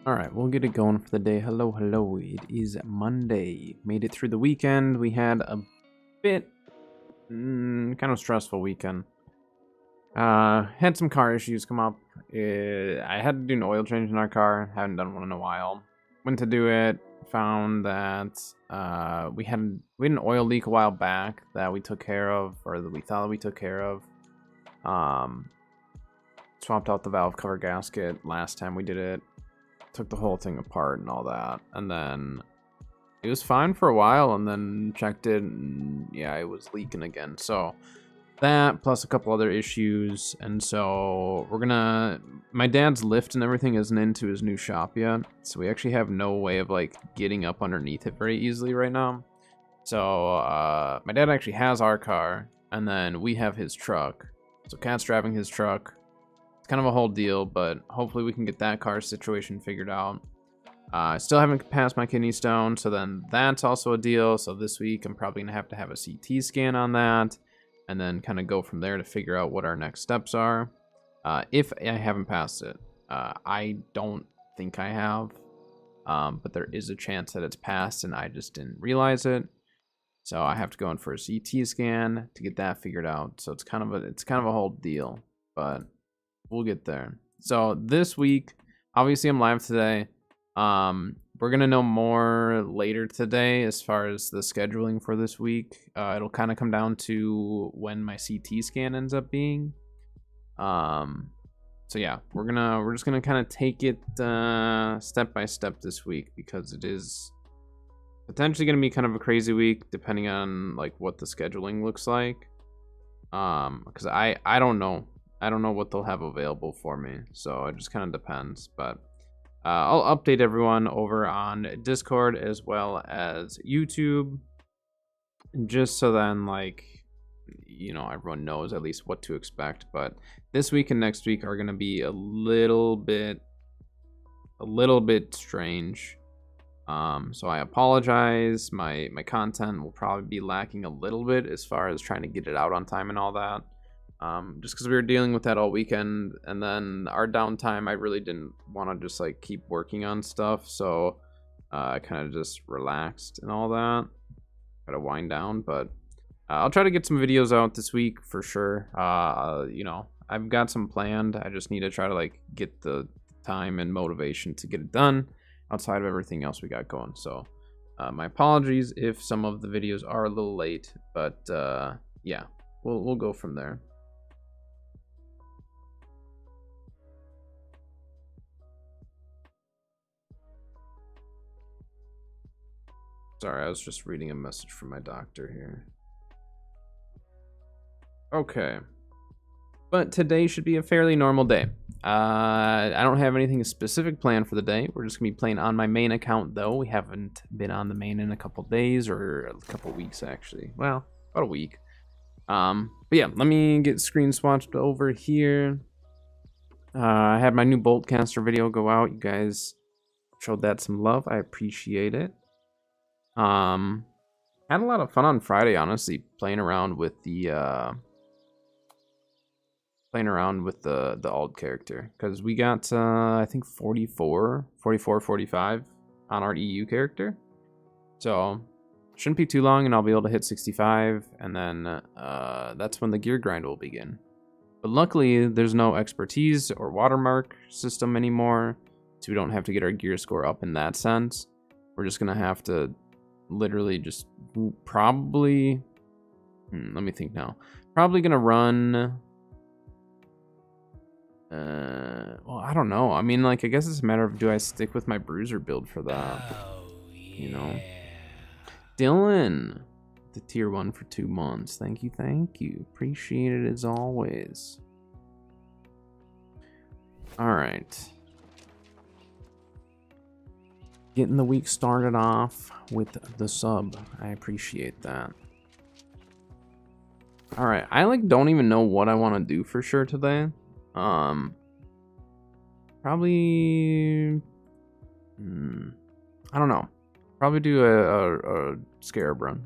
All right, we'll get it going for the day. Hello, hello. It is Monday. Made it through the weekend. We had a bit kind of stressful weekend. Had some car issues come up. I had to do an oil change in our car. Haven't done one in a while. Went to do it. Found that we had an oil leak a while back that we took care of, or that we thought we took care of. Swapped out the valve cover gasket last time we did it. Took the whole thing apart and all that, and then it was fine for a while, and then checked it, and yeah, it was leaking again. So that plus a couple other issues, and so my dad's lift and everything isn't into his new shop yet, so we actually have no way of like getting up underneath it very easily right now. So my dad actually has our car, and then we have his truck. So Cat's driving his truck. Kind of a whole deal, but hopefully we can get that car situation figured out. I still haven't passed my kidney stone, so then that's also a deal. So this week I'm probably gonna have to have a CT scan on that, and then kind of go from there to figure out what our next steps are. If I haven't passed it, I don't think I have, but there is a chance that it's passed and I just didn't realize it. So I have to go in for a CT scan to get that figured out. So it's kind of a whole deal, but we'll get there. So this week, obviously I'm live today. We're gonna know more later today as far as the scheduling for this week. It'll kind of come down to when my CT scan ends up being. So yeah, we're just gonna kind of take it step by step this week, because it is potentially gonna be kind of a crazy week depending on like what the scheduling looks like. Because I don't know. I don't know what they'll have available for me, so it just kind of depends. But I'll update everyone over on Discord as well as YouTube, just so then, like, you know, everyone knows at least what to expect. But this week and next week are going to be a little bit strange. So I apologize. My content will probably be lacking a little bit as far as trying to get it out on time and all that. Just because we were dealing with that all weekend, and then our downtime, I really didn't want to just like keep working on stuff, so I kind of just relaxed and all that. Gotta wind down, but I'll try to get some videos out this week for sure. You know, I've got some planned. I just need to try to like get the time and motivation to get it done outside of everything else we got going. So my apologies if some of the videos are a little late, but yeah, we'll go from there. Sorry, I was just reading a message from my doctor here. Okay. But today should be a fairly normal day. I don't have anything specific planned for the day. We're just going to be playing on my main account, though. We haven't been on the main in a couple days, or a couple weeks, actually. Well, about a week. But yeah, let me get screen swatched over here. I had my new Boltcaster video go out. You guys showed that some love. I appreciate it. Had a lot of fun on Friday, honestly, playing around with the alt character, because we got I think 44, 45 on our EU character. So shouldn't be too long and I'll be able to hit 65, and then that's when the gear grind will begin. But luckily there's no expertise or watermark system anymore, so we don't have to get our gear score up in that sense. We're just gonna have to literally just probably let me think now. Probably gonna run well, I don't know. I mean, like, I guess it's a matter of, do I stick with my bruiser build for that? You know, Dylan, the tier 1 for 2 months. Thank you, appreciate it as always. All right, getting the week started off with the sub. I appreciate that. All right, I like don't even know what I want to do for sure today. Probably I don't know. Probably do a scarab run.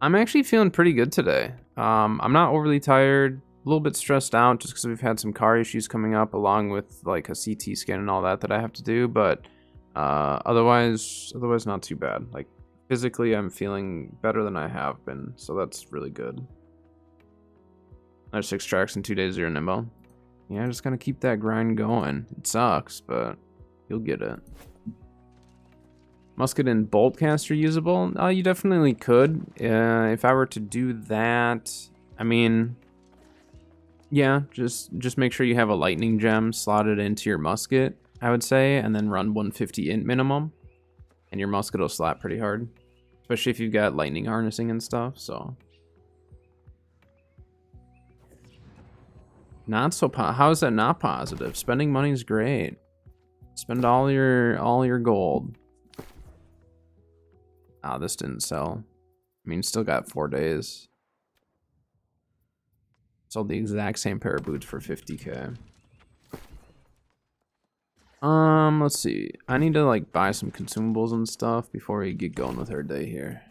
I'm actually feeling pretty good today. I'm not overly tired. little bit stressed out just because we've had some car issues coming up, along with like a CT scan and all that I have to do. But otherwise not too bad. Like physically, I'm feeling better than I have been, so that's really good. Another 6 tracks in 2 days, 0 nimble. Yeah, just gotta keep that grind going. It sucks, but you'll get it. Musket and bolt caster usable? You definitely could. If I were to do that, I mean, yeah, just make sure you have a lightning gem slotted into your musket, I would say, and then run 150 int minimum, and your musket will slap pretty hard, especially if you've got lightning harnessing and stuff. So, not so. How is that not positive? Spending money is great. Spend all your gold. Ah, this didn't sell. I mean, still got 4 days. Sold the exact same pair of boots for 50k. Let's see. I need to like buy some consumables and stuff before we get going with our day here.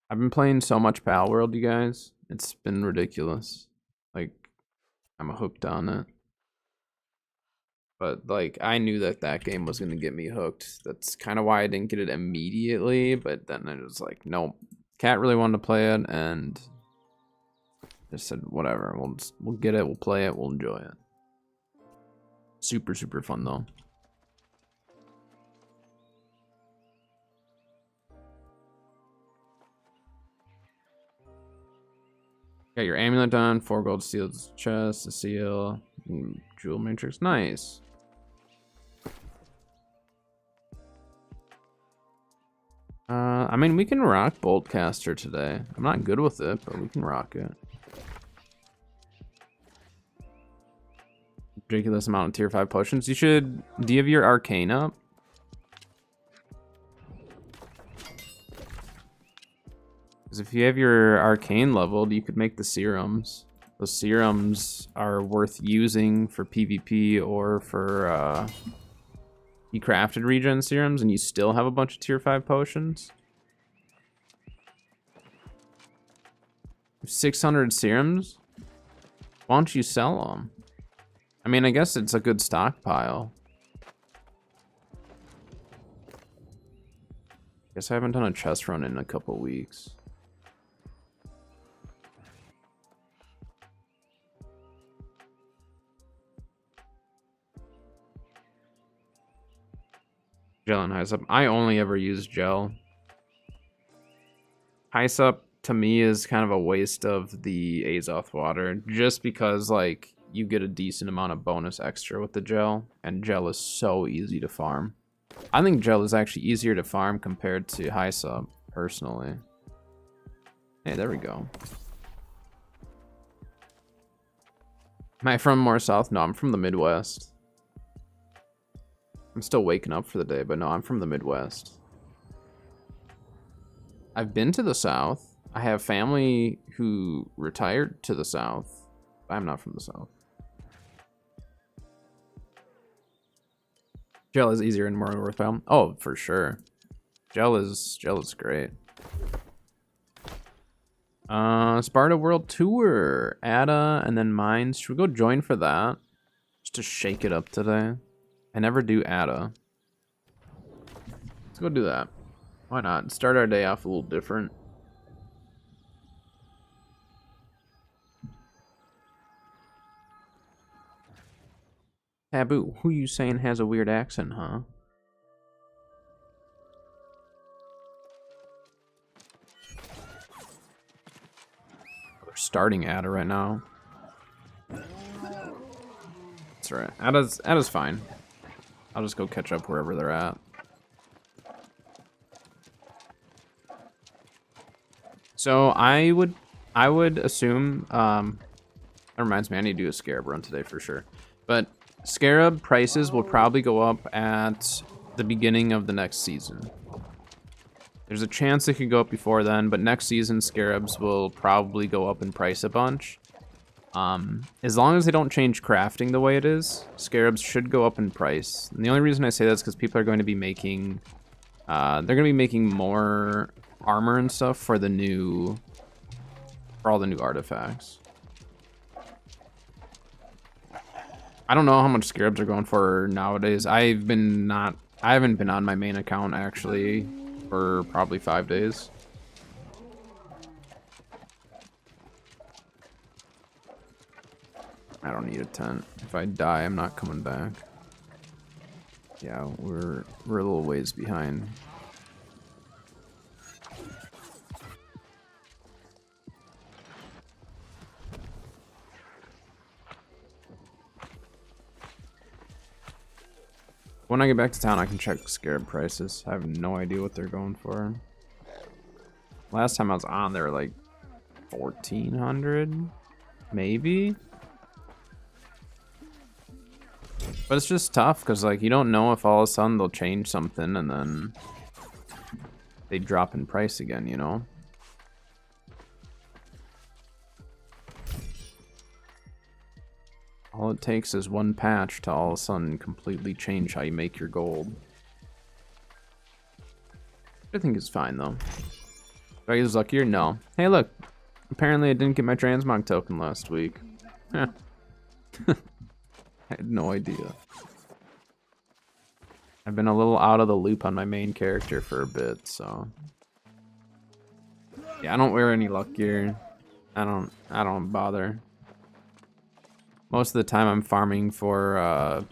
I've been playing so much Pal World, you guys. It's been ridiculous. Like, I'm hooked on it. But like, I knew that game was gonna get me hooked. That's kind of why I didn't get it immediately. But then I was like, nope. Cat really wanted to play it, and just said, whatever. We'll get it. We'll play it. We'll enjoy it. Super fun though. Got your amulet done. 4 gold seals chest, a seal, jewel matrix. Nice. I mean, we can rock Boltcaster today. I'm not good with it, but we can rock it. Ridiculous amount of tier 5 potions. You should... Do you have your arcane up? Because if you have your arcane leveled, you could make the serums. Those serums are worth using for PvP or for you crafted regen serums, and you still have a bunch of tier 5 potions. 600 serums? Why don't you sell them? I mean, I guess it's a good stockpile. Guess I haven't done a chest run in a couple weeks. Gel and Hysup. I only ever use gel. Hysup to me is kind of a waste of the Azoth water, just because like you get a decent amount of bonus extra with the gel, and gel is so easy to farm. I think gel is actually easier to farm compared to Hysup, personally. Hey, there we go. Am I from more south? No, I'm from the Midwest. I'm still waking up for the day, but no, I'm from the Midwest. I've been to the South. I have family who retired to the South. I'm not from the South. Gel is easier and more worthwhile. Oh, for sure. Gel is great. Sparta World Tour. Ada and then Mines. Should we go join for that? Just to shake it up today. I never do Ada. Let's go do that. Why not? Start our day off a little different. Taboo, who you saying has a weird accent, huh? We're starting Ada right now. That's right. Ada's fine. I'll just go catch up wherever they're at. So I would assume that reminds me, I need to do a Scarab run today for sure. But Scarab prices will probably go up at the beginning of the next season. There's a chance it could go up before then, but next season Scarabs will probably go up in price a bunch. As long as they don't change crafting the way it is, Scarabs should go up in price. And the only reason I say that is because people are going to be making, they're going to be making more armor and stuff for the new, for all the new artifacts. I don't know how much scarabs are going for nowadays. I haven't been on my main account actually for probably 5 days. I don't need a tent. If I die, I'm not coming back. Yeah, we're a little ways behind. When I get back to town, I can check scarab prices. I have no idea what they're going for. Last time I was on, they were like 1,400, maybe. But it's just tough because like you don't know if all of a sudden they'll change something and then they drop in price again, you know? All it takes is one patch to all of a sudden completely change how you make your gold. I think it's fine though. Do I get luckier? No. Hey look, apparently I didn't get my transmog token last week. Huh. I had no idea. I've been a little out of the loop on my main character for a bit, so. Yeah, I don't wear any luck gear. I don't bother. Most of the time I'm farming for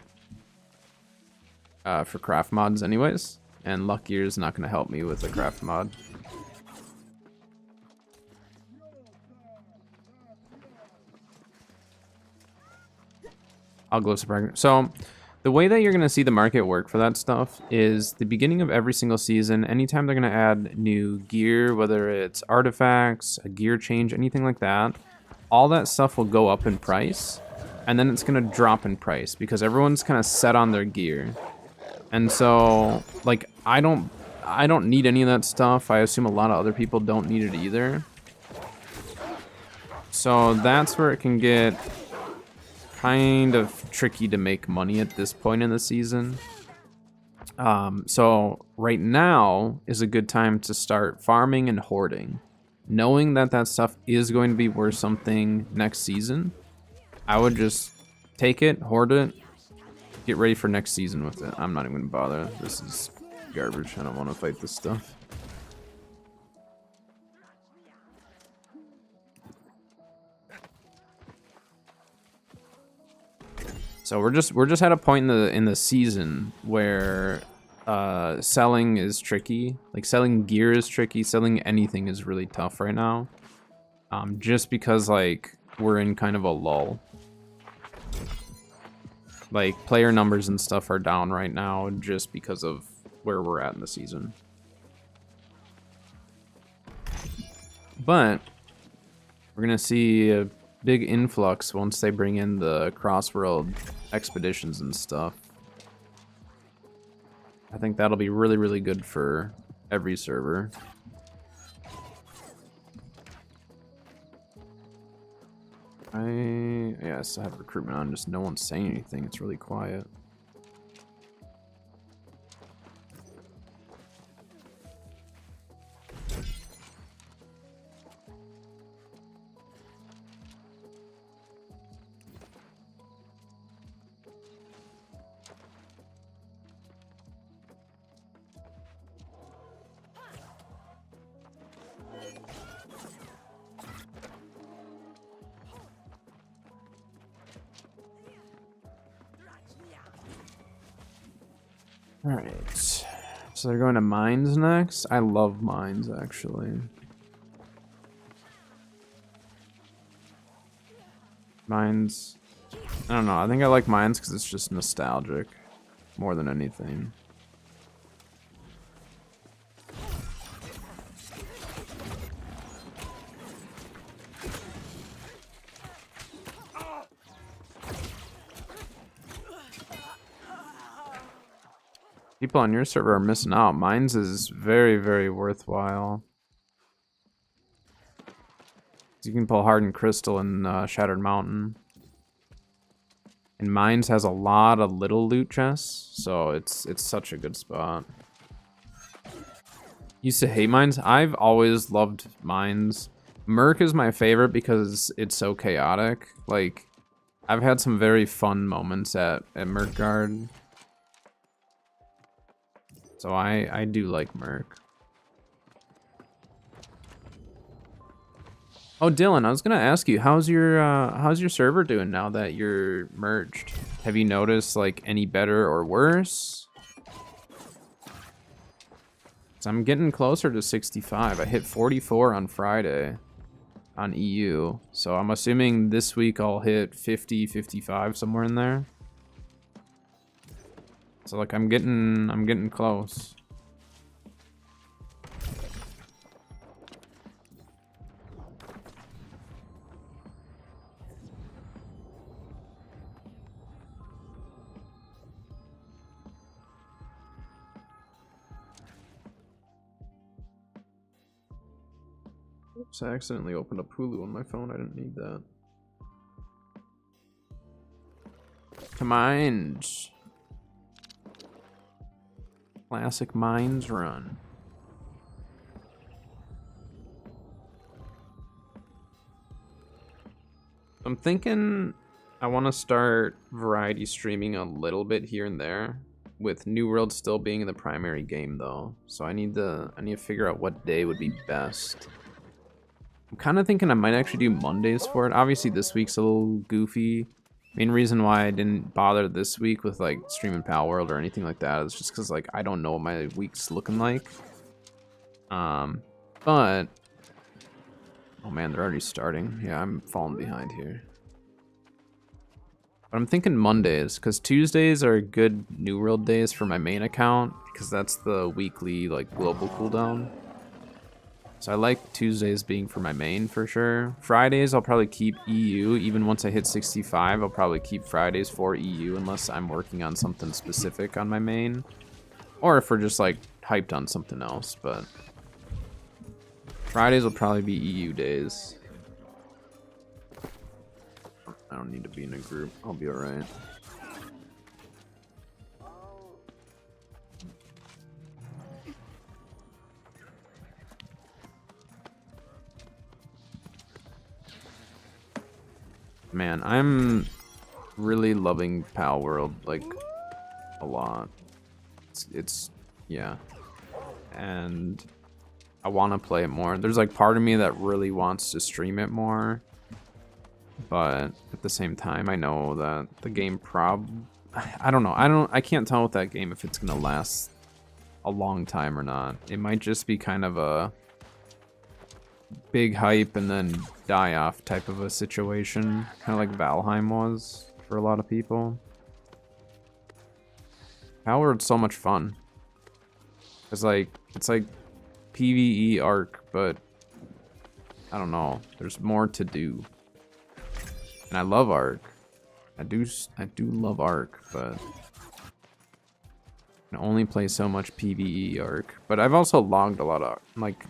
craft mods anyways, and luck gear is not gonna help me with the craft mod. I'll glow pregnant. So the way that you're gonna see the market work for that stuff is the beginning of every single season. Anytime they're gonna add new gear, whether it's artifacts, a gear change, anything like that, all that stuff will go up in price, and then it's gonna drop in price because everyone's kind of set on their gear. And so, like, I don't need any of that stuff. I assume a lot of other people don't need it either. So that's where it can get kind of tricky to make money at this point in the season. So right now is a good time to start farming and hoarding. Knowing that that stuff is going to be worth something next season, I would just take it, hoard it, get ready for next season with it. I'm not even gonna bother. This is garbage. I don't want to fight this stuff. So we're just at a point in the season where selling is tricky. Like selling gear is tricky. Selling anything is really tough right now. Just because like we're in kind of a lull. Like player numbers and stuff are down right now just because of where we're at in the season. But we're gonna see a big influx once they bring in the cross-world expeditions and stuff. I think that'll be really, really good for every server. Yeah, I still have recruitment on, just no one's saying anything. It's really quiet. Alright, so they're going to mines next? I love mines, actually. Mines, I don't know, I think I like mines because it's just nostalgic more than anything. People on your server are missing out. Mines is very, very worthwhile. You can pull Hardened Crystal and Shattered Mountain. And Mines has a lot of little loot chests, so it's such a good spot. Used to hate mines. I've always loved mines. Merc is my favorite because it's so chaotic. Like, I've had some very fun moments at Merc Guard. So I do like Merc. Oh, Dylan, I was gonna ask you, how's your server doing now that you're merged? Have you noticed like any better or worse? 'Cause I'm getting closer to 65. I hit 44 on Friday on EU. So I'm assuming this week I'll hit 50, 55, somewhere in there. So like I'm getting close. Oops, I accidentally opened up Hulu on my phone. I didn't need that. To mines. Classic mines run. I'm thinking I want to start variety streaming a little bit here and there, with New World still being the primary game though. So I need to figure out what day would be best. I'm kind of thinking I might actually do Mondays for it. Obviously this week's a little goofy. Main reason why I didn't bother this week with like streaming Pal World or anything like that is just because like I don't know what my week's looking like. But oh man, they're already starting. Yeah, I'm falling behind here. But I'm thinking Mondays, because Tuesdays are good New World days for my main account, because that's the weekly like global cooldown. So I like Tuesdays being for my main for sure. Fridays I'll probably keep EU. Even once I hit 65, I'll probably keep Fridays for EU unless I'm working on something specific on my main. Or if we're just like hyped on something else, but Fridays will probably be EU days. I don't need to be in a group. I'll be alright. Man, I'm really loving Pal World, like, a lot. It's yeah. And I want to play it more. There's like part of me that really wants to stream it more. But at the same time, I know that the game I don't know. I can't tell with that game if it's going to last a long time or not. It might just be kind of a big hype and then die off type of a situation, kind of like Valheim was for a lot of people. Power's so much fun. It's like PvE Arc, but I don't know. There's more to do. And I love Arc. I do love Arc, but I can only play so much PvE Arc. But I've also logged a lot of, like,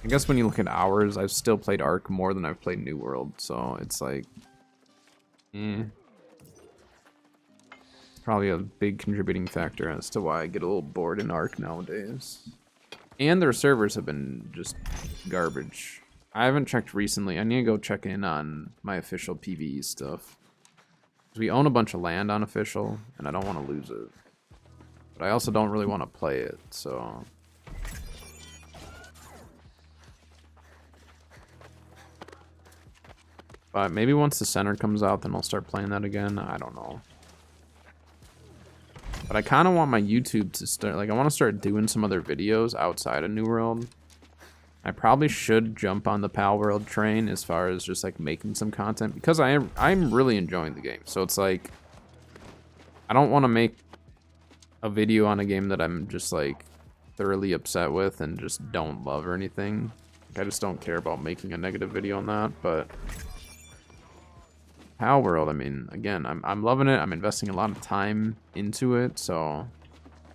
I guess when you look at hours, I've still played Arc more than I've played New World, so it's like, It's probably a big contributing factor as to why I get a little bored in Arc nowadays. And their servers have been just garbage. I haven't checked recently. I need to go check in on my official PvE stuff. We own a bunch of land on official, and I don't want to lose it. But I also don't really want to play it, so... But maybe once the center comes out, then I'll start playing that again. I don't know. But I kind of want my YouTube to start... Like, I want to start doing some other videos outside of New World. I probably should jump on the Pal World train as far as just, like, making some content. Because I'm really enjoying the game. So it's like... I don't want to make a video on a game that I'm just, like, thoroughly upset with and just don't love or anything. Like, I just don't care about making a negative video on that, but... Pal World, I mean, again, I'm loving it. I'm investing a lot of time into it, so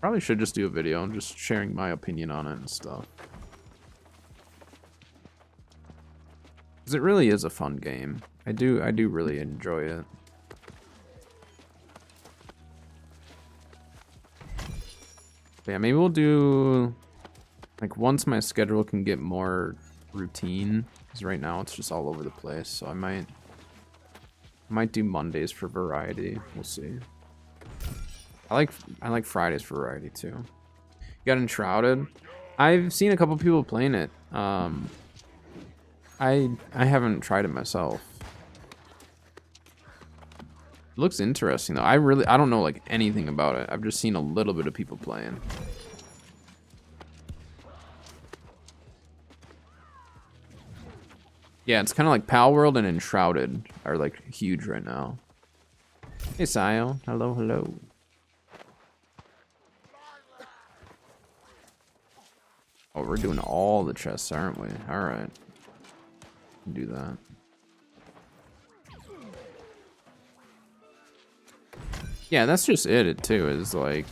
probably should just do a video and just sharing my opinion on it and stuff. Because it really is a fun game. I do really enjoy it. But yeah, maybe we'll do Like, once my schedule can get more routine, because right now it's just all over the place, so I might do Mondays for variety. We'll see. I like Fridays for variety too. You got Enshrouded? I've seen a couple people playing it. I haven't tried it myself. It looks interesting though. I don't know like anything about it. I've just seen a little bit of people playing. Yeah, it's kind of like Pal World and Enshrouded are like huge right now. Hey, Sio. Hello, hello. Oh, we're doing all the chests, aren't we? All right. Do that. Yeah, that's just it too, is like...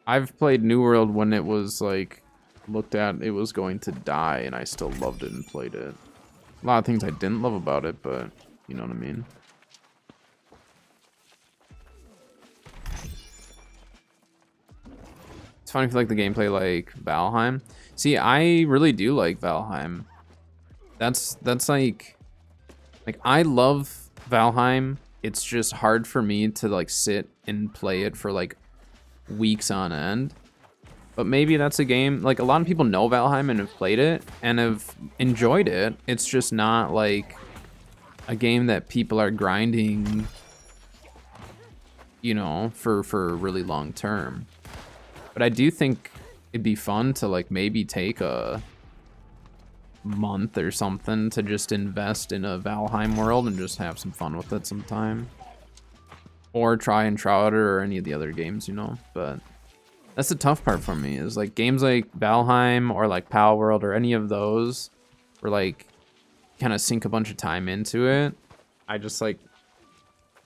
I've played New World when it was like... looked at it was going to die, and I still loved it and played it. A lot of things I didn't love about it, but you know what I mean. It's funny if you like the gameplay like Valheim. See, I really do like Valheim. That's like I love Valheim. It's just hard for me to like sit and play it for like weeks on end. But maybe that's a game, like a lot of people know Valheim and have played it and have enjoyed it. It's just not like a game that people are grinding, you know, for really long term. But I do think it'd be fun to like maybe take a month or something to just invest in a Valheim world and just have some fun with it sometime. Or try Enshrouded or any of the other games, you know, but... That's the tough part for me, is like games like Valheim or like Pal World or any of those where like kind of sink a bunch of time into it. I just like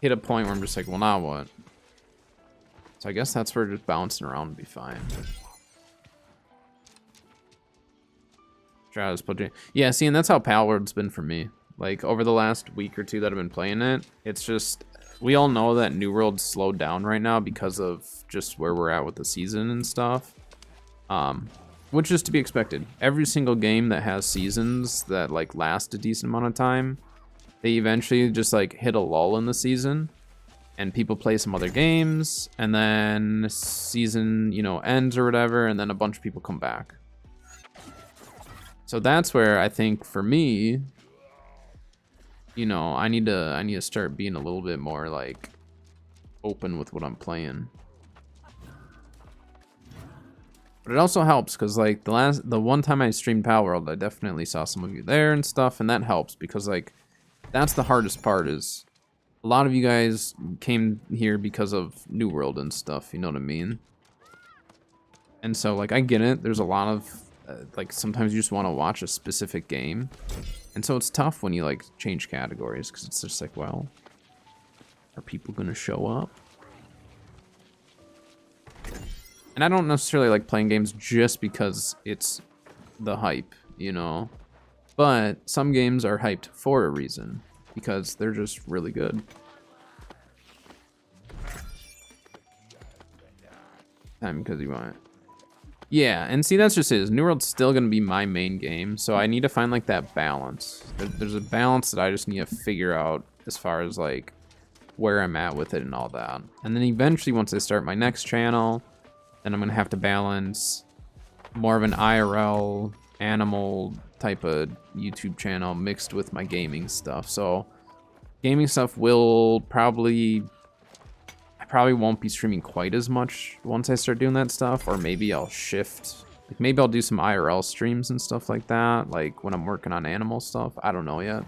hit a point where I'm just like, well, now what? So I guess that's where just bouncing around would be fine. Yeah, see, and that's how Pal World's been for me. Like over the last week or two that I've been playing it, it's just... We all know that New World's slowed down right now because of just where we're at with the season and stuff. Which is to be expected. Every single game that has seasons that like last a decent amount of time, they eventually just like hit a lull in the season and people play some other games and then season, you know, ends or whatever, and then a bunch of people come back. So that's where I think for me, you know, I need to start being a little bit more like open with what I'm playing. But it also helps because like the one time I streamed Pal World, I definitely saw some of you there and stuff, and that helps because like that's the hardest part, is a lot of you guys came here because of New World and stuff, you know what I mean? And so like I get it, there's a lot of like sometimes you just want to watch a specific game. And so it's tough when you like change categories because it's just like, well, are people gonna show up? And I don't necessarily like playing games just because it's the hype, you know? But some games are hyped for a reason because they're just really good. Time because you want it. Yeah, and see, that's just it. New World's still going to be my main game, so I need to find, like, that balance. There's a balance that I just need to figure out as far as, like, where I'm at with it and all that. And then eventually, once I start my next channel, then I'm going to have to balance more of an IRL, animal type of YouTube channel mixed with my gaming stuff. So, gaming stuff will probably... I probably won't be streaming quite as much once I start doing that stuff, or maybe I'll shift. Like maybe I'll do some IRL streams and stuff like that, like when I'm working on animal stuff. I don't know yet.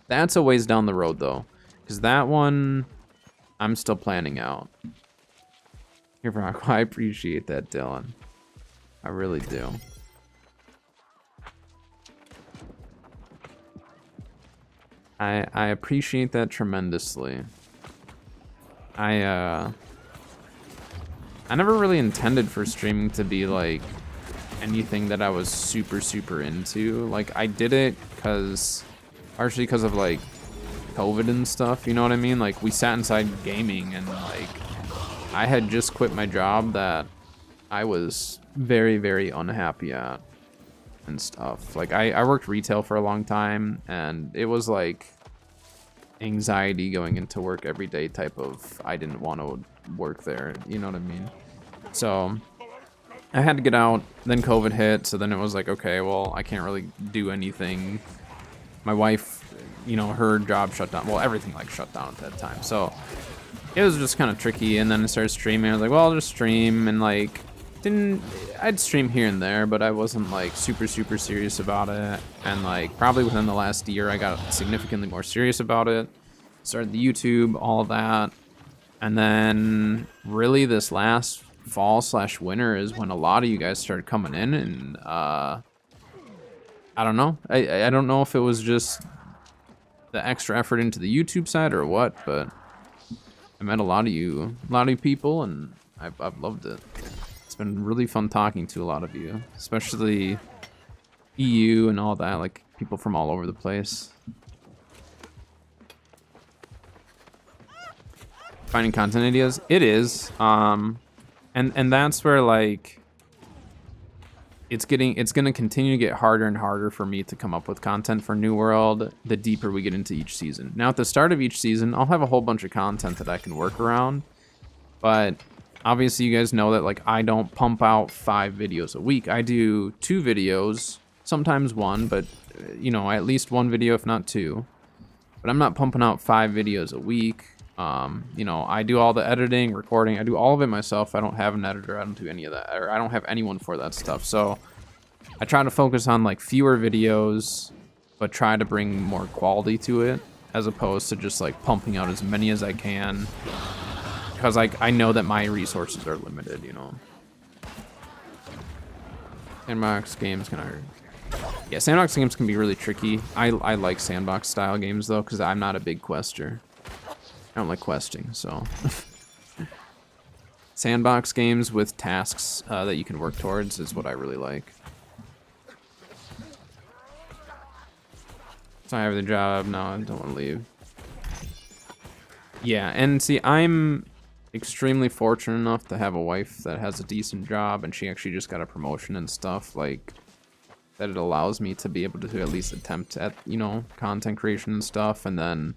That's a ways down the road though, because that one I'm still planning out. Here, Brock, I appreciate that, Dylan. I really do. I appreciate that tremendously. I never really intended for streaming to be like anything that I was super into. Like I did it partially because of like COVID and stuff, you know what I mean? Like we sat inside gaming and like I had just quit my job that I was very, very unhappy at and stuff. Like I worked retail for a long time, and it was like anxiety going into work every day type of, I didn't want to work there, you know what I mean? So I had to get out, then COVID hit, so then it was like, okay, well, I can't really do anything. My wife, you know, her job shut down. Well, everything like shut down at that time. So it was just kind of tricky, and then I started streaming. I was like, well, I'll just stream, and like, I'd stream here and there, but I wasn't like super serious about it. And like probably within the last year, I got significantly more serious about it. Started the YouTube, all of that. And then really this last fall/winter is when a lot of you guys started coming in, and I don't know. I don't know if it was just the extra effort into the YouTube side or what, but I met a lot of people, and I've loved it. It's been really fun talking to a lot of you, especially EU and all that, like people from all over the place. Finding content ideas, it is, and that's where like it's gonna continue to get harder and harder for me to come up with content for New World the deeper we get into each season. Now at the start of each season, I'll have a whole bunch of content that I can work around, but obviously you guys know that like I don't pump out 5 videos a week. I do 2 videos, sometimes 1, but you know, at least 1 video if not 2. But I'm not pumping out 5 videos a week. You know, I do all the editing, recording, I do all of it myself. I don't have an editor, I don't do any of that, or I don't have anyone for that stuff. So I try to focus on like fewer videos, but try to bring more quality to it, as opposed to just like pumping out as many as I can, because like I know that my resources are limited, you know. Sandbox games can hurt. Yeah, sandbox games can be really tricky. I like sandbox style games though, because I'm not a big quester. I don't like questing, so. Sandbox games with tasks that you can work towards is what I really like. So I have the job, no, I don't want to leave. Yeah, and see, I'm extremely fortunate enough to have a wife that has a decent job, and she actually just got a promotion and stuff, like, that it allows me to be able to at least attempt at, you know, content creation and stuff. And then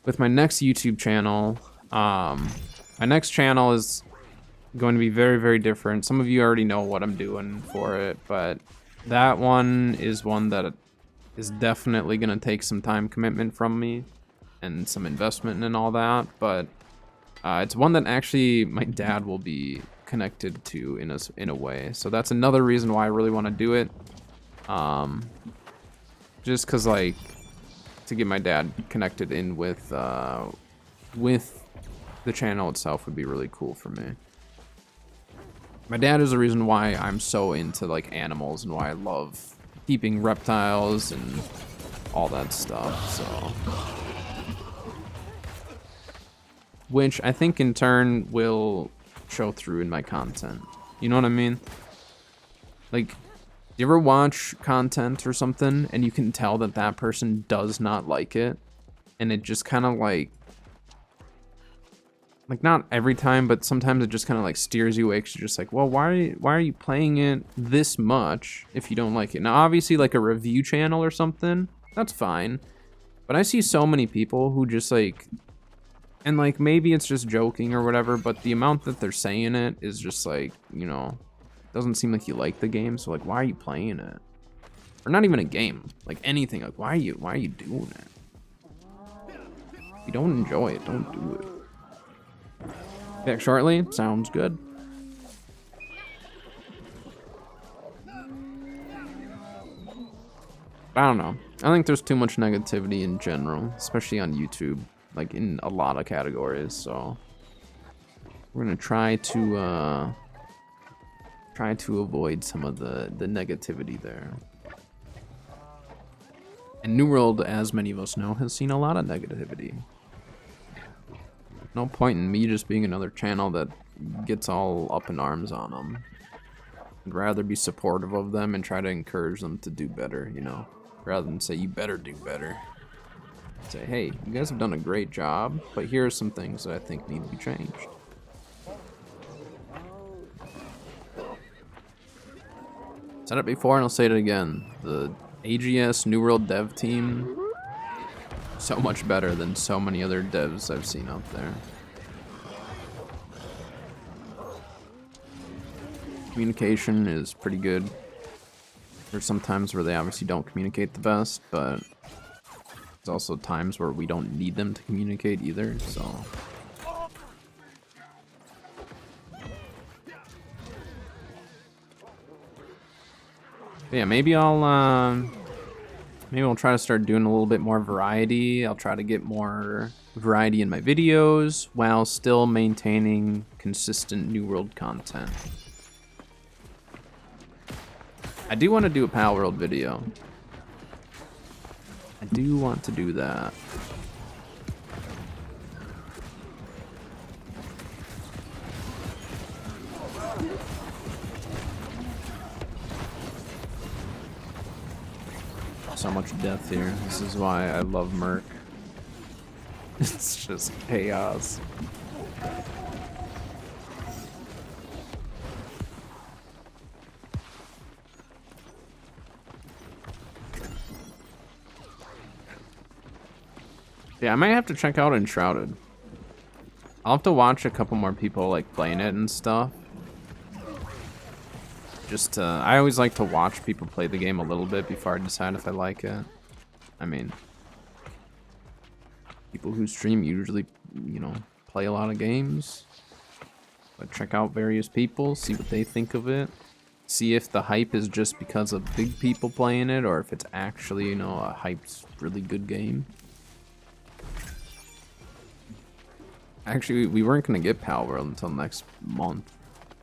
with my next YouTube channel, my next channel is going to be very, very different. Some of you already know what I'm doing for it, but that one is one that is definitely going to take some time commitment from me and some investment and all that. But it's one that actually my dad will be connected to in a way. So that's another reason why I really want to do it. Just because, like, to get my dad connected in with the channel itself would be really cool for me. My dad is the reason why I'm so into like animals and why I love keeping reptiles and all that stuff, so. Which I think in turn will show through in my content. You know what I mean? Like, you ever watch content or something and you can tell that that person does not like it, and it just kind of like not every time, but sometimes it just kind of like steers you away, because you're just like, well, why are you playing it this much if you don't like it? Now obviously like a review channel or something, that's fine, but I see so many people who just like, and like maybe it's just joking or whatever, but the amount that they're saying it is just like, you know, doesn't seem like you like the game, so like, why are you playing it? Or not even a game, like anything, like why are you doing it? If you don't enjoy it, don't do it. Back shortly, sounds good. I don't know. I think there's too much negativity in general, especially on YouTube, like in a lot of categories, so we're gonna try to avoid some of the negativity there. And New World, as many of us know, has seen a lot of negativity. No point in me just being another channel that gets all up in arms on them. I'd rather be supportive of them and try to encourage them to do better, you know, rather than say, you better do better. Say, hey, you guys have done a great job, but here are some things that I think need to be changed. Said it before and I'll say it again. The AGS New World dev team, so much better than so many other devs I've seen out there. Communication is pretty good. There's some times where they obviously don't communicate the best, but there's also times where we don't need them to communicate either, so. Yeah, maybe I'll try to start doing a little bit more variety. I'll try to get more variety in my videos while still maintaining consistent New World content. I do want to do a Pal World video. I do want to do that. So much death here. This is why I love Merc. It's just chaos. Yeah, I might have to check out Enshrouded. I'll have to watch a couple more people like playing it and stuff. Just I always like to watch people play the game a little bit before I decide if I like it. I mean, people who stream usually, you know, play a lot of games. But check out various people, see what they think of it. See if the hype is just because of big people playing it, or if it's actually, you know, a hyped, really good game. Actually, we weren't going to get Pal World until next month.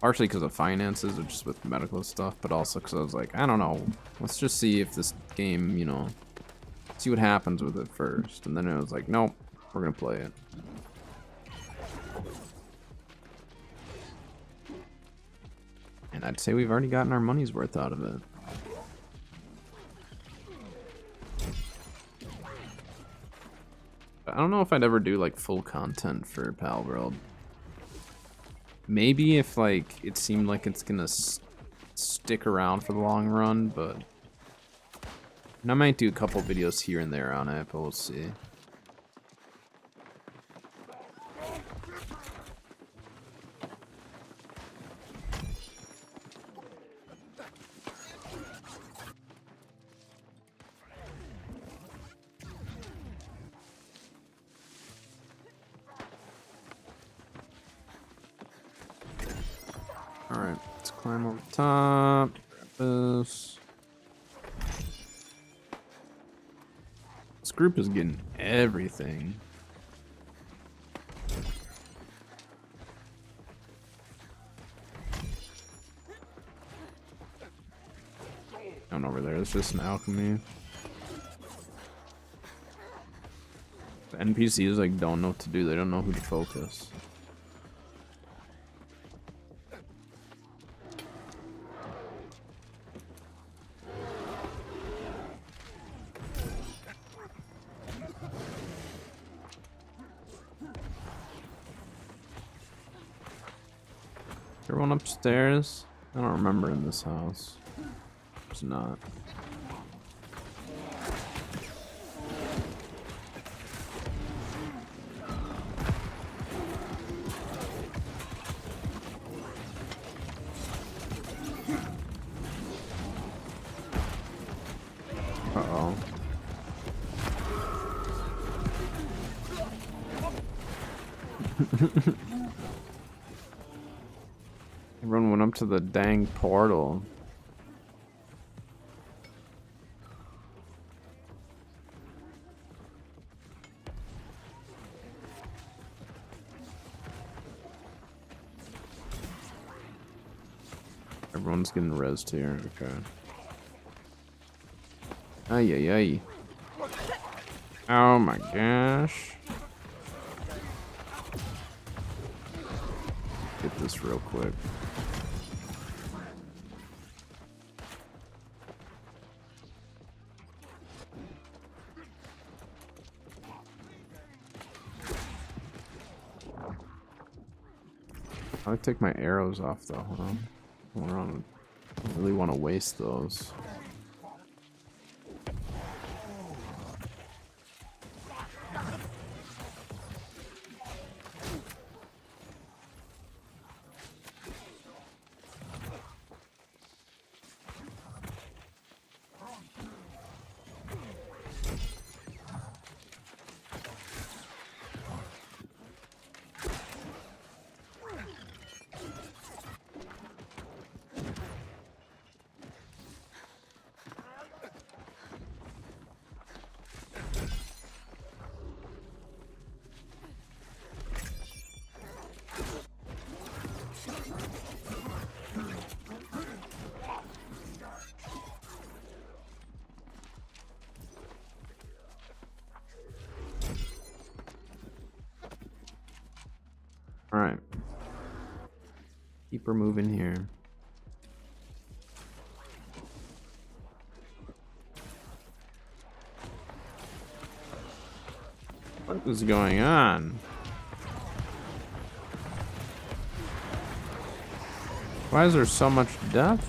Partially because of finances, or just with medical stuff, but also because I was like, I don't know. Let's just see if this game, you know, see what happens with it first. And then it was like, nope, we're going to play it. And I'd say we've already gotten our money's worth out of it. I don't know if I'd ever do like full content for Pal World. Maybe if like it seemed like it's gonna stick around for the long run, but and I might do a couple videos here and there on it, but we'll see. Alright, let's climb over the top. Grab this. This group is getting everything. Down over there, it's just an alchemy. The NPCs like don't know what to do, they don't know who to focus. Everyone upstairs? I don't remember in this house. It's not. Uh-oh. Everyone went up to the dang portal. Everyone's getting rezzed here, okay. Ay, ay, ay. Oh my gosh. Get this real quick. I'll take my arrows off though, hold on. We're on Don't really want to waste those. Alright. Keep her moving here. What is going on? Why is there so much death?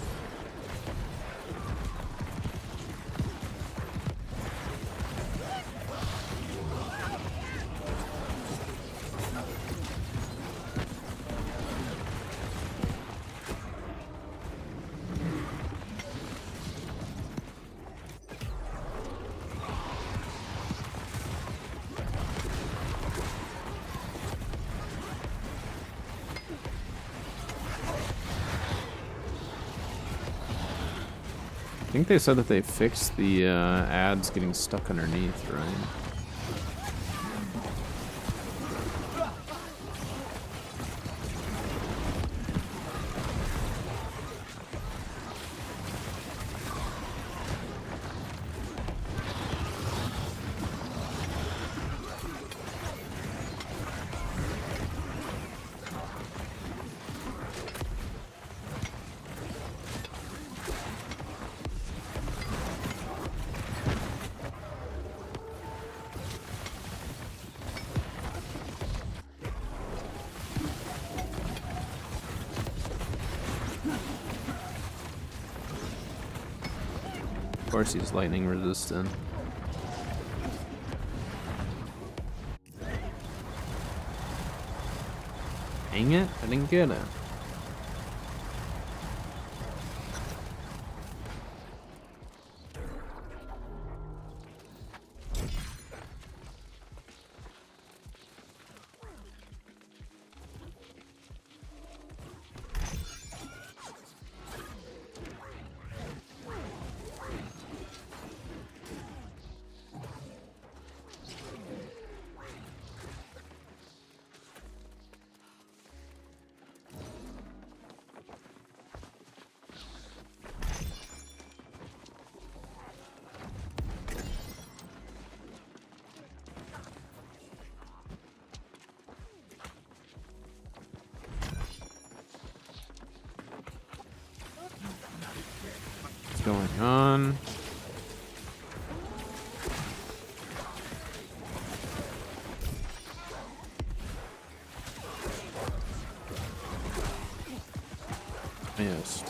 I think they said that they fixed the ads getting stuck underneath, right? Of course he's lightning resistant. Dang it, I didn't get it. What's going on? Missed.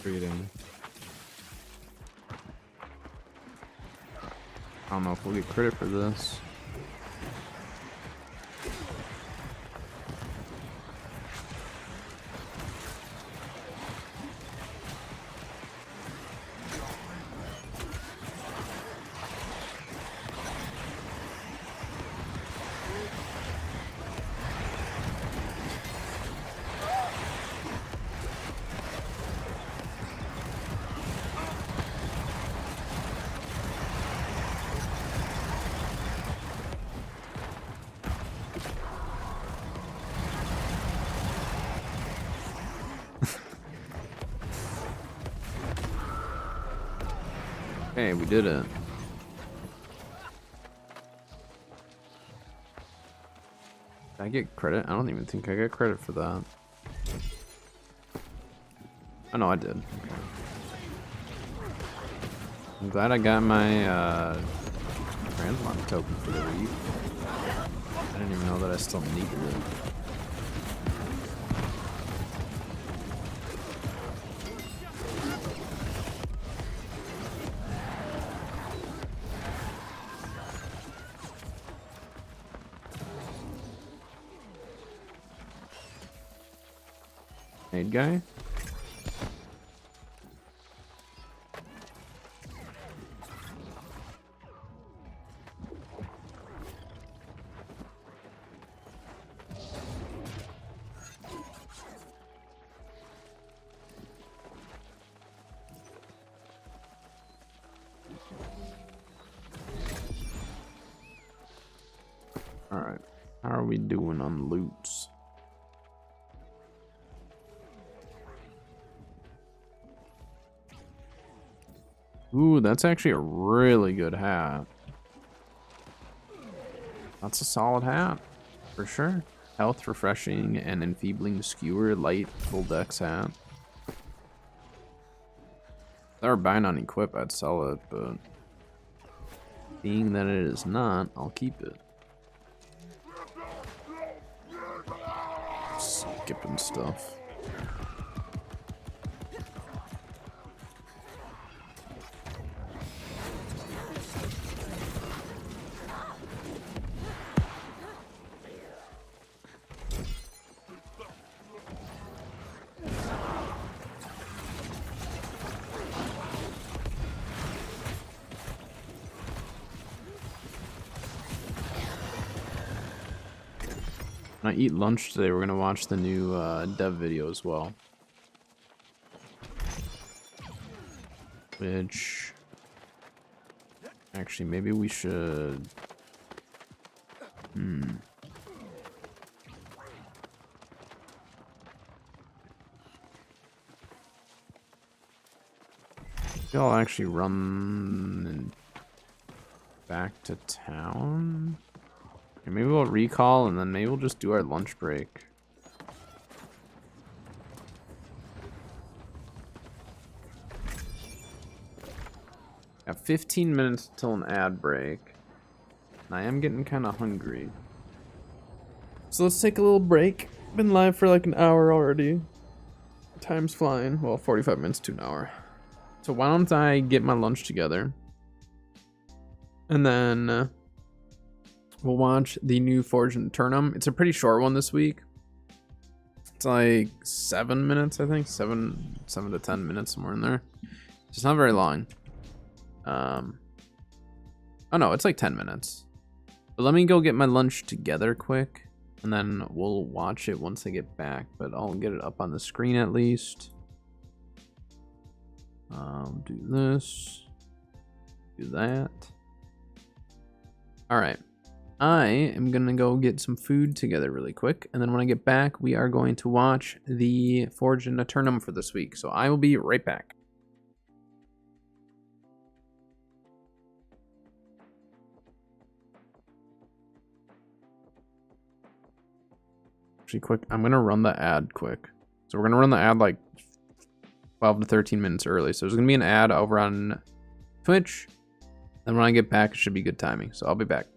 Reading. I don't know if we'll get credit for this. Hey, we did it. Did I get credit? I don't even think I got credit for that. Oh no, I did. Okay. I'm glad I got my transmog token for the week. I didn't even know that I still needed it. Made guy? Alright. How are we doing on loots? Ooh, that's actually a really good hat. That's a solid hat, for sure. Health, refreshing, and enfeebling skewer, light, full dex hat. If I were buying on equip, I'd sell it, but being that it is not, I'll keep it. Skipping stuff. When I eat lunch today, we're gonna watch the new dev video as well. Which, actually, maybe we should. Maybe I'll actually run back to town. Okay, maybe we'll recall and then maybe we'll just do our lunch break. Got 15 minutes till an ad break. And I am getting kind of hungry. So let's take a little break. Been live for like an hour already. Time's flying. Well, 45 minutes to an hour. So why don't I get my lunch together. And then we'll watch the new Forge and Eternum. It's a pretty short one this week. It's like 7 minutes, I think. 7 to 10 minutes, somewhere in there. It's not very long. Oh no, it's like 10 minutes. But let me go get my lunch together quick. And then we'll watch it once I get back. But I'll get it up on the screen at least. Do this. Do that. Alright. I am going to go get some food together really quick. And then when I get back, we are going to watch the Forge and Eternum for this week. So I will be right back. Actually, quick, I'm going to run the ad quick. So we're going to run the ad like 12 to 13 minutes early. So there's going to be an ad over on Twitch. Then when I get back, it should be good timing. So I'll be back.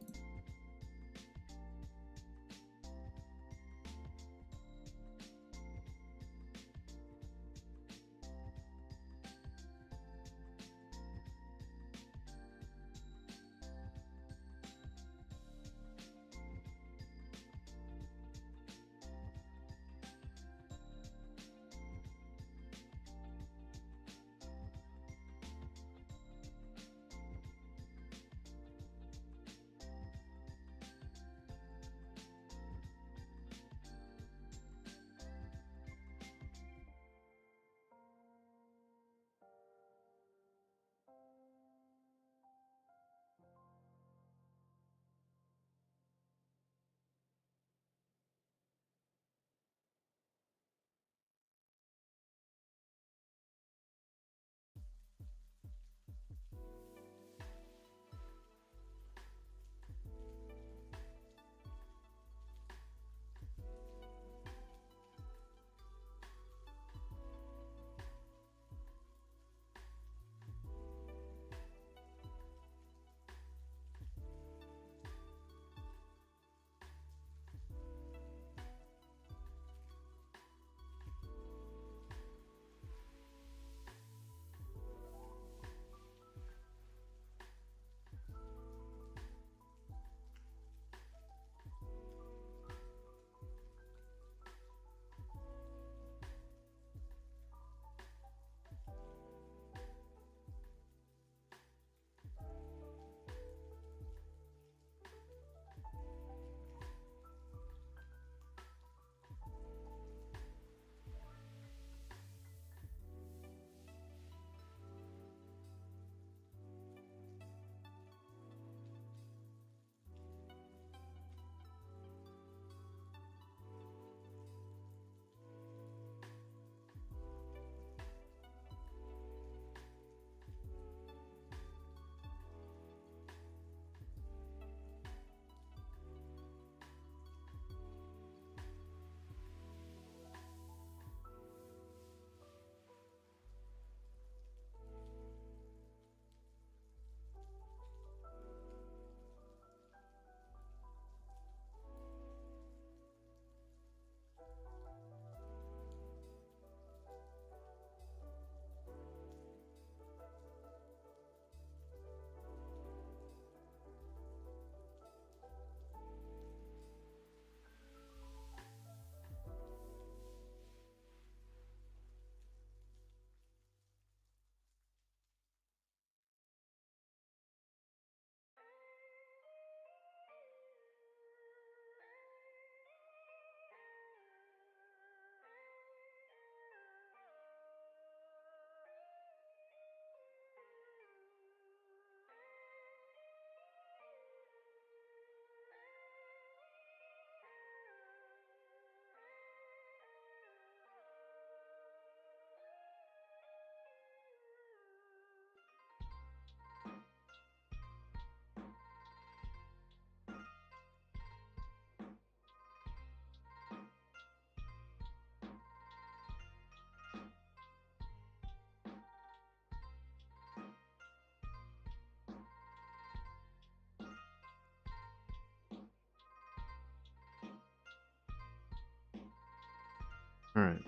Alright,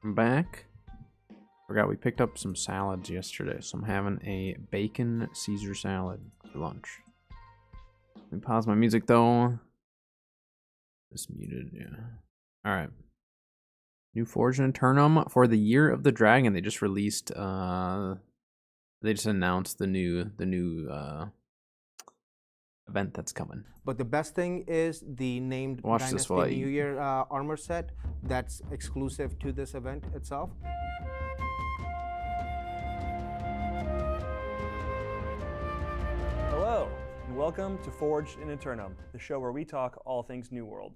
I'm back. Forgot we picked up some salads yesterday, so I'm having a bacon Caesar salad for lunch. Let me pause my music though. It's muted, yeah. Alright. New Forge and Eternum for the Year of the Dragon. They just released they just announced the new event that's coming. But the best thing is the named Watch this Dynasty while I New eat. Year armor set that's exclusive to this event itself. Hello, and welcome to Forged in Eternum, the show where we talk all things New World.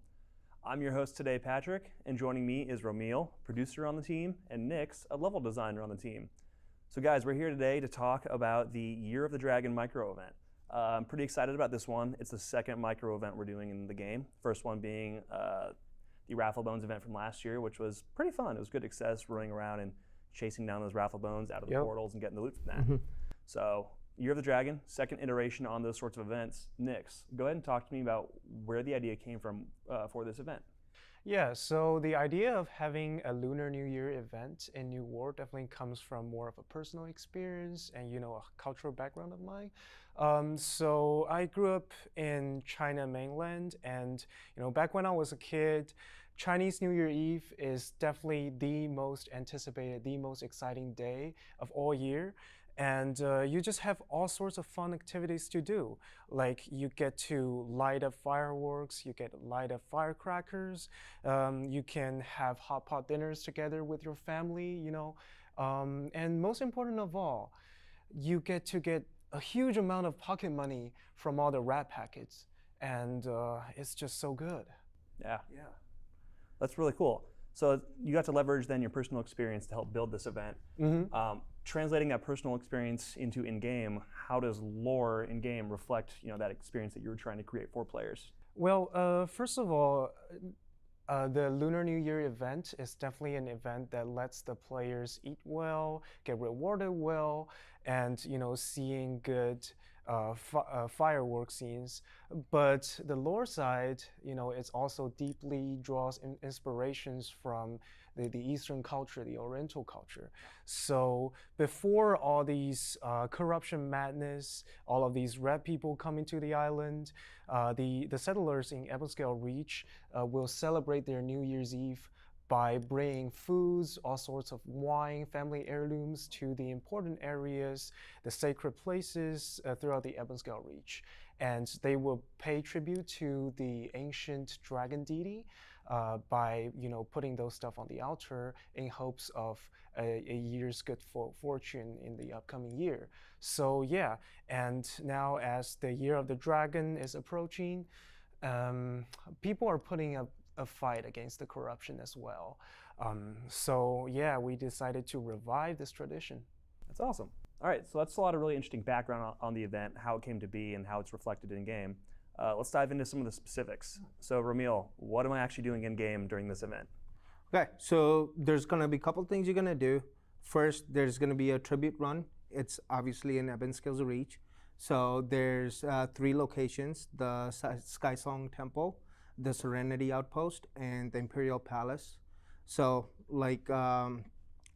I'm your host today, Patrick, and joining me is Romil, producer on the team, and Nix, a level designer on the team. So guys, we're here today to talk about the Year of the Dragon micro event. I'm pretty excited about this one. It's the second micro event we're doing in the game. First one being the Raffle Bones event from last year, which was pretty fun. It was good success running around and chasing down those Raffle Bones out of the portals and getting the loot from that. So Year of the Dragon, second iteration on those sorts of events. Nix, go ahead and talk to me about where the idea came from for this event. Yeah, so the idea of having a Lunar New Year event in New World definitely comes from more of a personal experience and, a cultural background of mine. So I grew up in China mainland, and, back when I was a kid, Chinese New Year Eve is definitely the most anticipated, the most exciting day of all year. And you just have all sorts of fun activities to do. Like you get to light up fireworks, you get to light up firecrackers, you can have hot pot dinners together with your family, and most important of all, you get to get a huge amount of pocket money from all the rat packets. And it's just so good. Yeah. That's really cool. So you got to leverage then your personal experience to help build this event. Translating that personal experience into in-game, how does lore in-game reflect that experience that you were trying to create for players? Well, first of all, the Lunar New Year event is definitely an event that lets the players eat well, get rewarded well, and seeing good fireworks scenes. But the lore side, it's also deeply draws inspirations from the Eastern culture, the Oriental culture. So before all these corruption madness, all of these red people coming to the island, the settlers in Ebonscale Reach will celebrate their New Year's Eve by bringing foods, all sorts of wine, family heirlooms to the important areas, the sacred places throughout the Ebonscale Reach. And they will pay tribute to the ancient dragon deity by putting those stuff on the altar in hopes of a year's good fortune in the upcoming year. So yeah, and now as the Year of the Dragon is approaching, people are putting up a fight against the corruption as well. So yeah, we decided to revive this tradition. That's awesome. All right, so that's a lot of really interesting background on the event, how it came to be, and how it's reflected in game. Let's dive into some of the specifics. So Romil, what am I actually doing in game during this event? Okay, so there's gonna be a couple things you're gonna do. First, there's gonna be a tribute run. It's obviously in Ebonscale's Reach. So there's 3 locations: the Skysong Temple, the Serenity Outpost, and the Imperial Palace. So like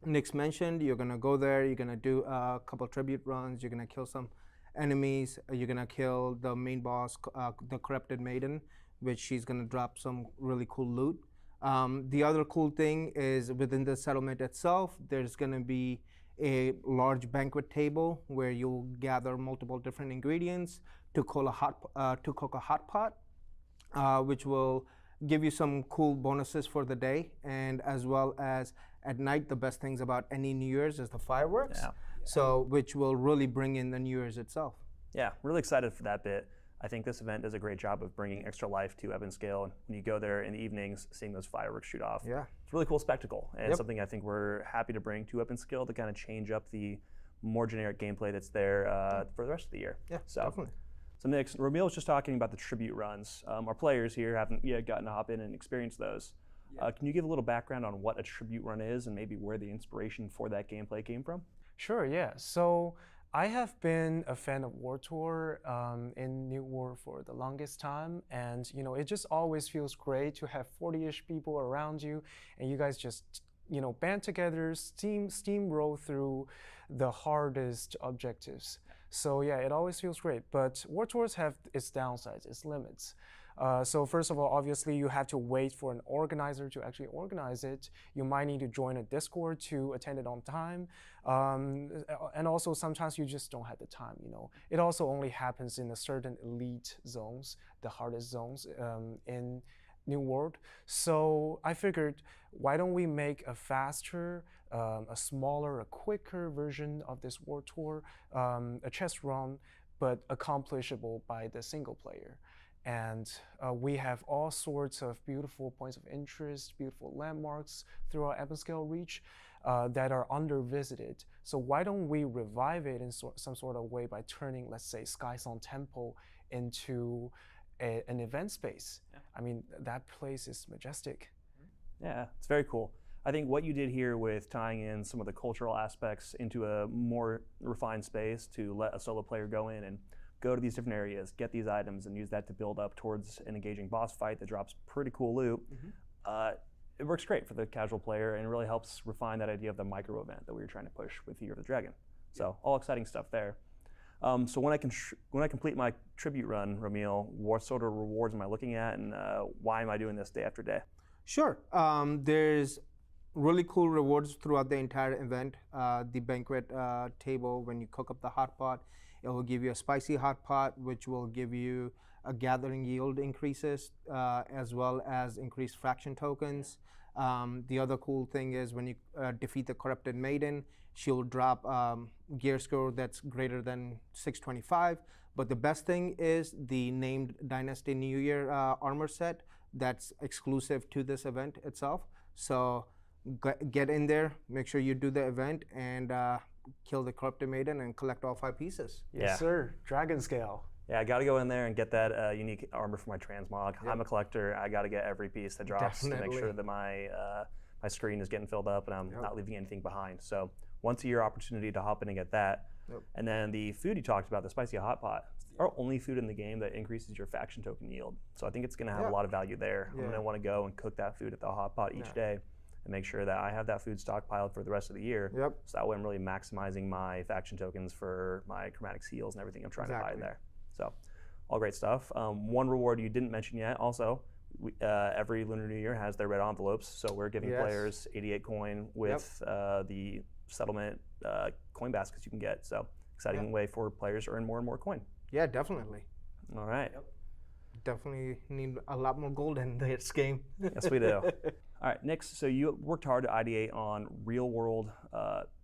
Nick's mentioned, you're gonna go there, you're gonna do a couple tribute runs, you're gonna kill some enemies, you're gonna kill the main boss, the Corrupted Maiden, which she's gonna drop some really cool loot. The other cool thing is within the settlement itself, there's gonna be a large banquet table where you'll gather multiple different ingredients to cook a hot pot, which will give you some cool bonuses for the day, and as well as at night, the best things about any New Year's is the fireworks. So which will really bring in the New Year's itself. Yeah, really excited for that bit. I think this event does a great job of bringing extra life to Ebonscale, and when you go there in the evenings, seeing those fireworks shoot off. Yeah. It's a really cool spectacle, and something I think we're happy to bring to Ebonscale to kind of change up the more generic gameplay that's there for the rest of the year. Yeah, so, definitely. So Nick, Romil was just talking about the tribute runs. Our players here haven't yet gotten to hop in and experience those. Can you give a little background on what a tribute run is and maybe where the inspiration for that gameplay came from? Sure, yeah. So I have been a fan of War Tour in New World for the longest time, and it just always feels great to have 40-ish people around you, and you guys just band together, steamroll through the hardest objectives. So yeah, it always feels great. But War Tours have its downsides, its limits. So first of all, obviously you have to wait for an organizer to actually organize it. You might need to join a Discord to attend it on time. And also sometimes you just don't have the time, It also only happens in a certain elite zones, the hardest zones in New World. So I figured, why don't we make a faster, a smaller, a quicker version of this World Tour, a chess run, but accomplishable by the single player. And we have all sorts of beautiful points of interest, beautiful landmarks throughout Ebonscale Reach that are under-visited. So why don't we revive it in some sort of way by turning, let's say, Skysong Temple into an event space? Yeah. I mean, that place is majestic. Yeah, it's very cool. I think what you did here with tying in some of the cultural aspects into a more refined space to let a solo player go in and go to these different areas, get these items, and use that to build up towards an engaging boss fight that drops pretty cool loot. It works great for the casual player and really helps refine that idea of the micro event that we were trying to push with Year of the Dragon. So all exciting stuff there. So when I complete my tribute run, Ramil, what sort of rewards am I looking at, and why am I doing this day after day? Sure. There's really cool rewards throughout the entire event. The banquet table, when you cook up the hot pot, it will give you a spicy hot pot, which will give you a gathering yield increases, as well as increased fraction tokens. The other cool thing is when you defeat the corrupted maiden, she'll drop gear score that's greater than 625. But the best thing is the named Dynasty New Year armor set that's exclusive to this event itself. So get in there, make sure you do the event, and kill the corrupted maiden and collect all 5 pieces. Yes, sir. Dragon scale. Yeah, I got to go in there and get that unique armor for my transmog. Yep. I'm a collector. I got to get every piece that drops to make sure that my my screen is getting filled up and I'm not leaving anything behind. So once a year opportunity to hop in and get that. And then the food you talked about, the spicy hot pot, our only food in the game that increases your faction token yield. So I think it's going to have a lot of value there. I'm going to want to go and cook that food at the hot pot each day and make sure that I have that food stockpiled for the rest of the year. So that way I'm really maximizing my faction tokens for my chromatic seals and everything I'm trying to buy in there. So all great stuff. One reward you didn't mention yet also, every Lunar New Year has their red envelopes. So we're giving players 88 coin with the settlement coin baskets you can get. So exciting way for players to earn more and more coin. Yeah, definitely. All right. Definitely need a lot more gold in this game. Yes, we do. All right, Nick, so you worked hard to ideate on real world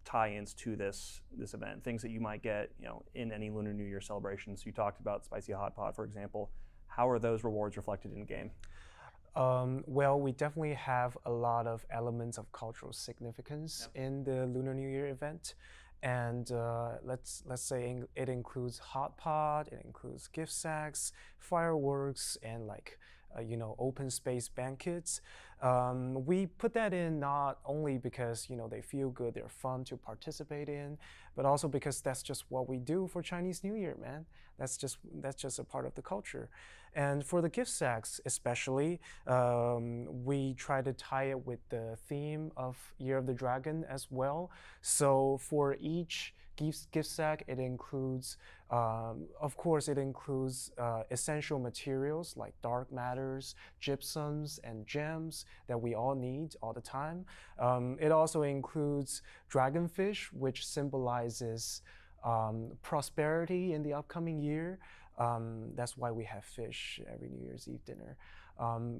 tie-ins to this event, things that you might get in any Lunar New Year celebrations. You talked about Spicy Hot Pot, for example. How are those rewards reflected in game? Well, we definitely have a lot of elements of cultural significance in the Lunar New Year event. And let's say it includes hot pot, it includes gift sacks, fireworks, and open space banquets. We put that in not only because they feel good, they're fun to participate in, but also because that's just what we do for Chinese New Year, man. That's just a part of the culture. And for the gift sacks especially, we try to tie it with the theme of Year of the Dragon as well. So for each gift sack, it includes, of course, it includes essential materials like dark matters, gypsums, and gems that we all need all the time. It also includes dragonfish, which symbolizes prosperity in the upcoming year. That's why we have fish every New Year's Eve dinner.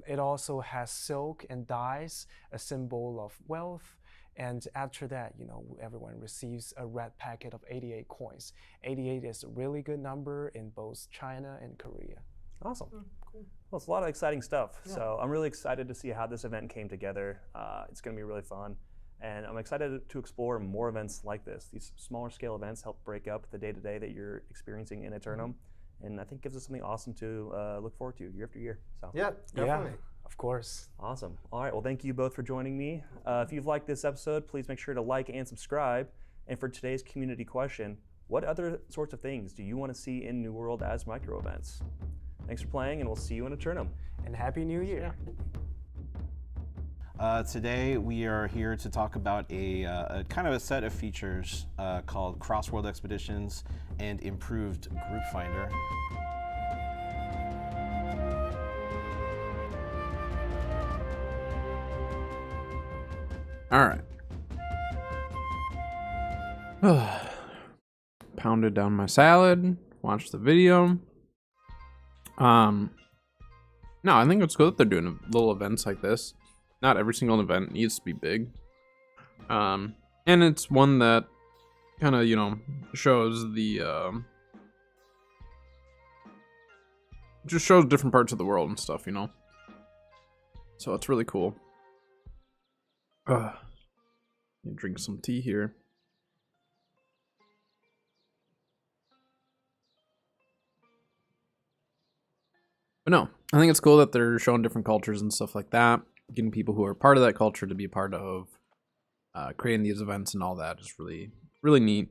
It also has silk and dyes, a symbol of wealth. And after that, everyone receives a red packet of 88 coins. 88 is a really good number in both China and Korea. Awesome. Cool. Well, it's a lot of exciting stuff. Yeah. So I'm really excited to see how this event came together. It's going to be really fun. And I'm excited to explore more events like this. These smaller scale events help break up the day-to-day that you're experiencing in Eternum. And I think gives us something awesome to look forward to year after year. So yeah, definitely. Yeah. Of course. Awesome. All right. Well, thank you both for joining me. If you've liked this episode, please make sure to like and subscribe. And for today's community question, what other sorts of things do you want to see in New World as micro events? Thanks for playing, and we'll see you in Eternum. And Happy New Year. Today we are here to talk about a kind of a set of features called Cross-World Expeditions and Improved Group Finder. All right. Pounded down my salad, watched the video. No, I think it's good that they're doing little events like this. Not every single event needs to be big. And it's one that kind of, you know, shows the just shows different parts of the world and stuff, you know. So it's really cool. Drink some tea here. But no, I think it's cool that they're showing different cultures and stuff like that. Getting people who are part of that culture to be a part of creating these events and all that is really, really neat.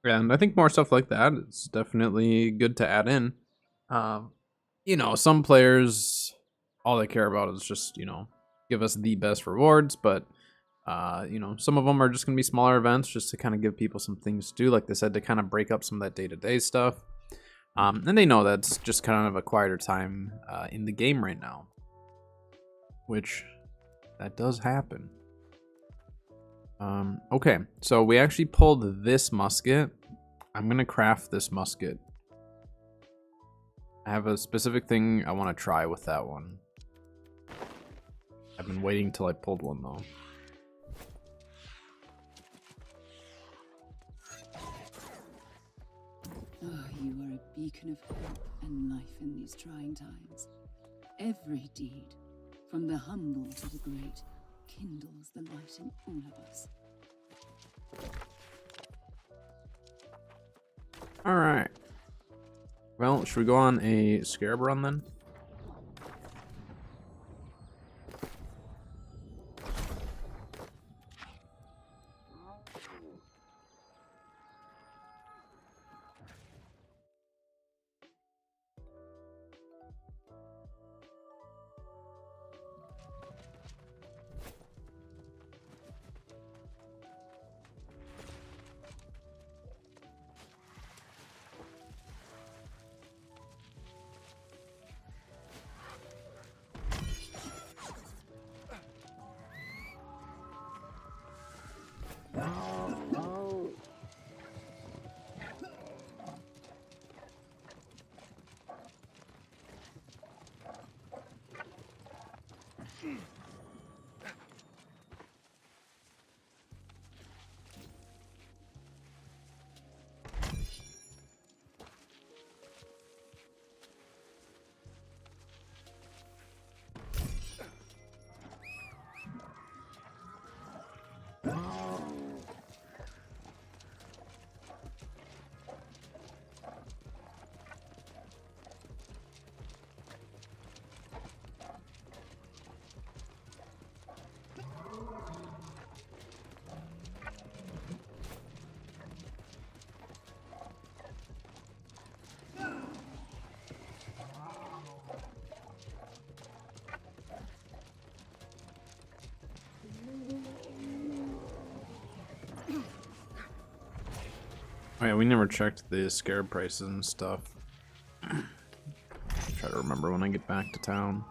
And I think more stuff like that is definitely good to add in. You know, some players, all they care about is just, you know, give us the best rewards. But, you know, some of them are just going to be smaller events just to kind of give people some things to do. Like they said, to kind of break up some of that day-to-day stuff. And they know that's just kind of a quieter time in the game right now. Which, that does happen. Okay, so we actually pulled this musket. I'm going to craft this musket. I have a specific thing I want to try with that one. I've been waiting till I pulled one, though. Oh, you are a beacon of hope and life in these trying times. Every deed, from the humble to the great, kindles the light in all of us. Alright. Well, should we go on a scarab run then? Oh yeah, we never checked the scarab prices and stuff. Try to remember when I get back to town.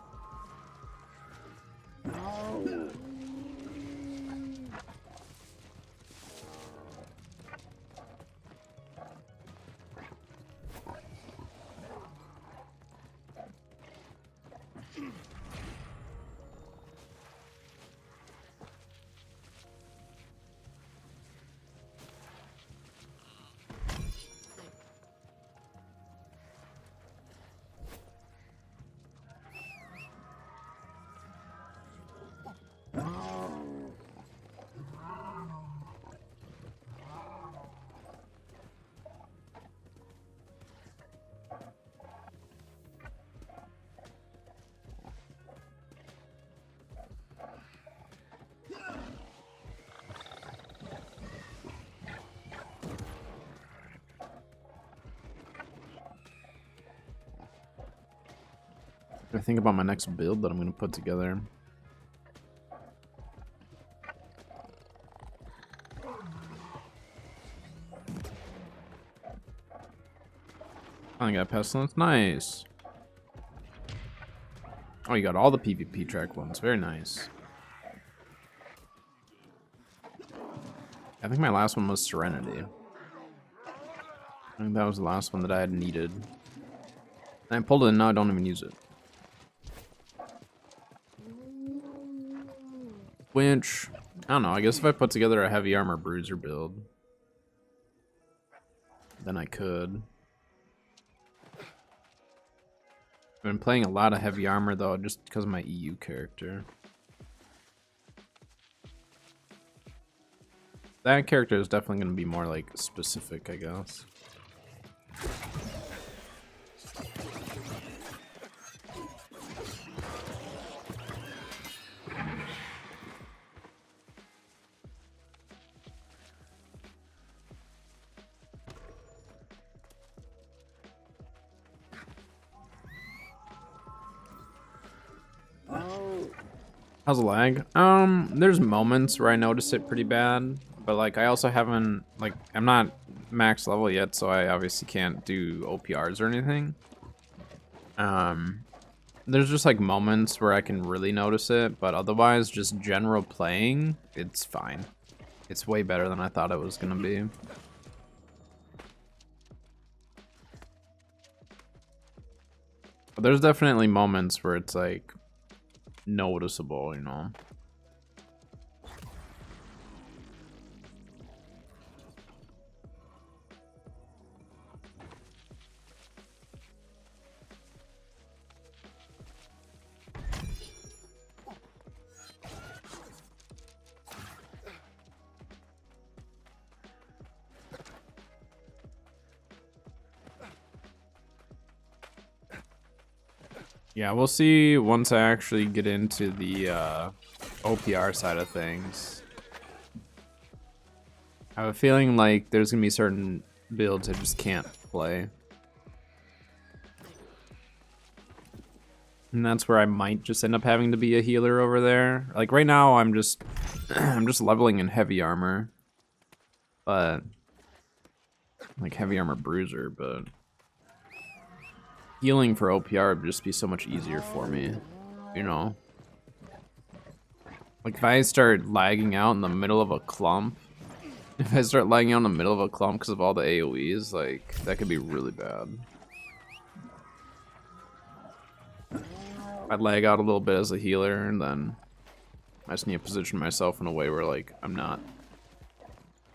I think about my next build that I'm going to put together. Finally got Pestilence. Nice. Oh, you got all the PvP track ones. Very nice. I think my last one was Serenity. I think that was the last one that I had needed. And I pulled it and now I don't even use it. Which, I don't know, I guess if I put together a heavy armor bruiser build, then I could. I've been playing a lot of heavy armor though, just because of my EU character. That character is definitely going to be more like specific, I guess. How's the lag? There's moments where I notice it pretty bad, but like I also haven't, like, I'm not max level yet, so I obviously can't do OPRs or anything. There's just like moments where I can really notice it, but otherwise just general playing, it's fine. It's way better than I thought it was gonna be. But there's definitely moments where it's like noticeable, you know. Yeah, we'll see once I actually get into the OPR side of things. I have a feeling like there's gonna be certain builds I just can't play. And that's where I might just end up having to be a healer over there. Like right now I'm just I'm just leveling in heavy armor. But like heavy armor bruiser, but healing for OPR would just be so much easier for me, you know? Like if I start lagging out in the middle of a clump, because of all the AoEs, like that could be really bad. I'd lag out a little bit as a healer, and then I just need to position myself in a way where like I'm not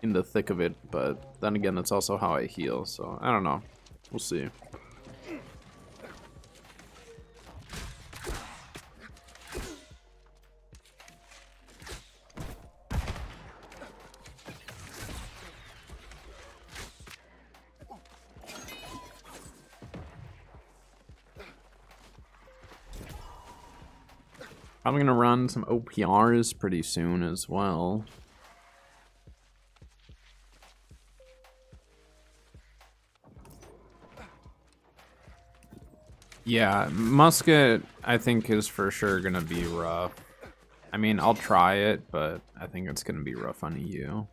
in the thick of it, but then again, that's also how I heal, so I don't know. We'll see. I'm gonna run some OPRs pretty soon as well. Yeah, musket I think is for sure gonna be rough. I mean, I'll try it, but I think it's gonna be rough on EU.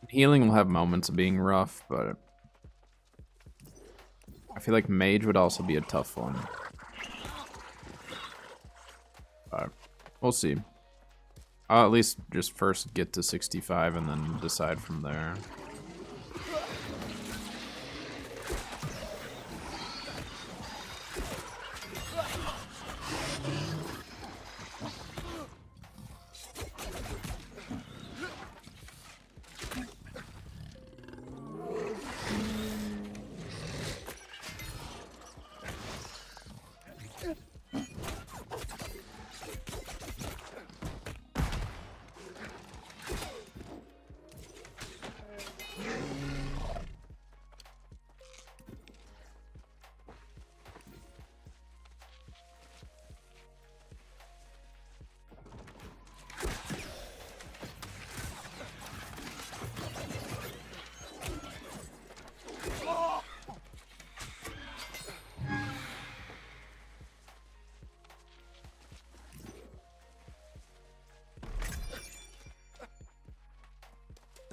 Healing will have moments of being rough, but I feel like mage would also be a tough one. But we'll see. I'll at least just first get to 65 and then decide from there.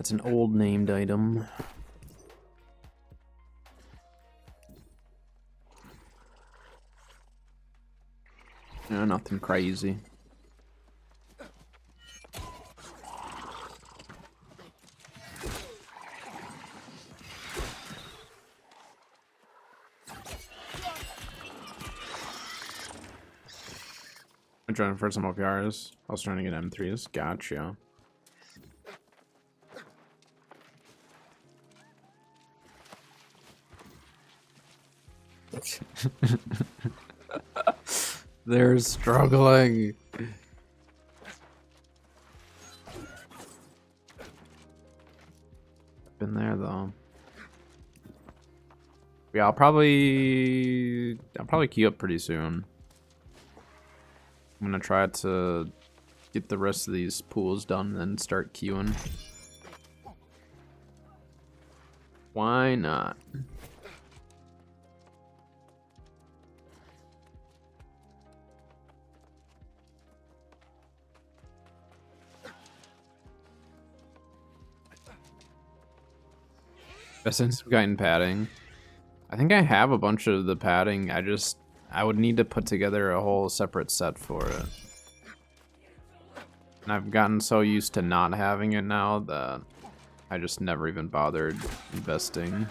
That's an old named item. No, nothing crazy. I'm trying for some OPRs. I was trying to get M3s. Gotcha. They're struggling. Been there though. Yeah, I'll probably queue up pretty soon. I'm gonna try to get the rest of these pools done and then start queuing. Why not? But since we've gotten padding, I think I have a bunch of the padding. I would need to put together a whole separate set for it. And I've gotten so used to not having it now that I just never even bothered investing.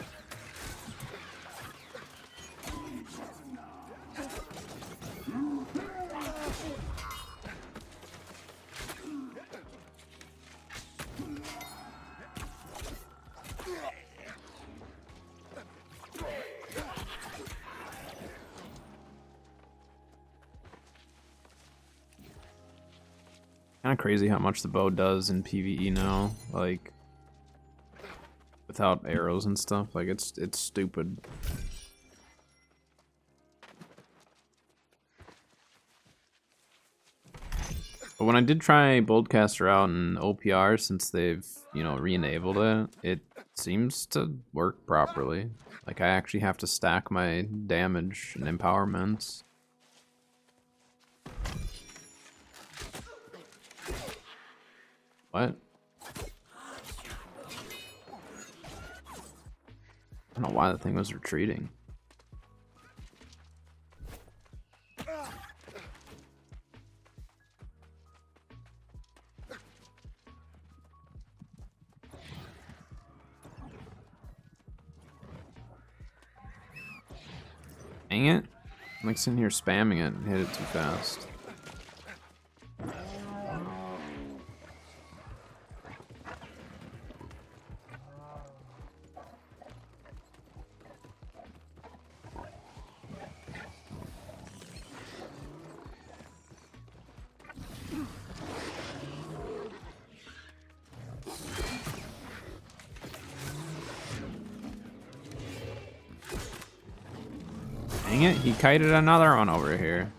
Kind of crazy how much the bow does in PvE now, like without arrows and stuff. Like it's stupid. But when I did try Boldcaster out in OPR, since they've, you know, re-enabled it, it seems to work properly. Like I actually have to stack my damage and empowerments. What? I don't know why the thing was retreating. Dang it. I'm like sitting here spamming it and hit it too fast. Dang it, he kited another one over here.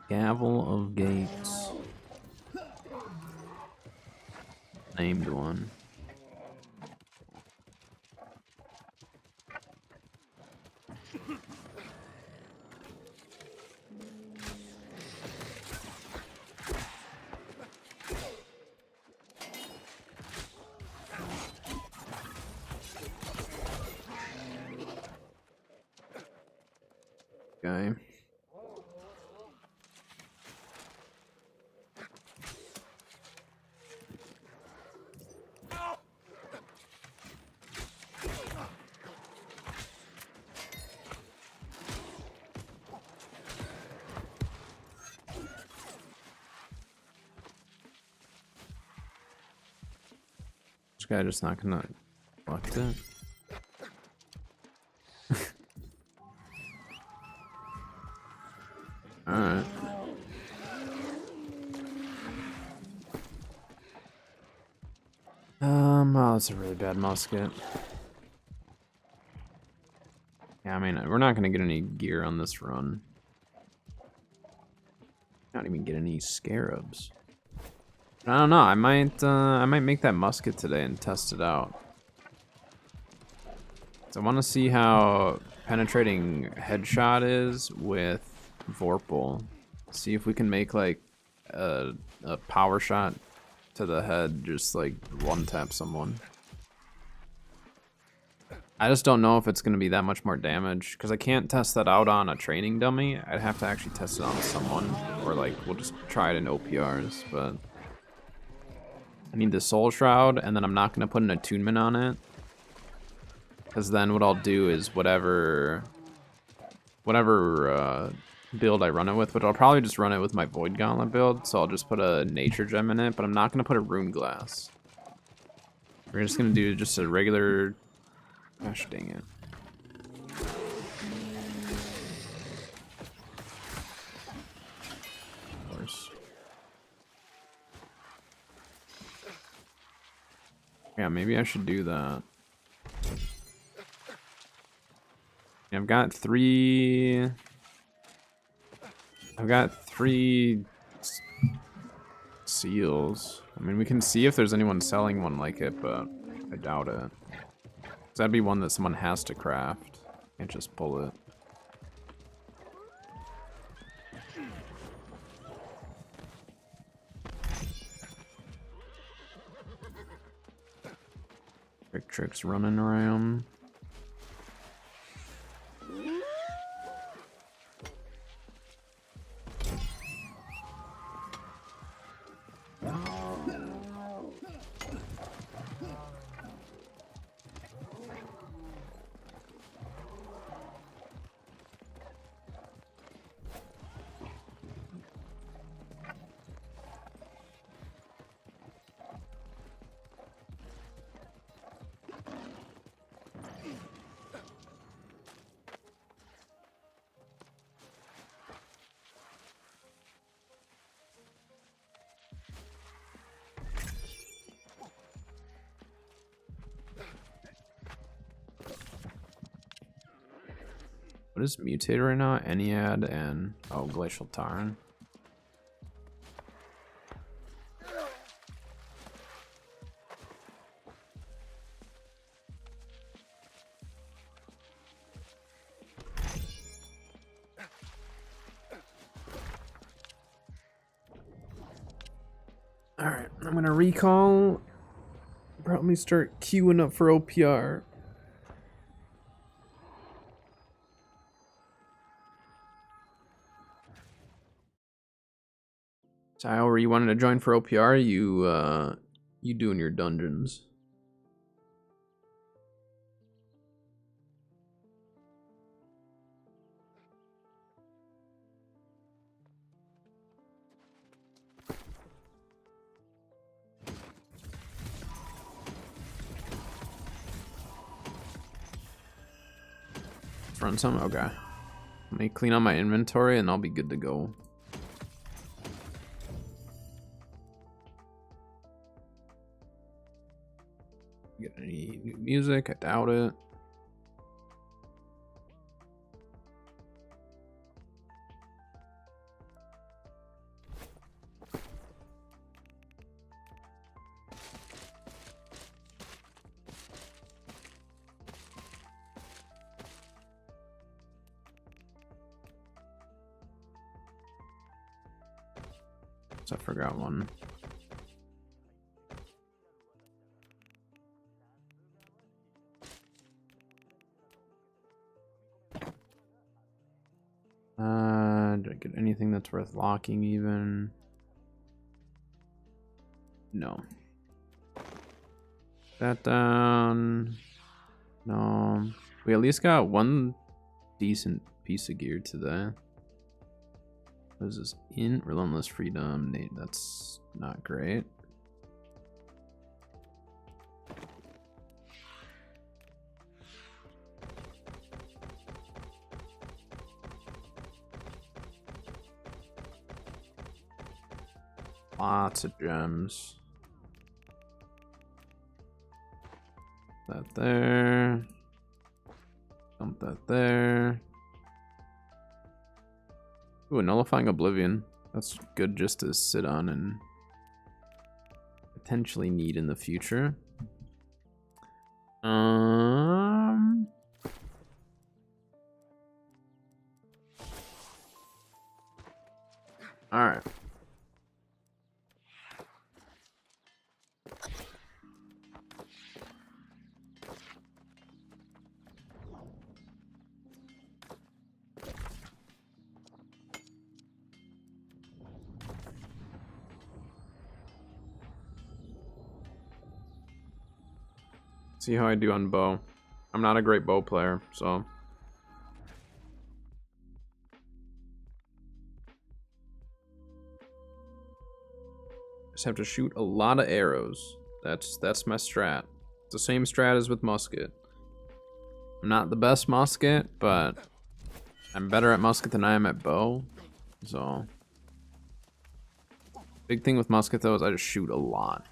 Gavel of Gates. Named one. Okay. This guy just not gonna collect it. Alright. Oh, that's a really bad musket. Yeah, I mean, we're not gonna get any gear on this run. Not even get any scarabs. I don't know. I might make that musket today and test it out. So I want to see how penetrating headshot is with Vorpal. See if we can make like a power shot to the head, just like one tap someone. I just don't know if it's going to be that much more damage, because I can't test that out on a training dummy. I'd have to actually test it on someone, or like we'll just try it in OPRs, but I need the Soul Shroud, and then I'm not going to put an attunement on it, because then what I'll do is whatever build I run it with, but I'll probably just run it with my Void Gauntlet build, so I'll just put a Nature Gem in it, but I'm not going to put a Rune Glass. We're just going to do just a regular... Gosh dang it. Of course. Yeah, maybe I should do that. Yeah, I've got three seals. I mean, we can see if there's anyone selling one like it, but I doubt it. That'd be one that someone has to craft. Can't just pull it. Trick's running around. What is mutated right now? Ennead and Glacial Tarn. Alright, I'm gonna recall. Probably start queuing up for OPR. So however you wanted to join for OPR, you doing your dungeons. Let's run some? Okay. Let me clean out my inventory and I'll be good to go. Get any new music? I doubt it. I forgot one. Did I get anything that's worth locking even? No. That down. No. We at least got one decent piece of gear today. What is this? In Relentless Freedom. Nate, that's not great. Lots of gems. That there. Dump that there. Ooh, nullifying oblivion. That's good just to sit on and potentially need in the future. All right. See how I do on bow. I'm not a great bow player, so. Just have to shoot a lot of arrows. That's my strat. It's the same strat as with musket. I'm not the best musket, but I'm better at musket than I am at bow. So. Big thing with musket though is I just shoot a lot.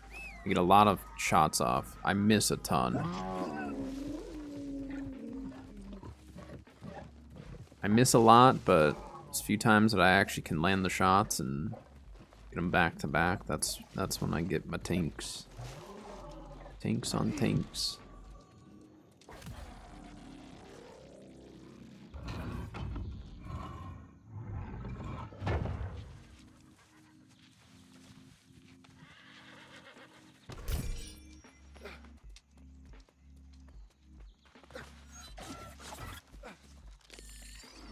I get a lot of shots off. I miss a ton. I miss a lot, but it's a few times that I actually can land the shots and get them back to back. That's when I get my tanks. Tanks on tanks.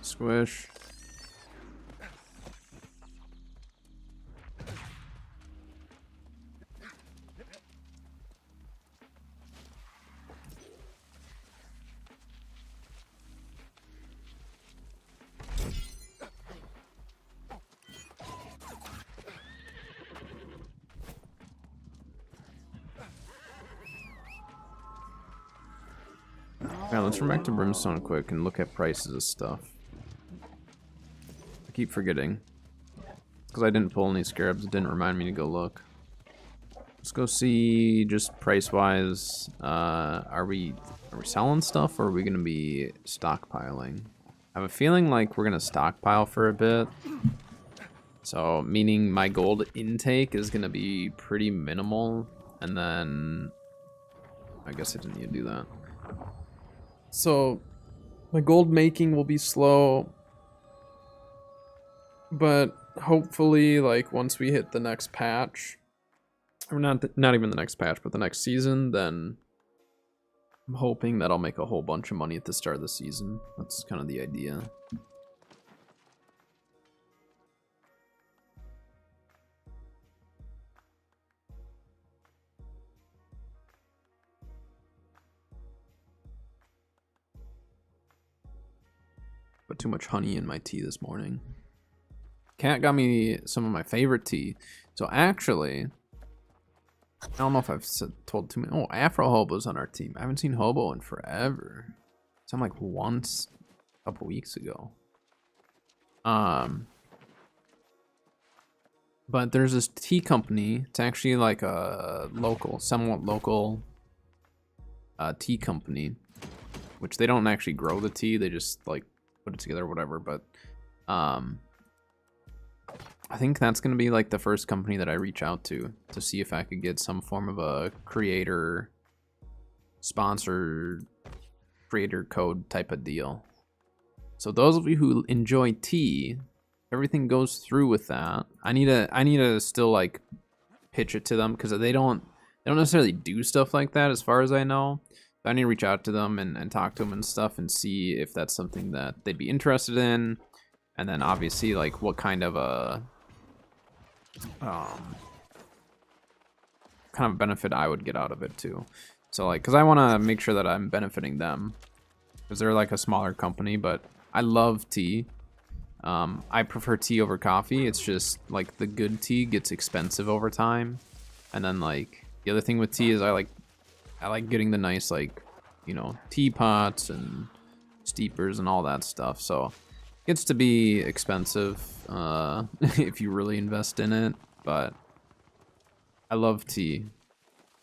Squish. Yeah, let's run back to Brimstone quick and look at prices of stuff. I keep forgetting. Because I didn't pull any scarabs, it didn't remind me to go look. Let's go see just price-wise. Are we selling stuff or are we gonna be stockpiling? I have a feeling like we're gonna stockpile for a bit. So meaning my gold intake is gonna be pretty minimal, and then I guess I didn't need to do that. So my gold making will be slow, but hopefully like once we hit the next patch, or not even the next patch, but the next season, then I'm hoping that I'll make a whole bunch of money at the start of the season. That's kind of the idea. Put too much honey in my tea this morning. Cat got me some of my favorite tea. So actually, I don't know if I've told too many. Oh, Afro Hobo's on our team. I haven't seen Hobo in forever. Sound like once a couple weeks ago. But there's this tea company. It's actually like a local, somewhat local tea company, which they don't actually grow the tea. They just like put it together or whatever. But I think that's going to be like the first company that I reach out to see if I could get some form of a creator sponsor, creator code type of deal. So those of you who enjoy tea, everything goes through with that. I need to still like pitch it to them because they don't necessarily do stuff like that as far as I know. I need to reach out to them and talk to them and stuff and see if that's something that they'd be interested in. And then obviously like what kind of a benefit I would get out of it too. So like, cause I want to make sure that I'm benefiting them because they're like a smaller company, but I love tea. I prefer tea over coffee. It's just like the good tea gets expensive over time. And then like the other thing with tea is I like getting the nice like, you know, teapots and steepers and all that stuff. So it gets to be expensive if you really invest in it, but I love tea,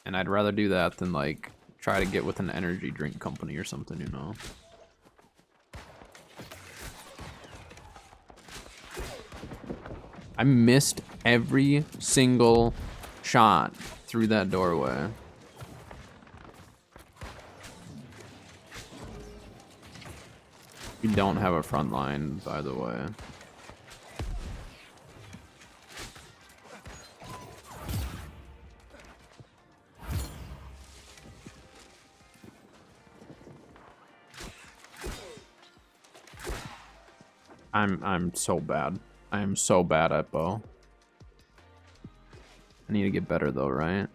and I'd rather do that than like try to get with an energy drink company or something, you know. I missed every single shot through that doorway. We don't have a front line, by the way. I'm so bad. I am so bad at bow. I need to get better though, right?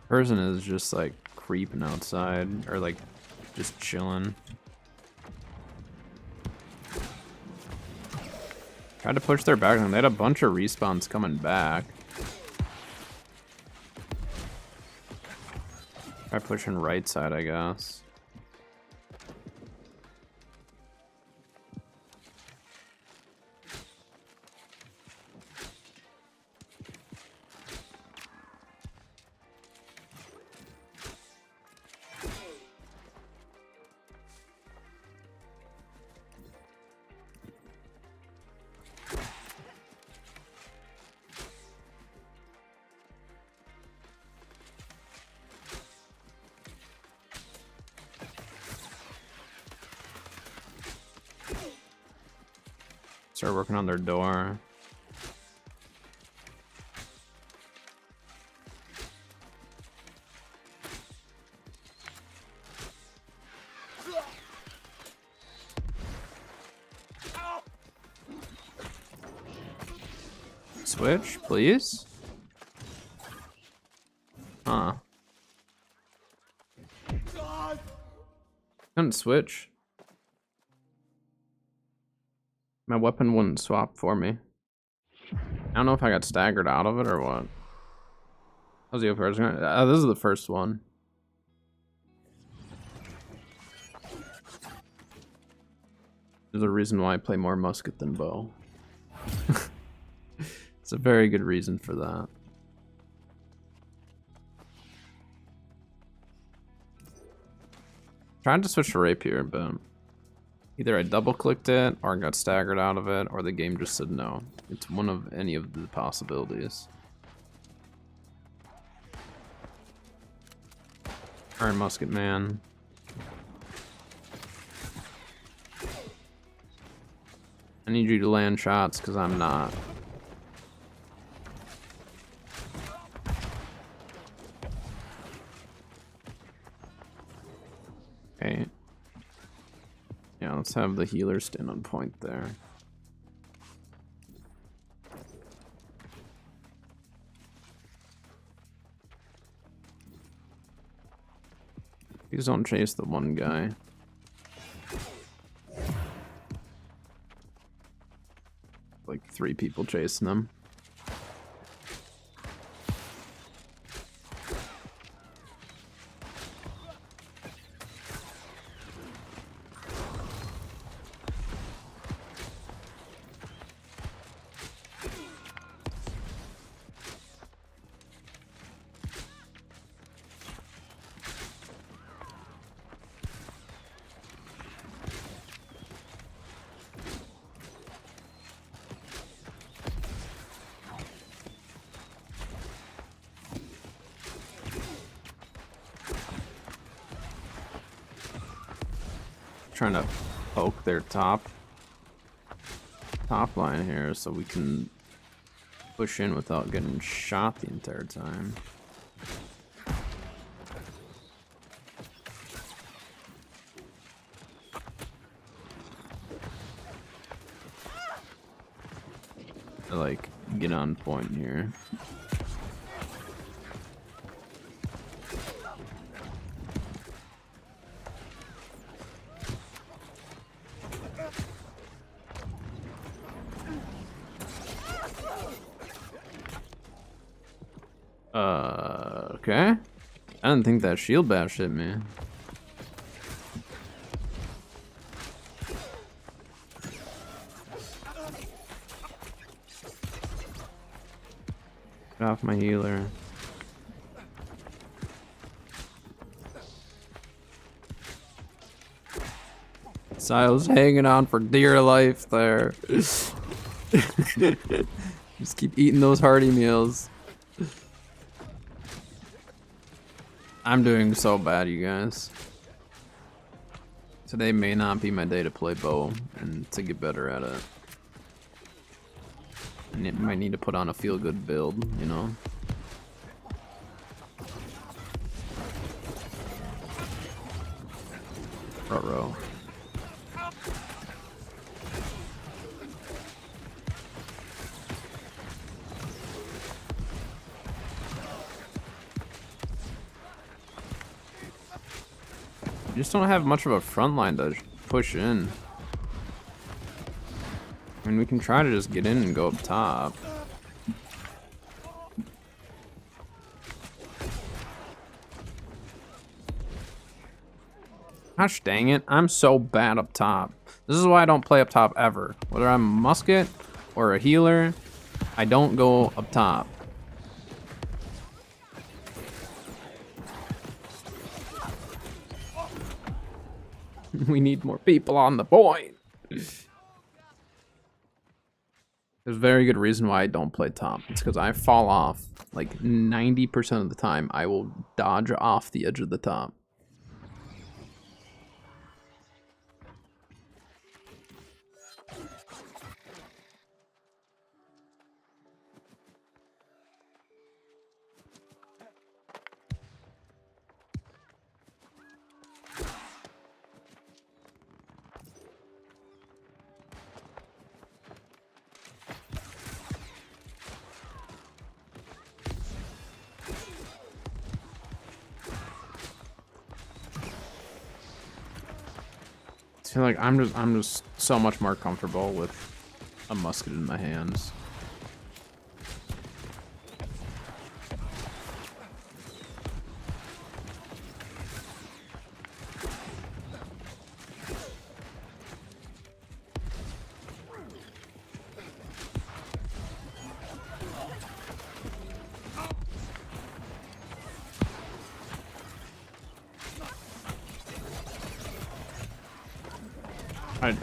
Person is just like creeping outside or like just chilling. Tried to push their back and they had a bunch of respawns coming back. Try pushing right side, I guess. Start working on their door. Switch, please. Huh. Couldn't switch. My weapon wouldn't swap for me. I don't know if I got staggered out of it or what. How's the first one? This is the first one. There's a reason why I play more musket than bow. It's a very good reason for that. Tried to switch to rapier, but either I double clicked it or got staggered out of it or the game just said no. It's one of any of the possibilities. Alright, musket man. I need you to land shots because I'm not. Okay. Yeah, let's have the healer stand on point there. Please don't chase the one guy. Like 3 people chasing them. Trying to poke their top line here so we can push in without getting shot the entire time. Like, get on point here. Okay. I didn't think that shield bash hit me. Get off my healer. Sile's hanging on for dear life there. Just keep eating those hearty meals. I'm doing so bad, you guys. Today may not be my day to play bow and to get better at it. I might need to put on a feel-good build, you know? Ruh-roh. You just don't have much of a front line to push in. I mean, we can try to just get in and go up top. Gosh dang it, I'm so bad up top. This is why I don't play up top ever. Whether I'm a musket or a healer, I don't go up top. We need more people on the point. There's a very good reason why I don't play top. It's because I fall off like 90% of the time. I will dodge off the edge of the top. I feel like I'm just so much more comfortable with a musket in my hands.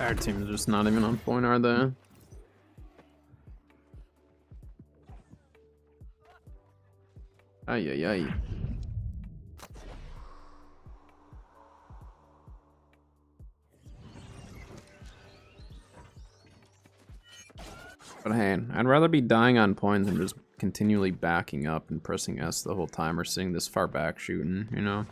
Our team is just not even on point, are they? Ay, ay, ay. But hey, I'd rather be dying on point than just continually backing up and pressing S the whole time or sitting this far back shooting, you know?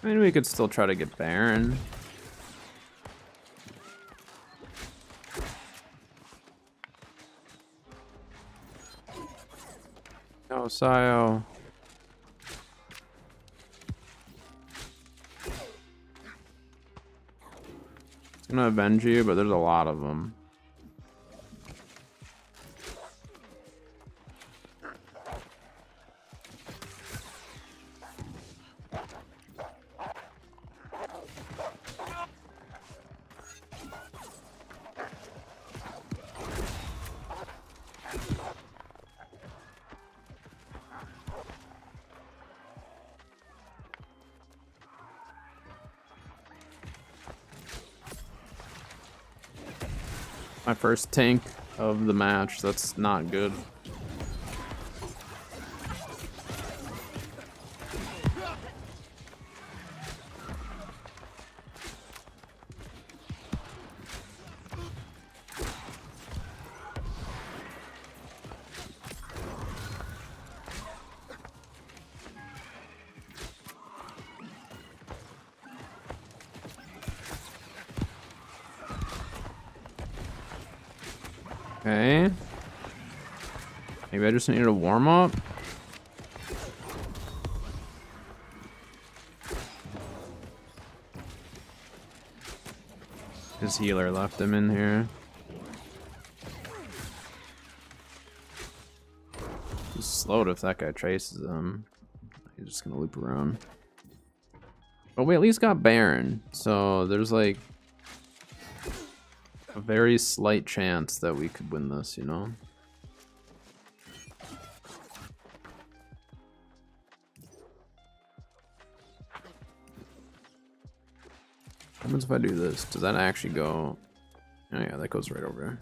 I mean, we could still try to get Baron. No, Sayo. It's gonna avenge you, but there's a lot of them. My first tank of the match. That's not good. Okay. Maybe I just needed a warm up. His healer left him in here. He's slowed if that guy traces him. He's just gonna loop around. But we at least got Baron, so there's like a very slight chance that we could win this, you know? What happens if I do this? Does that actually go? Oh yeah, that goes right over there.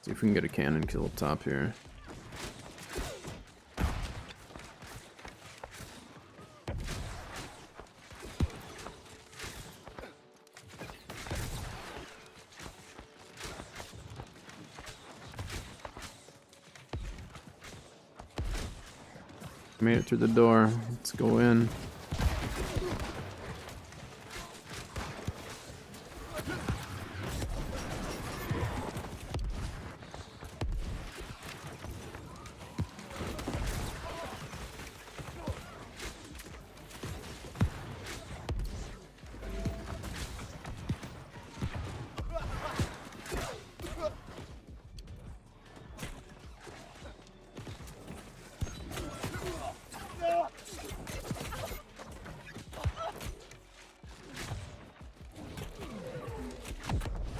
See if we can get a cannon kill up top here. Made it through the door. Let's go in.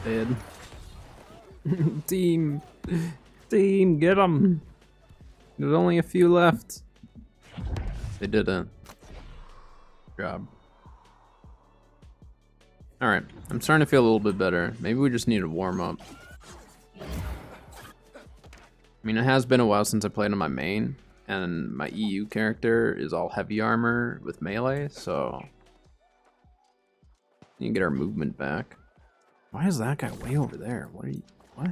Dead. Team, get them. There's only a few left. They didn't. Good job. All right, I'm starting to feel a little bit better. Maybe we just need a warm up. I mean, it has been a while since I played on my main, and my EU character is all heavy armor with melee, so we can get our movement back. Why is that guy way over there? What are you? What?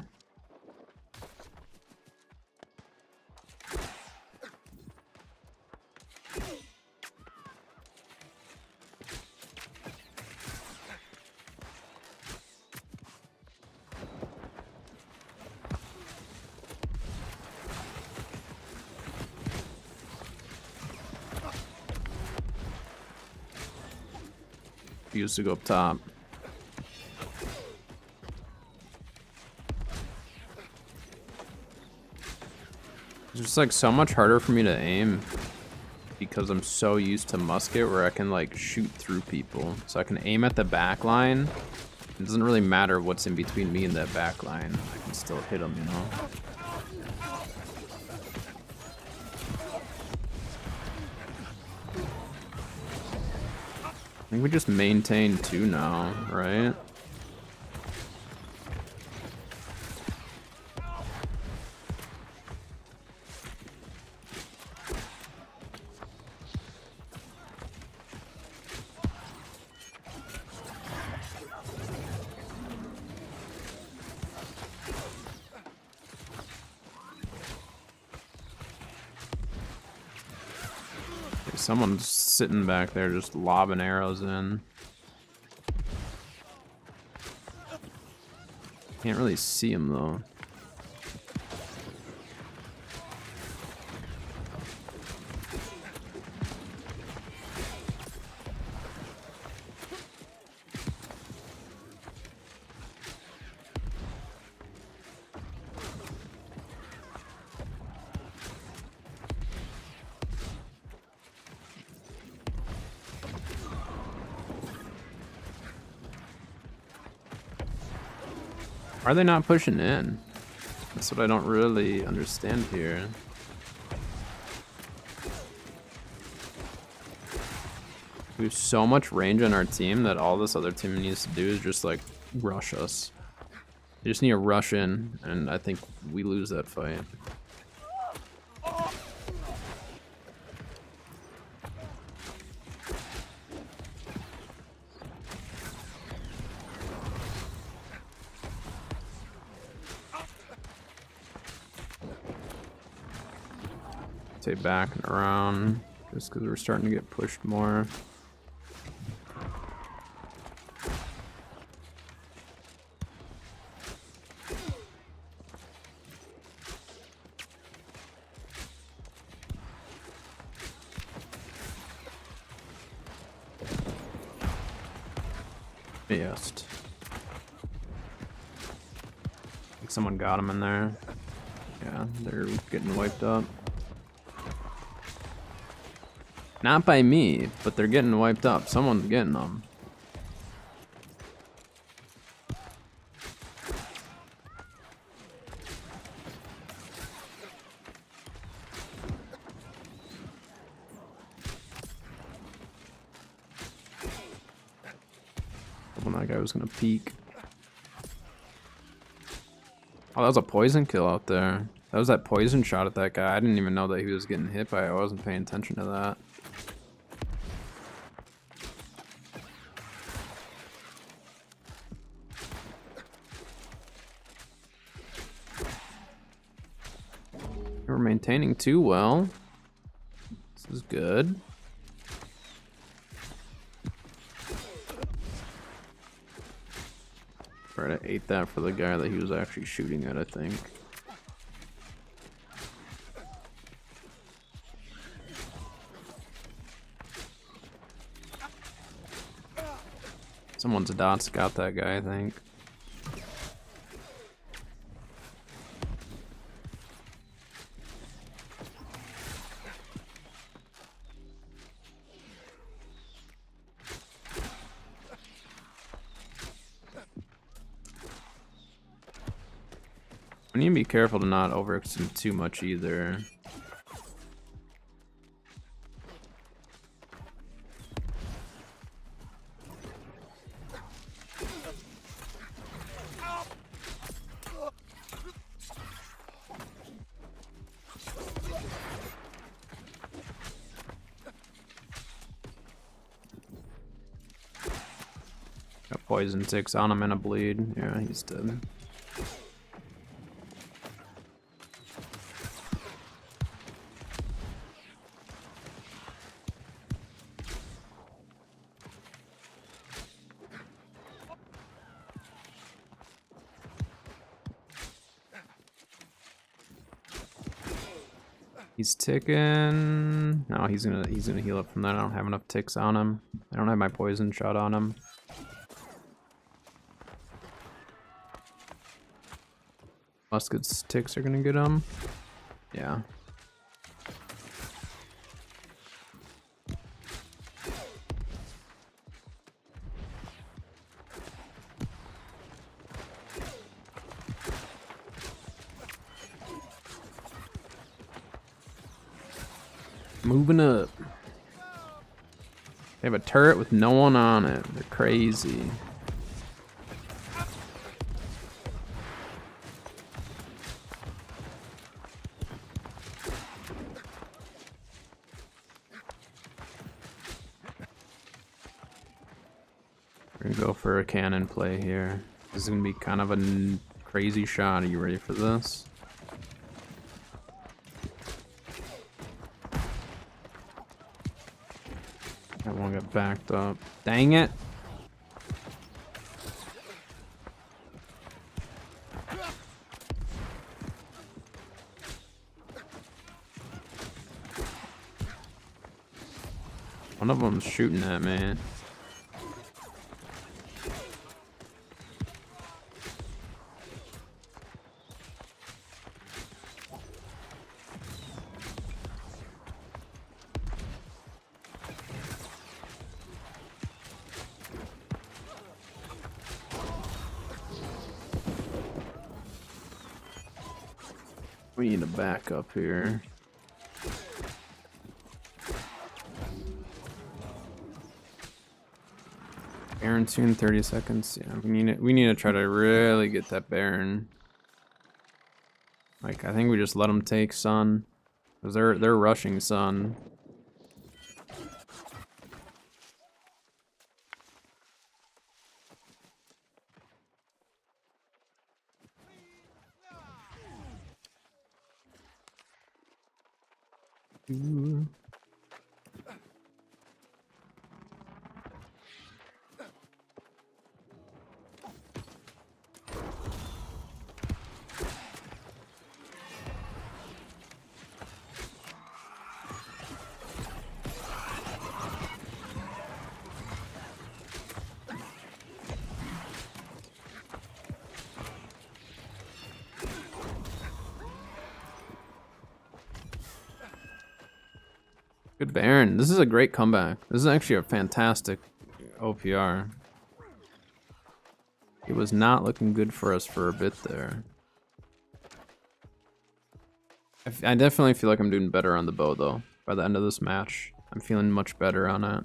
He used to go up top. It's just like so much harder for me to aim because I'm so used to musket where I can like shoot through people. So I can aim at the back line. It doesn't really matter what's in between me and that back line. I can still hit them, you know? I think we just maintain 2 now, right? Someone's sitting back there just lobbing arrows in. Can't really see him though. Why are they not pushing in? That's what I don't really understand here. We have so much range on our team that all this other team needs to do is just like rush us. They just need to rush in, and I think we lose that fight. Stay back and around. Just because we're starting to get pushed more. Yes. I think someone got him in there. Yeah, they're getting wiped up. Not by me, but they're getting wiped up. Someone's getting them. When that guy was gonna peek. Oh, that was a poison kill out there. That was that poison shot at that guy. I didn't even know that he was getting hit by it. I wasn't paying attention to that. We're maintaining too well. This is good. Right, I ate that for the guy that he was actually shooting at, I think. Someone's dots got that guy, I think. We need to be careful to not overextend too much either. Got poison ticks on him and a bleed. Yeah, he's dead. He's ticking. No, he's gonna heal up from that. I don't have enough ticks on him. I don't have my poison shot on him. Musket's ticks are gonna get him. Yeah. Moving up. They have a turret with no one on it. They're crazy. We're gonna go for a cannon play here. This is gonna be kind of a crazy shot. Are you ready for this? That one got backed up. Dang it! One of them's shooting at me. We need a backup here. Baron soon, 30 seconds. Yeah, we need to try to really get that Baron. Like, I think we just let them take Sun. Because they're rushing Sun. Ooh. Good Baron. This is a great comeback. This is actually a fantastic OPR. It was not looking good for us for a bit there. I definitely feel like I'm doing better on the bow though. By the end of this match, I'm feeling much better on it.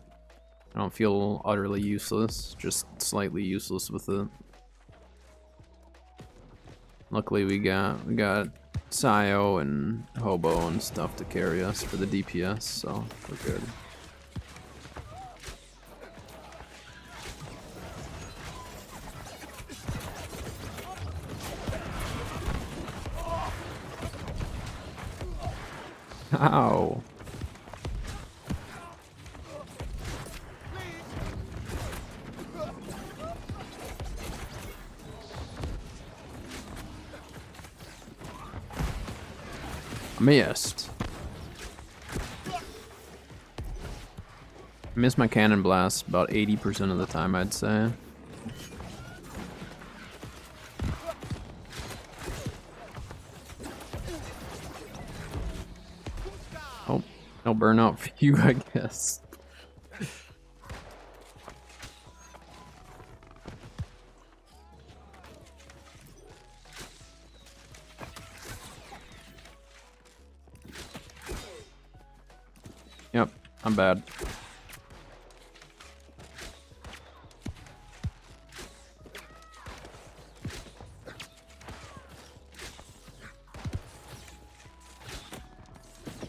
I don't feel utterly useless, just slightly useless with it. Luckily we got Sayo and Hobo and stuff to carry us for the DPS, so we're good. Ow. Missed. Missed my cannon blast about 80% of the time, I'd say. Oh, no burnout for you, I guess. Yep, I'm bad.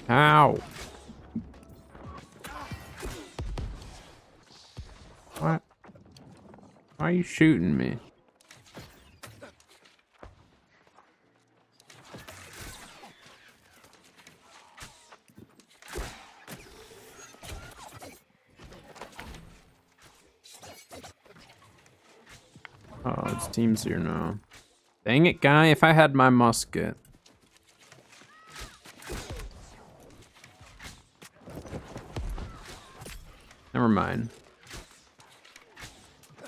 Ow! What? Why are you shooting me? Oh, it's teams here now. Dang it, guy, if I had my musket. Never mind.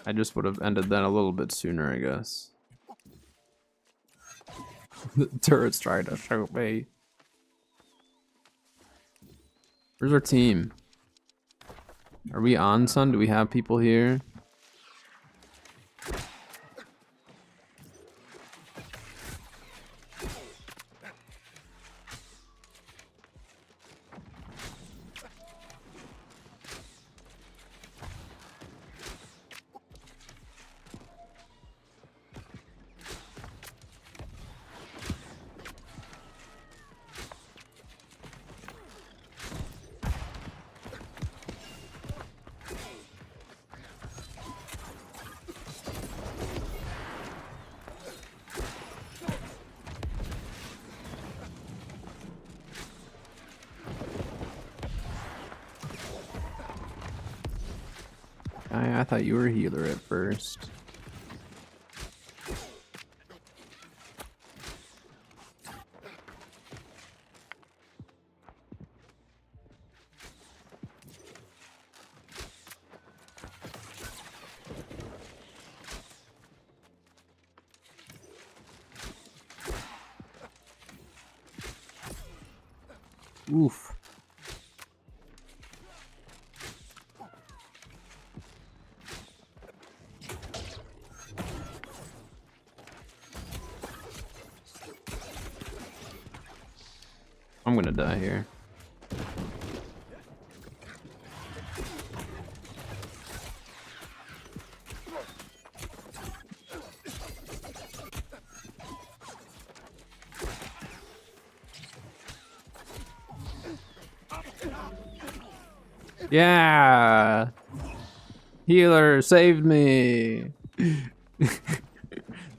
I just would have ended that a little bit sooner, I guess. The turret's trying to shoot me. Where's our team? Are we on, son? Do we have people here? I thought you were a healer at first. Oof. I'm gonna die here. Yeah! Healer saved me! It's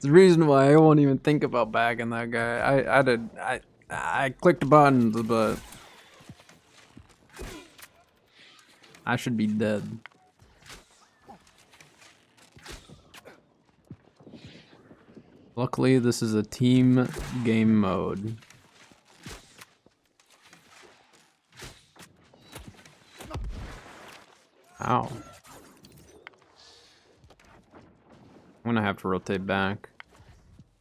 the reason why I won't even think about bagging that guy. I clicked buttons, but I should be dead. Luckily, this is a team game mode. Ow. I'm gonna have to rotate back.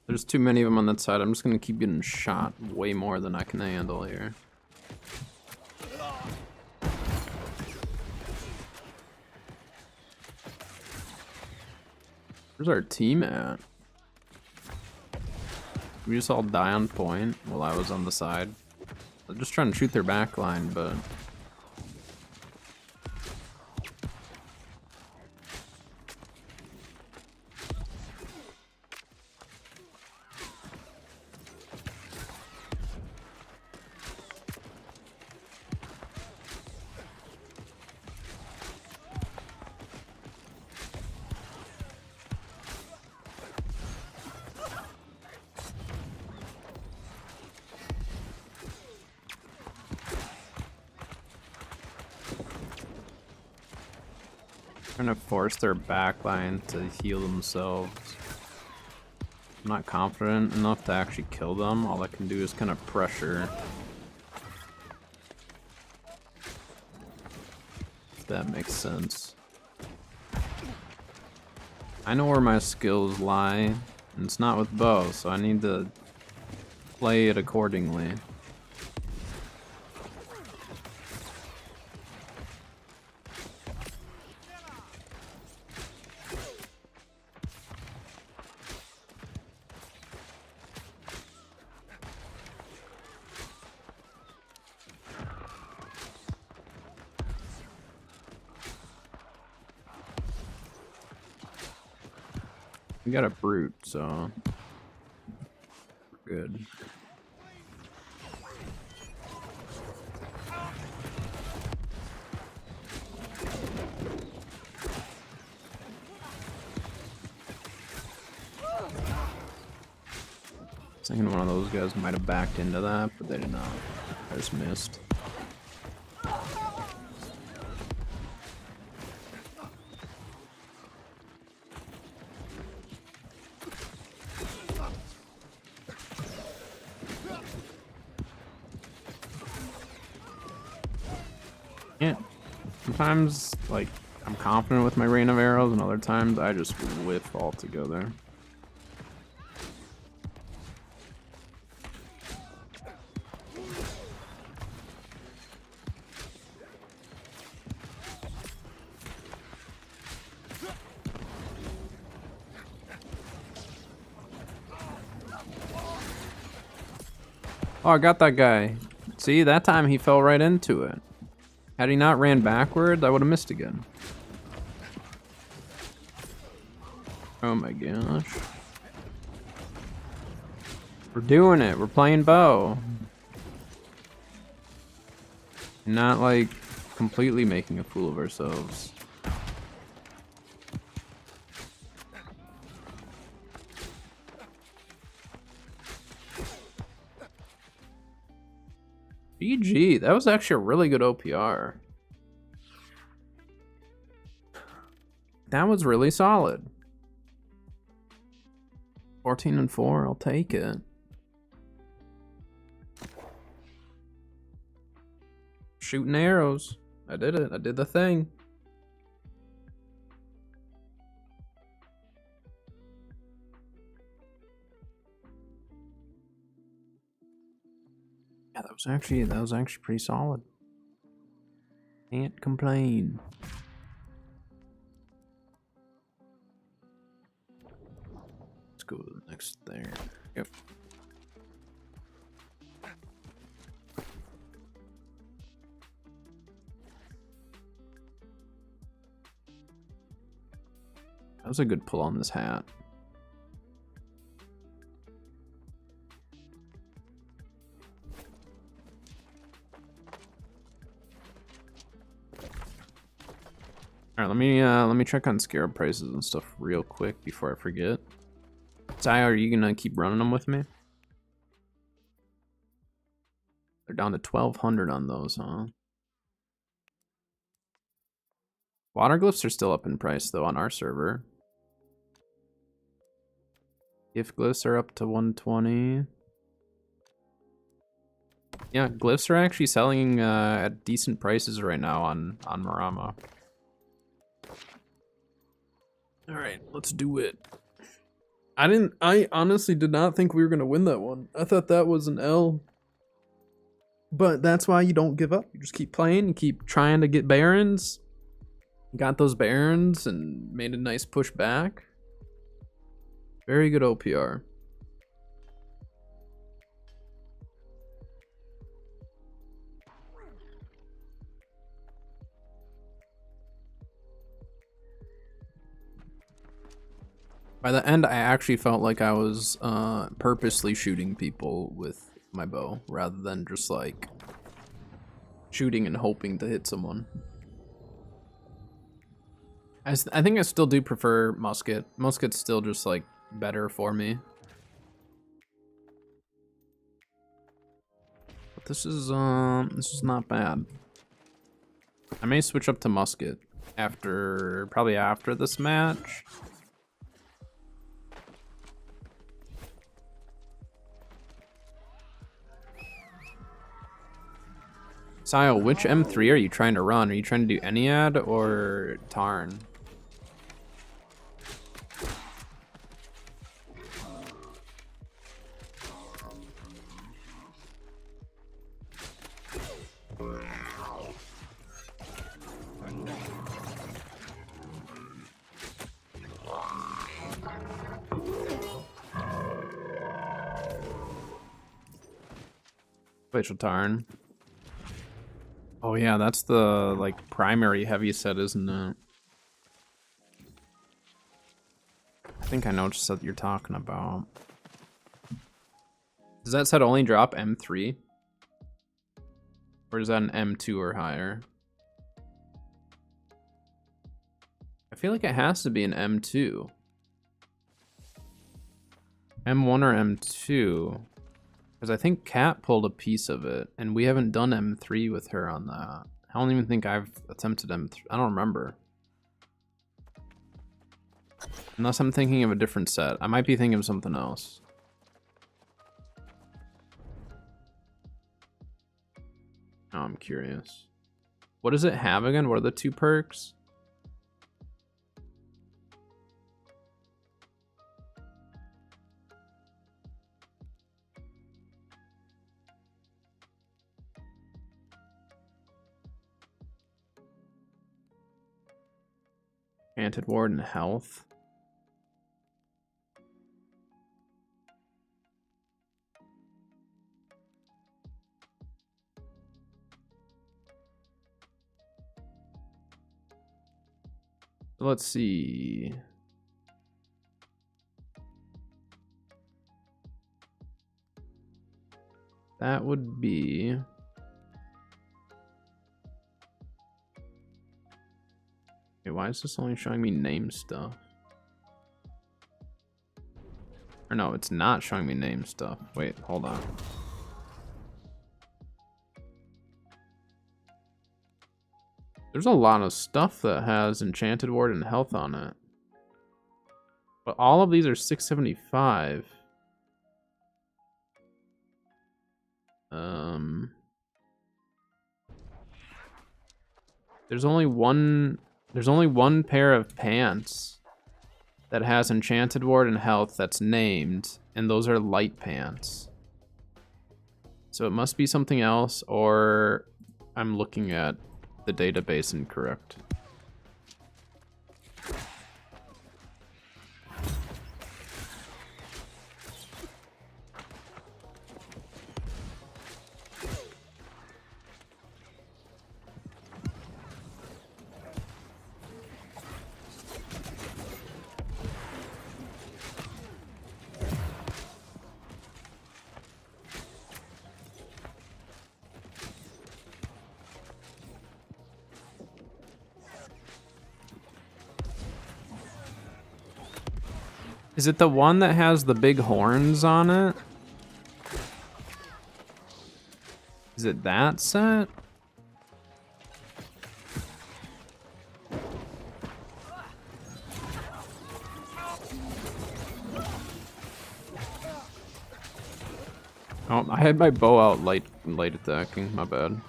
There's too many of them on that side. I'm just gonna keep getting shot way more than I can handle here. Where's our team at? We just all die on point while I was on the side. I'm just trying to shoot their back line, but... trying to force their backline to heal themselves. I'm not confident enough to actually kill them. All I can do is kind of pressure. If that makes sense. I know where my skills lie, and it's not with bow, so I need to play it accordingly. We got a brute, so we're good. I was thinking one of those guys might have backed into that, but they did not. I just missed. Yeah. Sometimes, like, I'm confident with my rain of arrows, and other times I just whiff altogether. Oh, I got that guy. See, that time he fell right into it. Had he not ran backwards, I would have missed again. Oh my gosh. We're doing it. We're playing bow. Not like completely making a fool of ourselves. GG, that was actually a really good OPR. That was really solid. 14 and 4, I'll take it. Shooting arrows. I did it. I did the thing. Yeah, that was actually pretty solid. Can't complain. Let's go to the next there. Yep. That was a good pull on this hat. All right, let me check on scarab prices and stuff real quick before I forget. Ty, are you gonna keep running them with me? They're down to 1,200 on those, huh? Water glyphs are still up in price though on our server. Gift glyphs are up to 120. Yeah, glyphs are actually selling at decent prices right now on Maramma. All right, let's do it. I honestly did not think we were gonna win that one. I thought that was an L. But that's why you don't give up. You just keep playing, you keep trying to get barons. Got those barons and made a nice push back. Very good OPR. By the end, I actually felt like I was purposely shooting people with my bow rather than just like shooting and hoping to hit someone. I think I still do prefer musket. Musket's still just like better for me. But this is not bad. I may switch up to musket probably after this match. Sile, which M3 are you trying to run? Are you trying to do Ennead or Tarn? Glacial Tarn. Oh yeah, that's the like primary heavy set, isn't it? I think I know what set you're talking about. Does that set only drop M3? Or is that an M2 or higher? I feel like it has to be an M2. M1 or M2. Because I think Kat pulled a piece of it, and we haven't done M3 with her on that. I don't even think I've attempted M3. I don't remember. Unless I'm thinking of a different set. I might be thinking of something else. Oh, I'm curious. What does it have again? What are the 2 perks? Enchanted Ward and Health. Let's see. That would be... Okay, why is this only showing me name stuff? Or no, it's not showing me name stuff. Wait, hold on. There's a lot of stuff that has Enchanted Ward and Health on it. But all of these are 675. There's only one pair of pants that has Enchanted Ward and Health that's named, and those are light pants. So it must be something else, or I'm looking at the database incorrect. Is it the one that has the big horns on it? Is it that set? Oh, I had my bow out light attacking, my bad.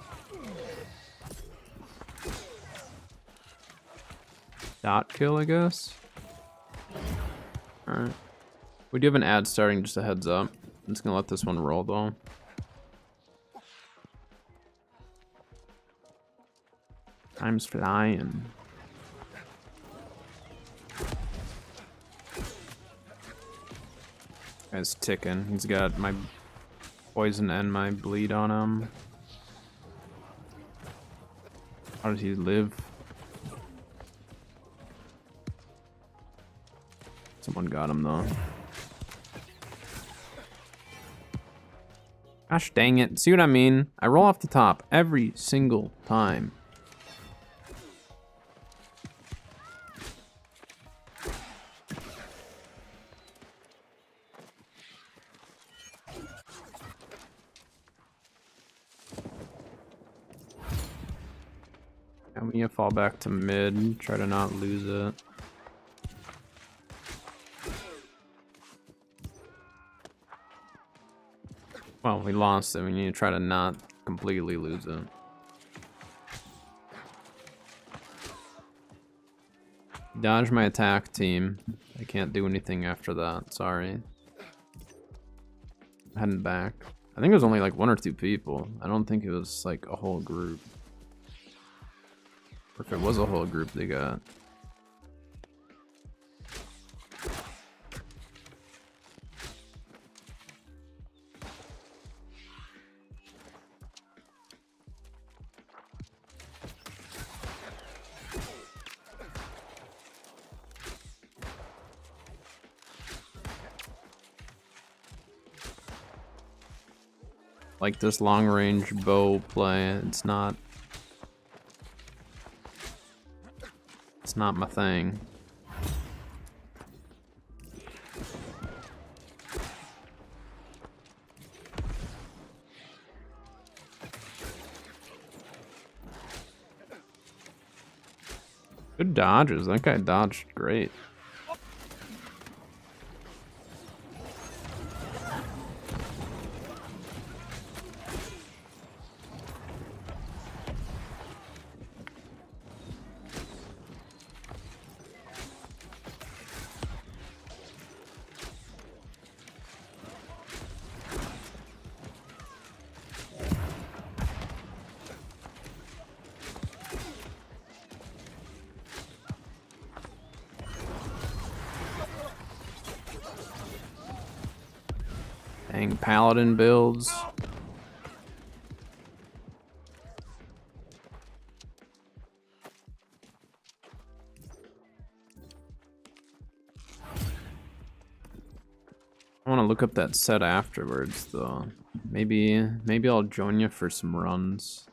Dot kill, I guess. Alright. We do have an ad starting, just a heads up. I'm just gonna let this one roll though. Time's flying. Guy's ticking. He's got my poison and my bleed on him. How does he live? Someone got him though. Gosh dang it. See what I mean? I roll off the top every single time. I'm gonna fall back to mid, try to not lose it. Well, we lost it. We need to try to not completely lose it. Dodge my attack team. I can't do anything after that. Sorry. Heading back. I think it was only like 1 or 2 people. I don't think it was like a whole group. Or if it was a whole group, they got. Like this long range bow play, it's not my thing. Good dodges. That guy dodged great. Dang, paladin builds. I want to look up that set afterwards, though. Maybe I'll join you for some runs.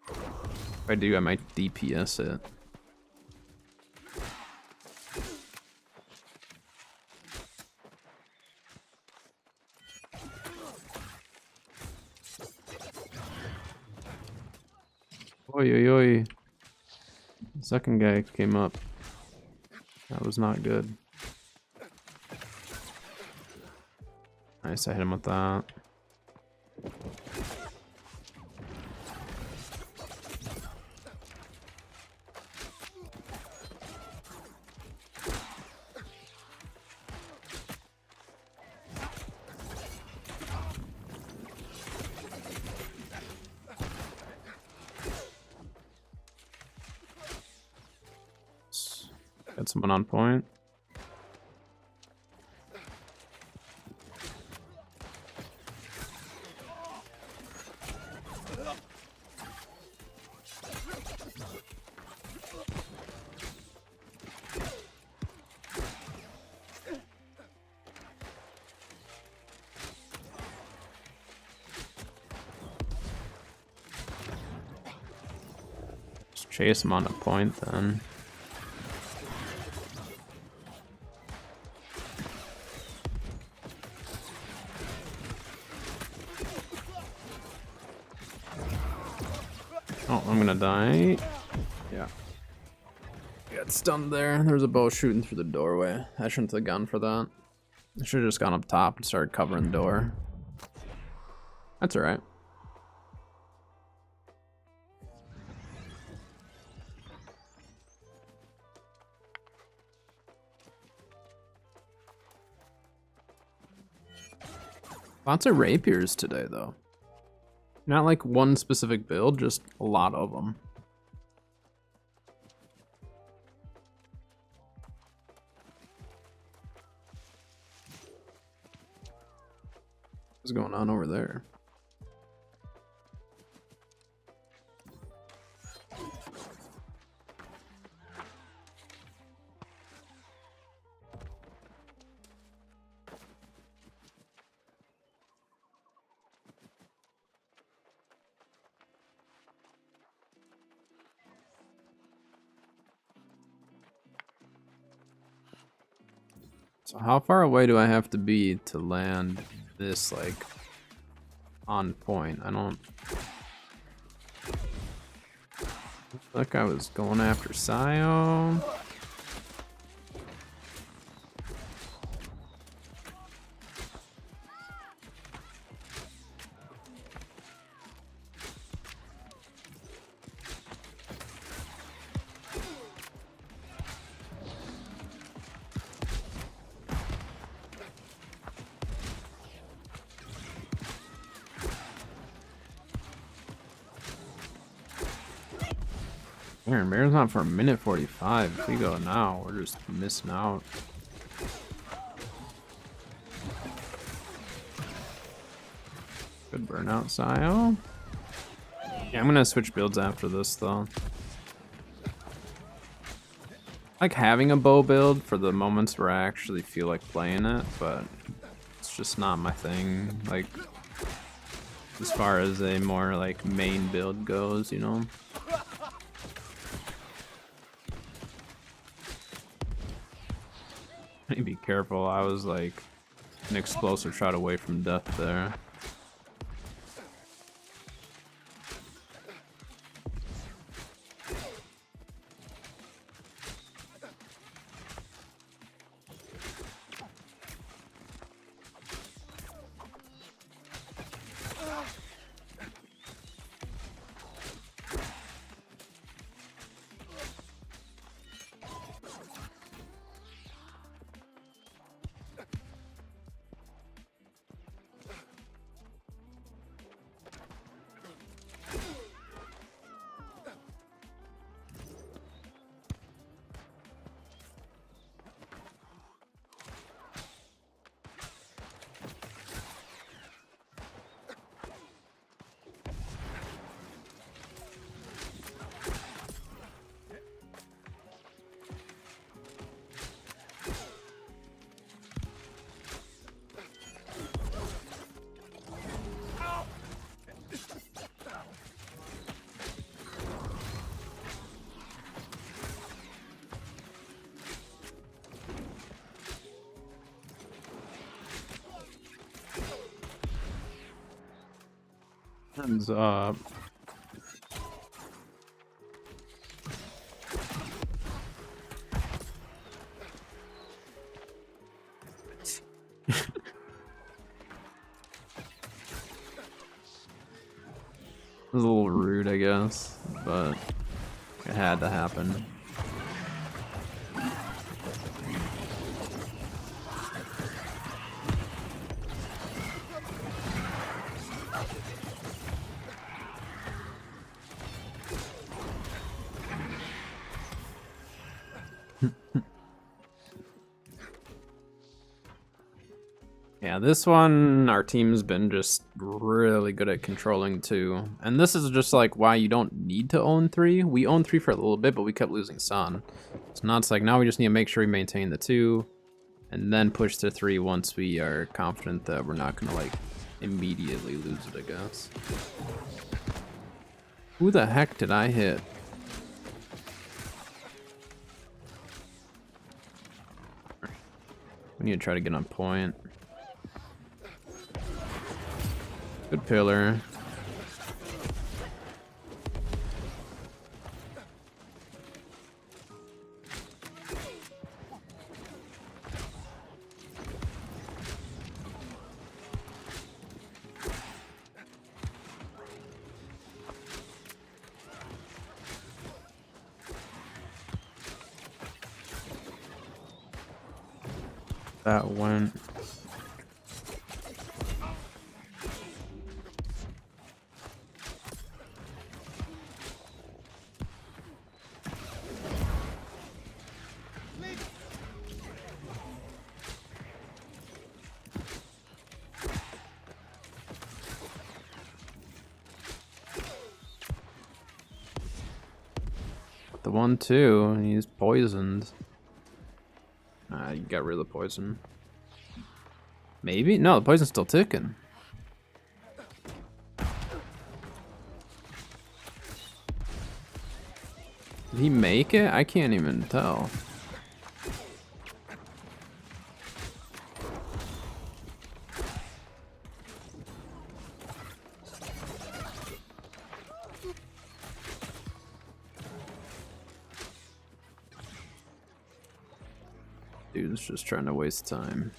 If I do, I might DPS it. Oi, oi, oi. The second guy came up. That was not good. Nice, I hit him with that. Got someone on point. Just chase him on a point then. Oh, I'm gonna die. Yeah. Got stunned there. There's a bow shooting through the doorway. I shouldn't have gone for that. I should have just gone up top and started covering the door. That's alright. Lots of rapiers today, though. Not like one specific build, just a lot of them. What's going on over there? So how far away do I have to be to land this, like, on point? I don't... Like I was going after Sio. Aaron Bear's not for a minute 45. If we go now, we're just missing out. Good burnout, Sio. Yeah, I'm gonna switch builds after this though. I like having a bow build for the moments where I actually feel like playing it, but it's just not my thing. Like, as far as a more like main build goes, you know. Be careful, I was like an explosive shot away from death there. Turns up. It was a little rude, I guess, but it had to happen. Yeah, this one, our team's been just really good at controlling too. And this is just like why you don't need to own 3. We owned 3 for a little bit, but we kept losing Sun. So now it's like, now we just need to make sure we maintain the 2 and then push to 3 once we are confident that we're not gonna like immediately lose it, I guess. Who the heck did I hit? We need to try to get on point. Good pillar. That went. The 1-2, he's poisoned. You got rid of the poison. Maybe? No, the poison's still ticking. Did he make it? I can't even tell. Dude's just trying to waste time.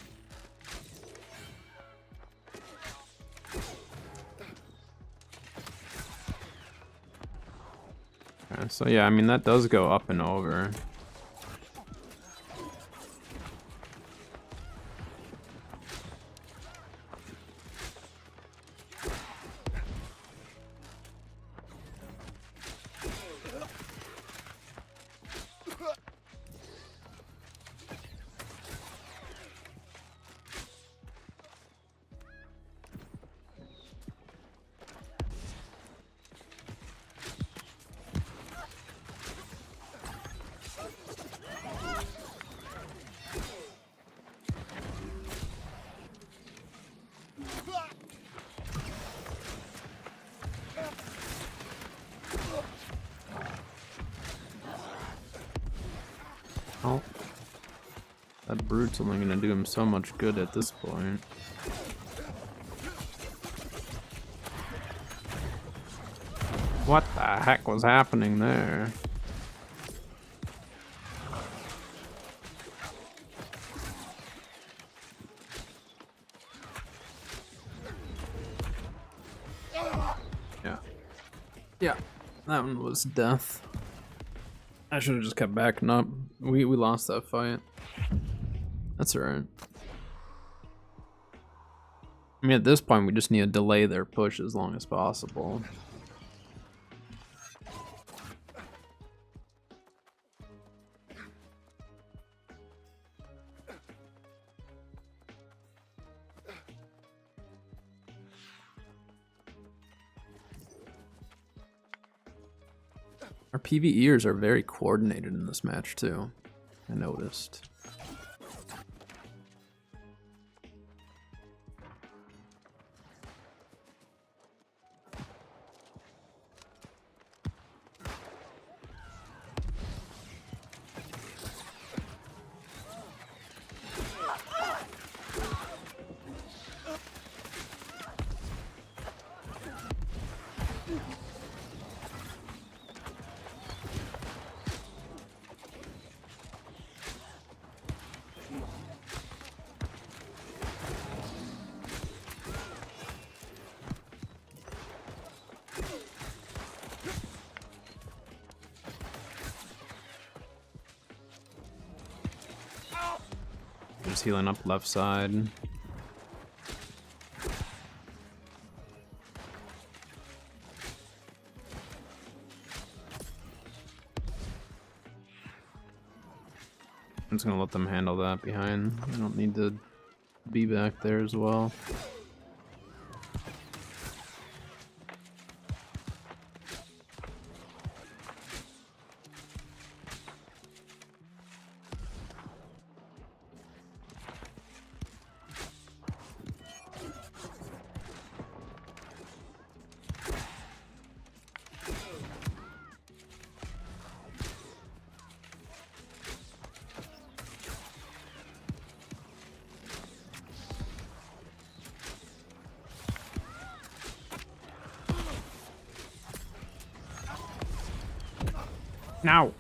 Okay, so yeah, I mean that does go up and over. Oh, that brute's only gonna do him so much good at this point. What the heck was happening there? Yeah. Yeah, that one was death. I should have just kept backing up. We lost that fight. That's alright. I mean, at this point, we just need to delay their push as long as possible. Our PvEers are very coordinated in this match too, I noticed. Just healing up left side. I'm just gonna let them handle that behind. I don't need to be back there as well. Now.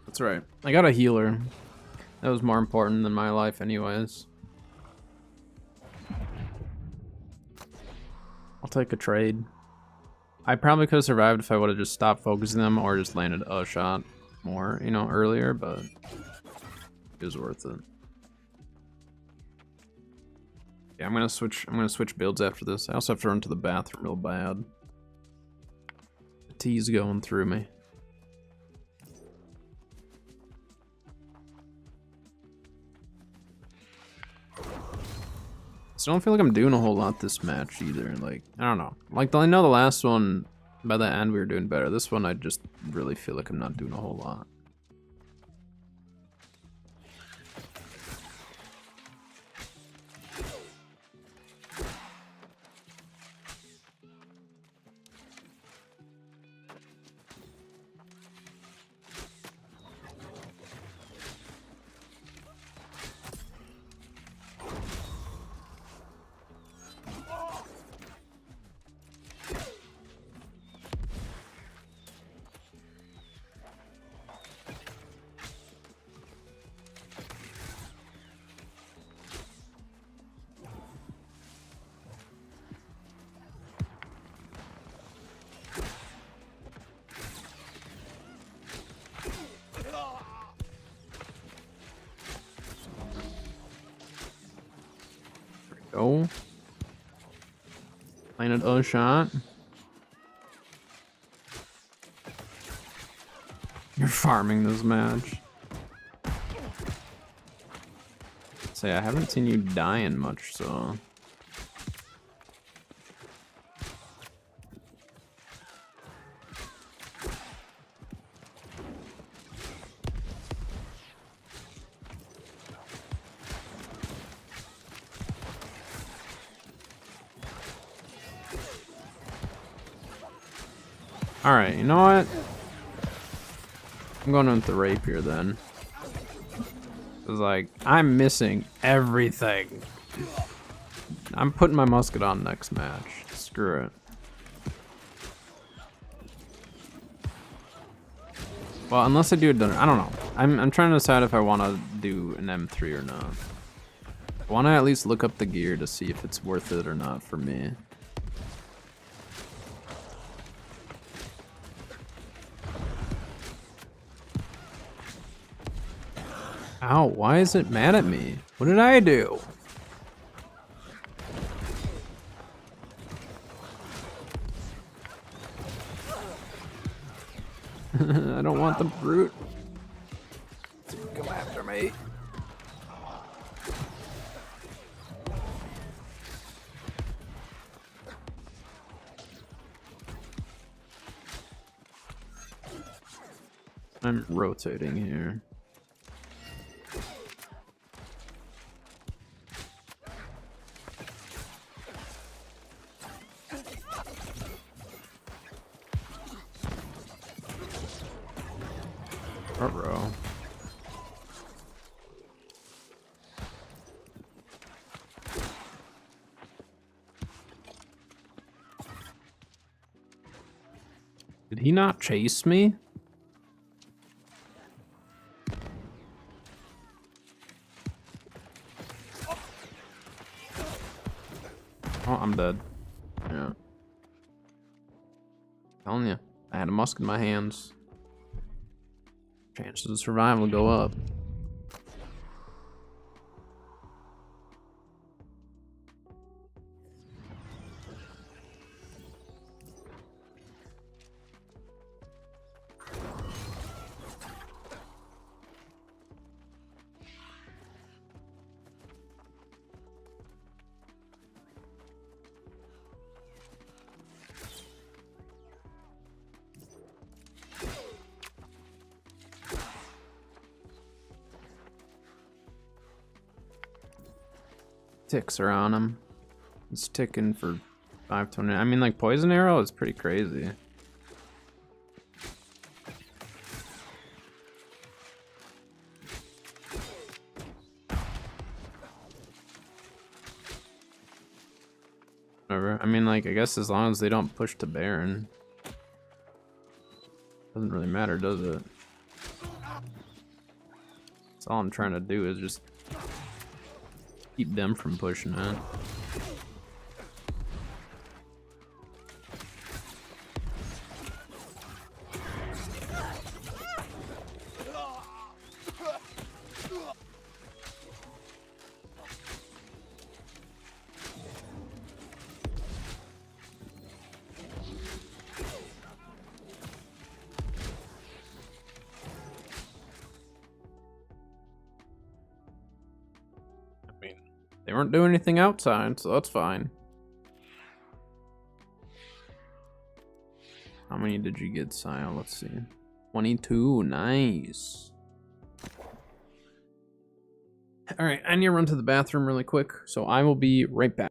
That's right. I got a healer. That was more important than my life anyways. I'll take a trade. I probably could have survived if I would have just stopped focusing them or just landed a shot more, you know, earlier, but it was worth it. Yeah, I'm gonna switch builds after this. I also have to run to the bathroom real bad. The tea's going through me. So I don't feel like I'm doing a whole lot this match either. Like, I don't know. Like, I know the last one By the end, we were doing better. This one, I just really feel like I'm not doing a whole lot. Go. Landed a shot. You're farming this match. Say, I haven't seen you dying much, so. Alright, you know what? I'm going with the rapier then. It's like, I'm missing everything. I'm putting my musket on next match. Screw it. Well, unless I do a dinner. I don't know. I'm trying to decide if I want to do an M3 or not. I want to at least look up the gear to see if it's worth it or not for me. Ow, why is it mad at me? What did I do? I don't want the brute. Come after me. I'm rotating here. Uh-oh. Did he not chase me? Oh, I'm dead. Yeah. Telling you, I had a musk in my hands. Chances of survival go up. Ticks are on him. It's ticking for 520. I mean, like, poison arrow is pretty crazy. Whatever. I mean, like, I guess as long as they don't push to Baron, doesn't really matter, does it? That's all I'm trying to do is just keep them from pushing it. They weren't doing anything outside, so that's fine. How many did you get, Sile? Let's see. 22. Nice. All right, I need to run to the bathroom really quick, so I will be right back.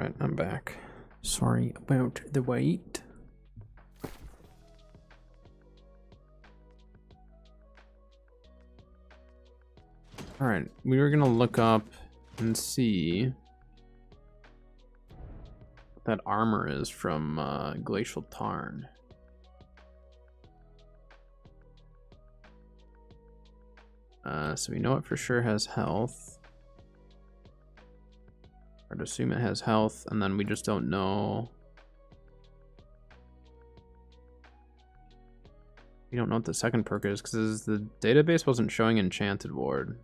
Alright, I'm back. Sorry about the wait. Alright, we were gonna look up and see what that armor is from Glacial Tarn. So we know it for sure has health. I'd assume it has health, and then we just don't know. We don't know what the second perk is, because the database wasn't showing Enchanted Ward.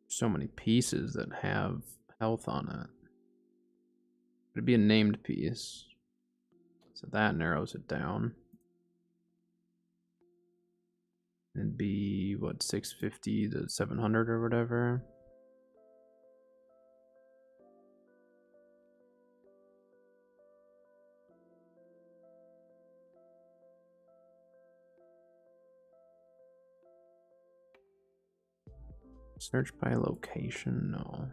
So many pieces that have health on it. It'd be a named piece, so that narrows it down. It'd be what, 650 to 700 or whatever. Search by location, no.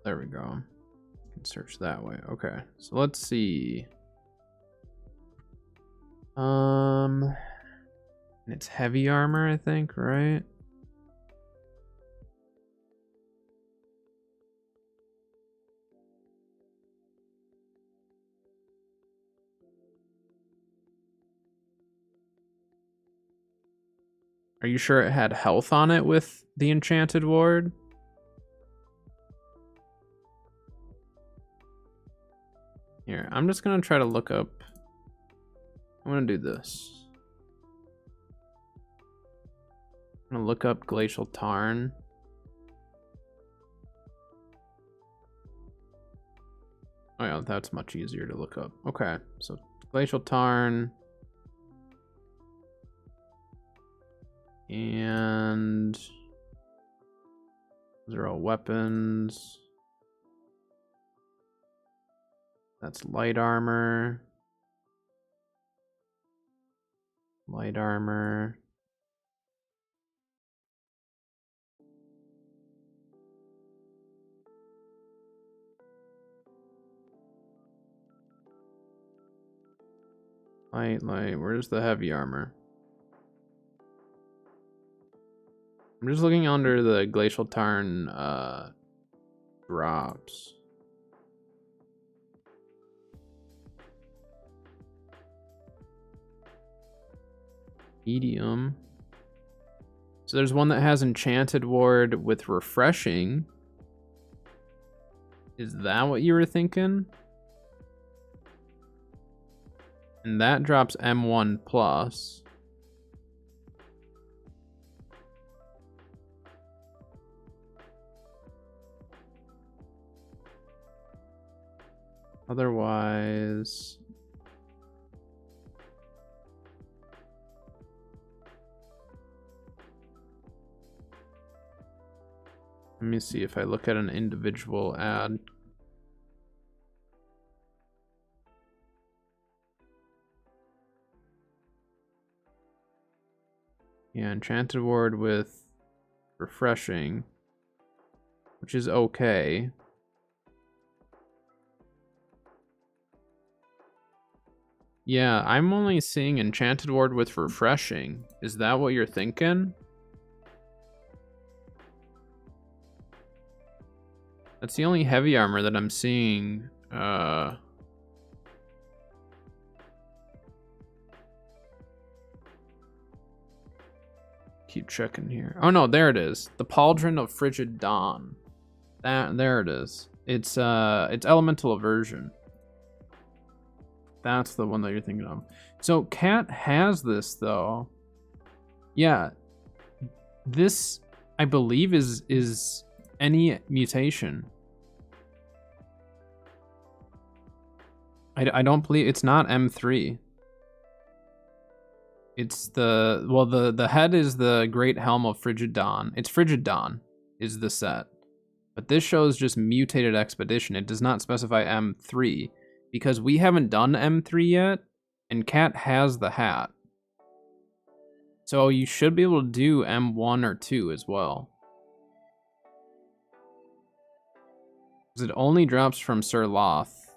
There we go. You can search that way. Okay, so let's see. And it's heavy armor, I think, right? Are you sure it had health on it with the Enchanted Ward? Here, I'm just gonna try to look up. I'm gonna do this. I'm gonna look up Glacial Tarn. Oh yeah, that's much easier to look up. Okay, so Glacial Tarn. And those are all weapons. That's light armor. Light armor. Light. Where's the heavy armor? I'm just looking under the Glacial Tarn drops. Medium. So there's one that has Enchanted Ward with Refreshing. Is that what you were thinking? And that drops M1 plus. Otherwise, let me see if I look at an individual ad. Yeah, Enchanted Ward with Refreshing, which is okay. Yeah, I'm only seeing Enchanted Ward with Refreshing. Is that what you're thinking? That's the only heavy armor that I'm seeing. Keep checking here. Oh no, there it is. The Pauldron of Frigid Dawn. There it is. It's Elemental Aversion. That's the one that you're thinking of. So Cat has this though. Yeah. This, I believe, is any mutation. I don't believe it's not M3. It's the head is the Great Helm of Frigid Dawn. It's Frigid Dawn is the set. But this shows just Mutated Expedition. It does not specify M3 because we haven't done M3 yet and Cat has the hat. So you should be able to do M1 or 2 as well. Because it only drops from Sir Loth,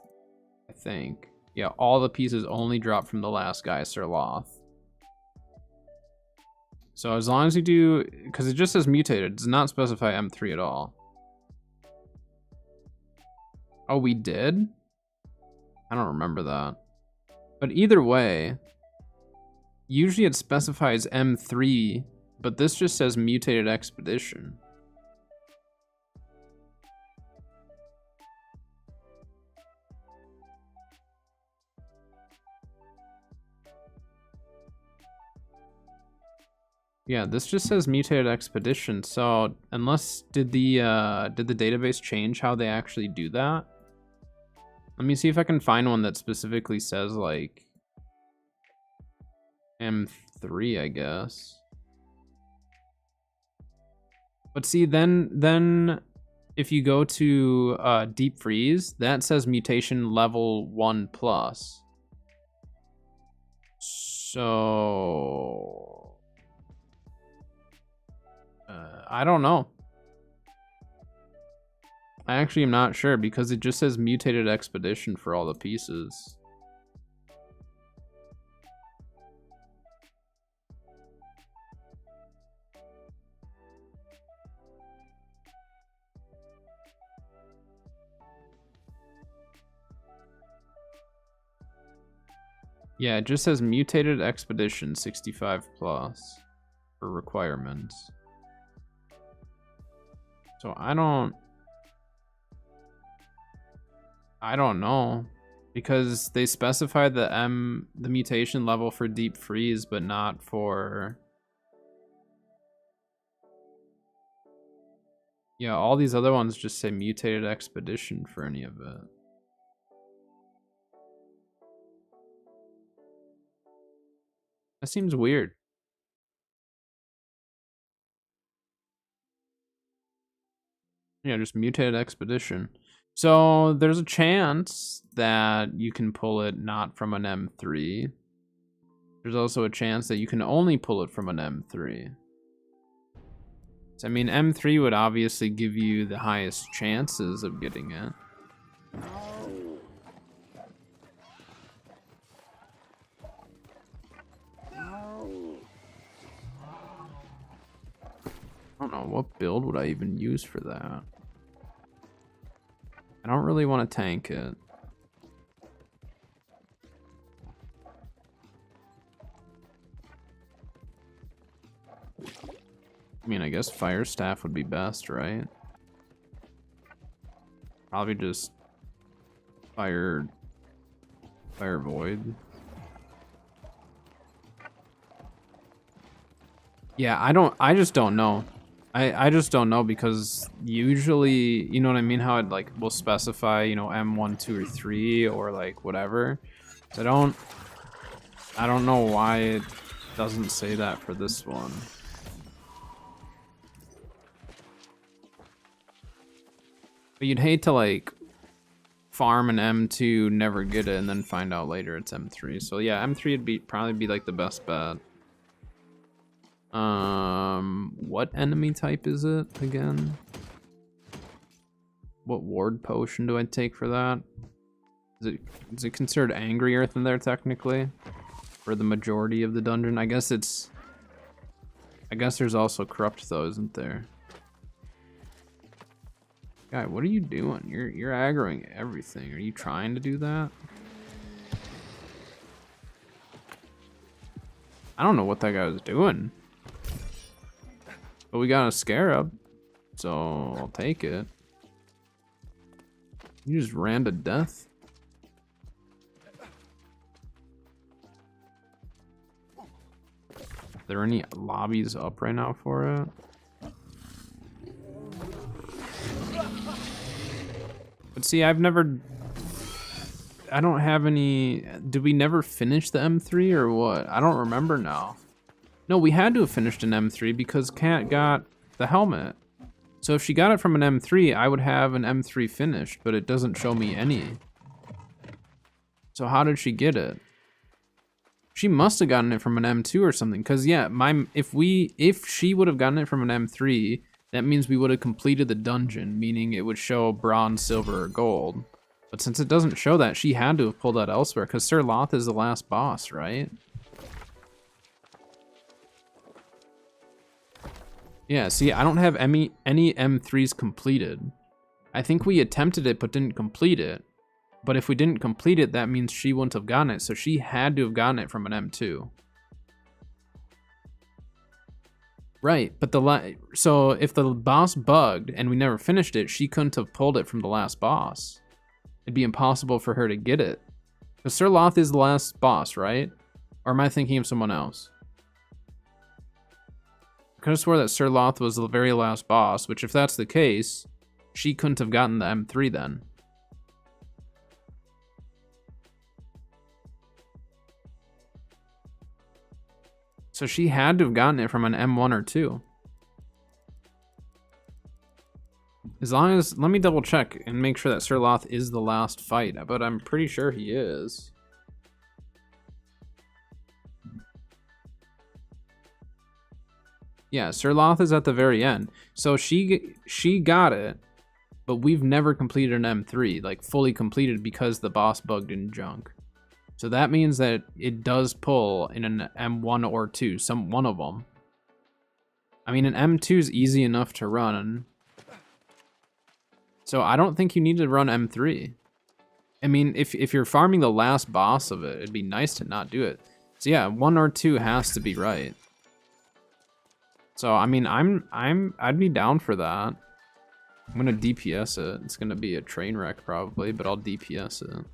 I think. Yeah, all the pieces only drop from the last guy, Sir Loth. So as long as you do, because it just says mutated, it does not specify M3 at all. Oh, we did? I don't remember that. But either way, usually it specifies M3, but this just says mutated expedition. Yeah, this just says mutated expedition. So unless did the database change how they actually do that? Let me see if I can find one that specifically says like M3, I guess. But see, then if you go to deep freeze, that says mutation level 1+. So I don't know. I actually am not sure because it just says mutated expedition for all the pieces. Yeah, it just says mutated expedition 65+ for requirements. So I don't know because they specified the mutation level for deep freeze, but not for. Yeah, all these other ones just say mutated expedition for any of it. That seems weird. Yeah, just mutated expedition. So there's a chance that you can pull it not from an M3. There's also a chance that you can only pull it from an M3. So, I mean, M3 would obviously give you the highest chances of getting it. I don't know, what build would I even use for that? I don't really want to tank it. I mean, I guess Fire Staff would be best, right? Probably just Fire Void. Yeah, I just don't know. I just don't know because usually, you know what I mean, how it like will specify, you know, M1, 2, or 3 or like whatever. So I don't know why it doesn't say that for this one. But you'd hate to like farm an M2, never get it, and then find out later it's M3. So yeah, M3 would probably be like the best bet. What enemy type is it again? What ward potion do I take for that? Is it considered Angry Earth in there technically? For the majority of the dungeon? I guess there's also Corrupt though, isn't there? Guy, what are you doing? You're aggroing everything. Are you trying to do that? I don't know what that guy was doing. But we got a Scarab, so I'll take it. You just ran to death. Are there any lobbies up right now for it? But see, I've never I don't have any. Did we never finish the M3 or what? I don't remember now. No, we had to have finished an M3 because Kat got the helmet. So if she got it from an M3, I would have an M3 finished, but it doesn't show me any. So how did she get it? She must have gotten it from an M2 or something. Cause yeah, if she would have gotten it from an M3, that means we would have completed the dungeon, meaning it would show bronze, silver, or gold. But since it doesn't show that, she had to have pulled that elsewhere, because Sir Loth is the last boss, right? Yeah, see, I don't have any M3s completed. I think we attempted it, but didn't complete it. But if we didn't complete it, that means she wouldn't have gotten it, so she had to have gotten it from an M2. Right, but so if the boss bugged and we never finished it, she couldn't have pulled it from the last boss. It'd be impossible for her to get it. Because Sir Loth is the last boss, right? Or am I thinking of someone else? I could have swore that Sir Loth was the very last boss, which if that's the case, she couldn't have gotten the M3 then. So she had to have gotten it from an M1 or 2. As long as, let me double check and make sure that Sir Loth is the last fight, but I'm pretty sure he is. Yeah, Sir Loth is at the very end. So she got it, but we've never completed an M3, like fully completed because the boss bugged in junk. So that means that it does pull in an M1 or 2, one of them. I mean, an M2 is easy enough to run. So I don't think you need to run M3. I mean, if you're farming the last boss of it, it'd be nice to not do it. So yeah, 1 or 2 has to be right. So I mean, I'd be down for that. I'm gonna DPS it. It's gonna be a train wreck probably, but I'll DPS it.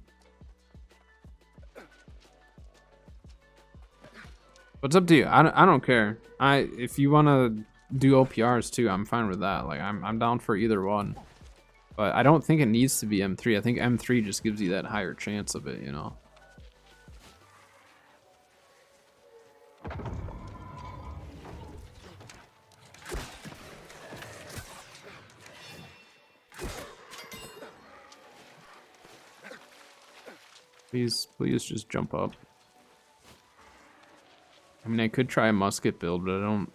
What's up to you? I don't care. If you wanna do OPRs too, I'm fine with that. Like I'm down for either one. But I don't think it needs to be M3. I think M3 just gives you that higher chance of it, you know. Please just jump up. I mean, I could try a musket build, but I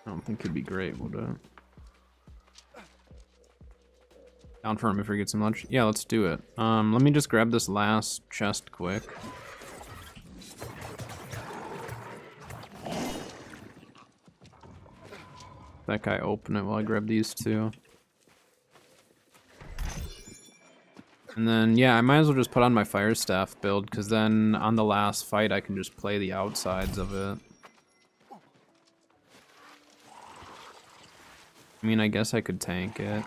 don't think it'd be great, would it? Down for him if we get some lunch. Yeah, let's do it. Let me just grab this last chest quick. That guy open it while I grab these two. And then, yeah, I might as well just put on my fire staff build, because then on the last fight I can just play the outsides of it. I mean, I guess I could tank it.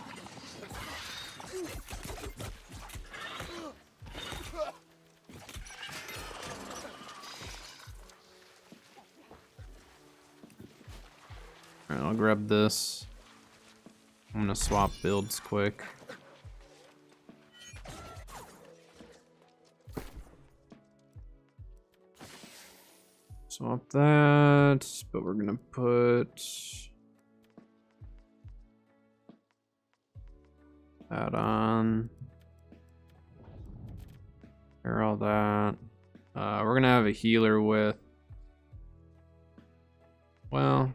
Alright, I'll grab this. I'm gonna swap builds quick. Swap that, but we're gonna put that on. Here, all that. We're gonna have a healer with, well,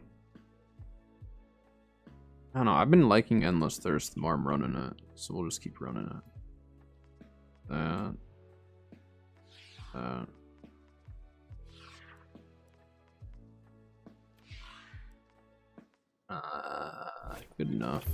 I don't know. I've been liking Endless Thirst the more I'm running it, so we'll just keep running it. That. Good enough.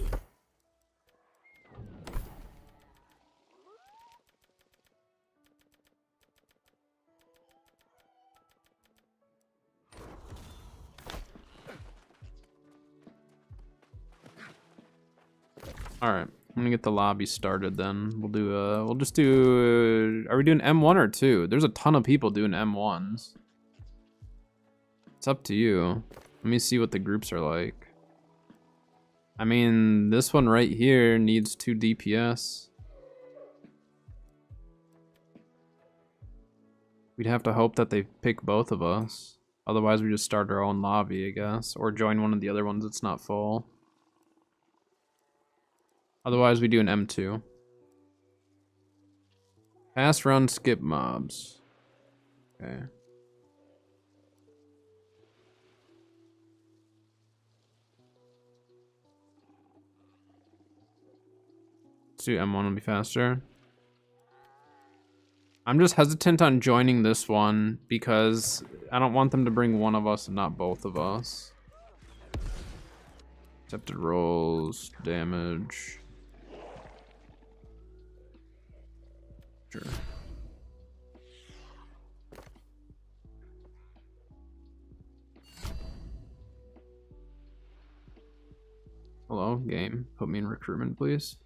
All right, I'm gonna get the lobby started. Then we'll do. We'll just do. Are we doing M1 or 2? There's a ton of people doing M1s. It's up to you. Let me see what the groups are like. I mean, this one right here needs 2 DPS. We'd have to hope that they pick both of us. Otherwise, we just start our own lobby, I guess. Or join one of the other ones that's not full. Otherwise, we do an M2. Fast run, skip mobs. Okay. Let's do M1 will be faster. I'm just hesitant on joining this one because I don't want them to bring one of us and not both of us. Accepted rolls, damage. Sure. Hello, game. Put me in recruitment, please.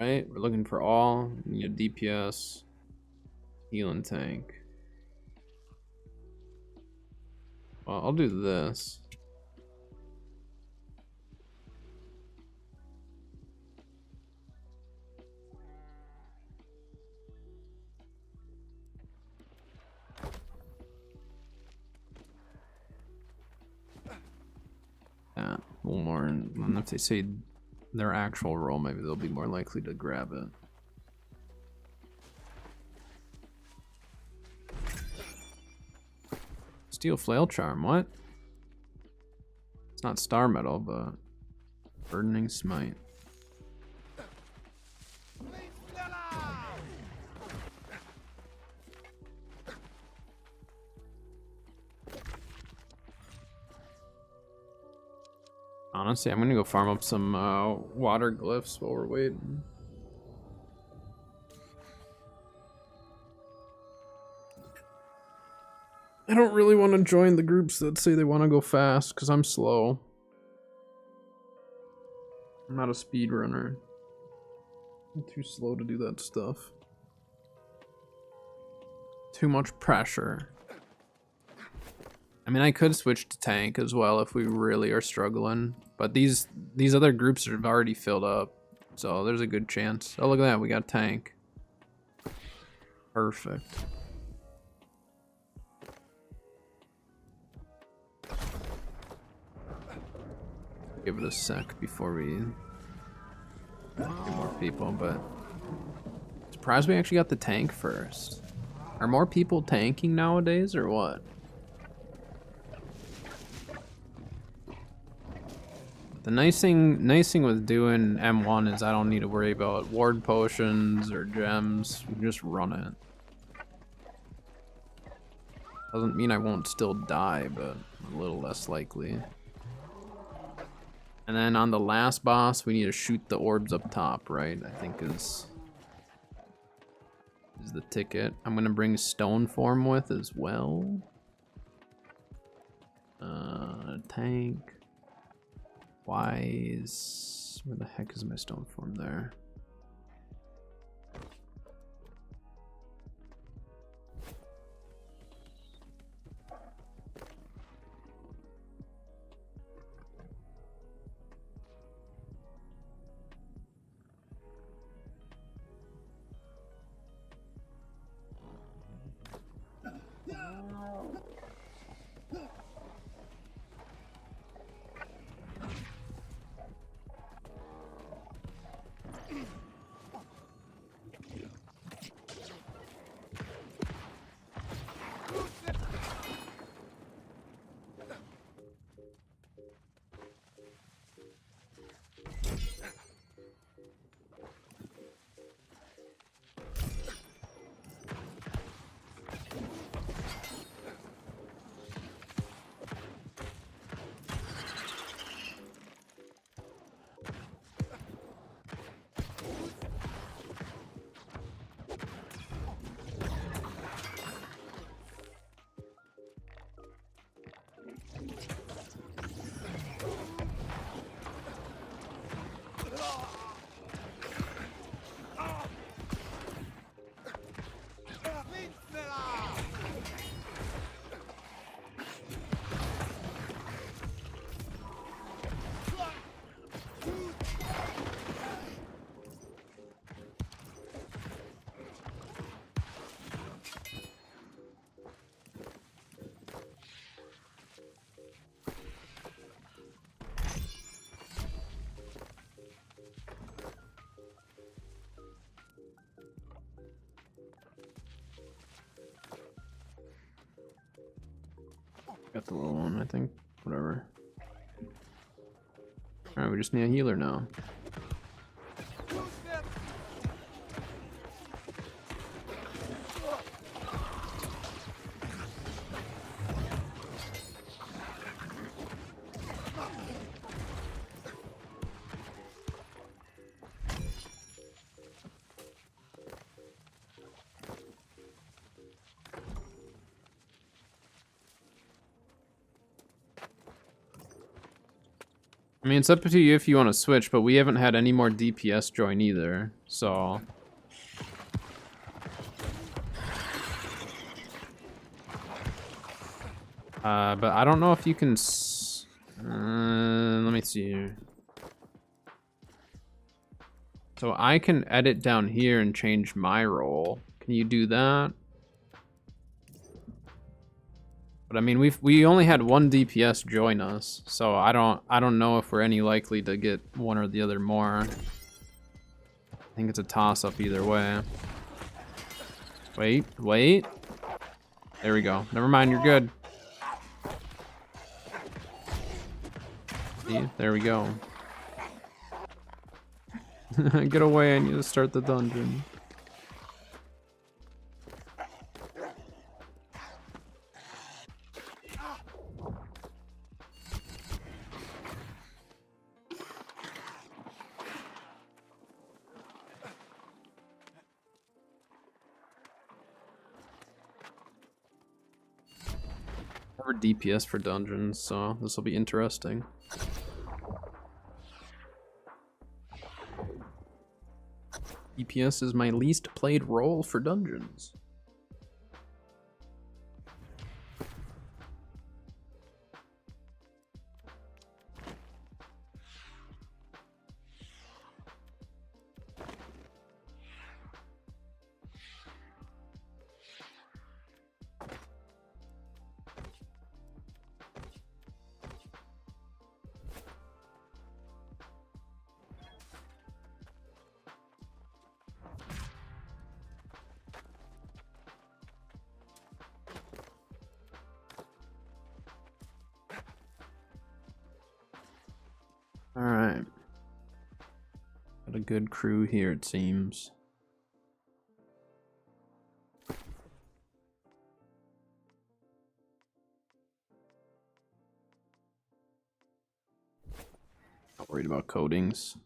Right, we're looking for all. We need a DPS, healing tank. Well, I'll do this. Yeah, a little more, and if they say their actual role, maybe they'll be more likely to grab it. Steel flail charm, what? It's not star metal, but burdening smite. Honestly, I'm gonna go farm up some water glyphs while we're waiting. I don't really want to join the groups that say they want to go fast because I'm slow. I'm not a speedrunner. I'm too slow to do that stuff. Too much pressure. I mean, I could switch to tank as well if we really are struggling, but these other groups are already filled up, so there's a good chance. Oh, look at that, we got tank. Perfect. Give it a sec before we get more people, but surprised we actually got the tank first. Are more people tanking nowadays or what? The nice thing with doing M1 is I don't need to worry about ward potions or gems. We can just run it. Doesn't mean I won't still die, but a little less likely. And then on the last boss, we need to shoot the orbs up top, right? I think is the ticket. I'm gonna bring stone form with as well. Tank. Wise. Where the heck is my stone form there? Got the little one, I think. Whatever. Alright, we just need a healer now. I mean, it's up to you if you want to switch, but we haven't had any more DPS join either, so... but I don't know if you can... let me see here. So I can edit down here and change my role. Can you do that? But I mean, we only had one DPS join us, so I don't know if we're any likely to get one or the other more. I think it's a toss-up either way. Wait. There we go. Never mind, you're good. See, there we go. Get away, I need to start the dungeon. Never DPS for dungeons, so this will be interesting. DPS is my least played role for dungeons. Alright. Got a good crew here, it seems. Not worried about coatings.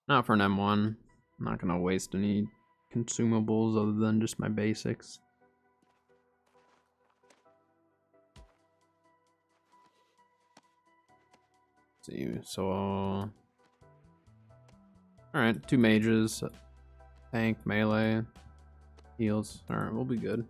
Not for an M1. I'm not gonna waste any consumables other than just my basics. See, so alright, 2 mages, tank, melee, heals. Alright, we'll be good.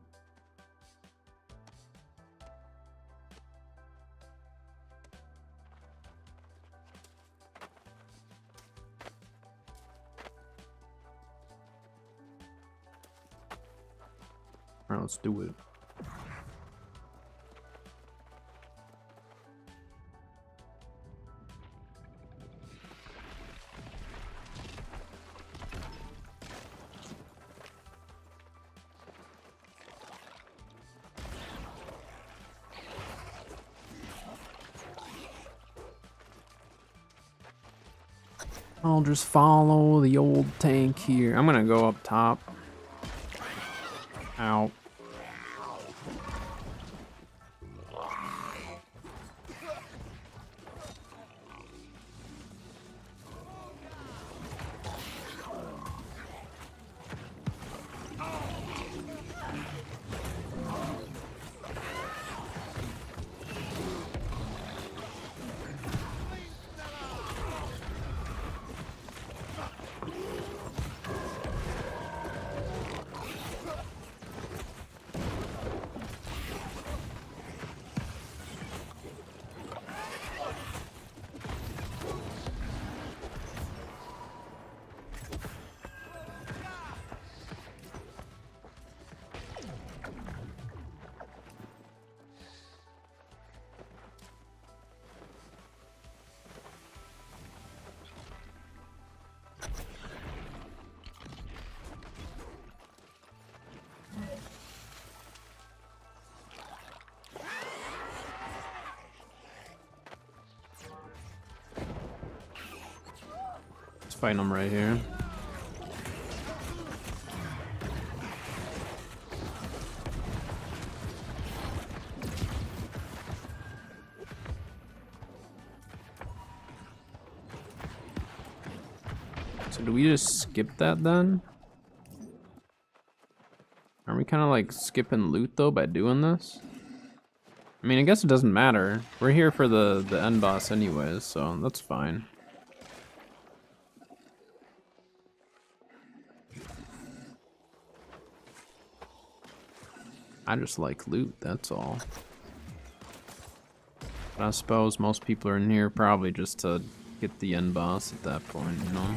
Alright, let's do it. I'll just follow the old tank here. I'm gonna go up top. Ow. fight him right here. So do we just skip that then? Are we kind of like skipping loot though by doing this? I mean, I guess it doesn't matter. We're here for the end boss anyways, so that's fine. I just like loot, that's all. But I suppose most people are in here probably just to get the end boss at that point, you know?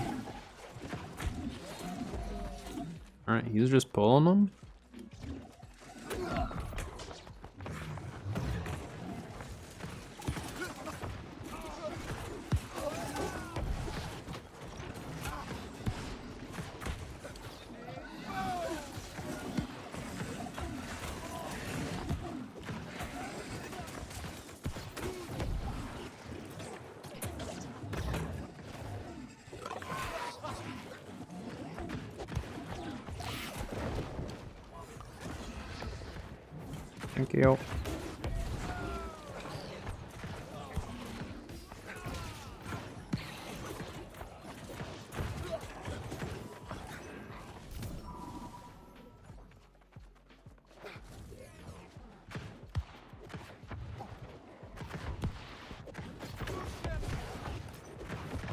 Alright, he's just pulling them? Thank you.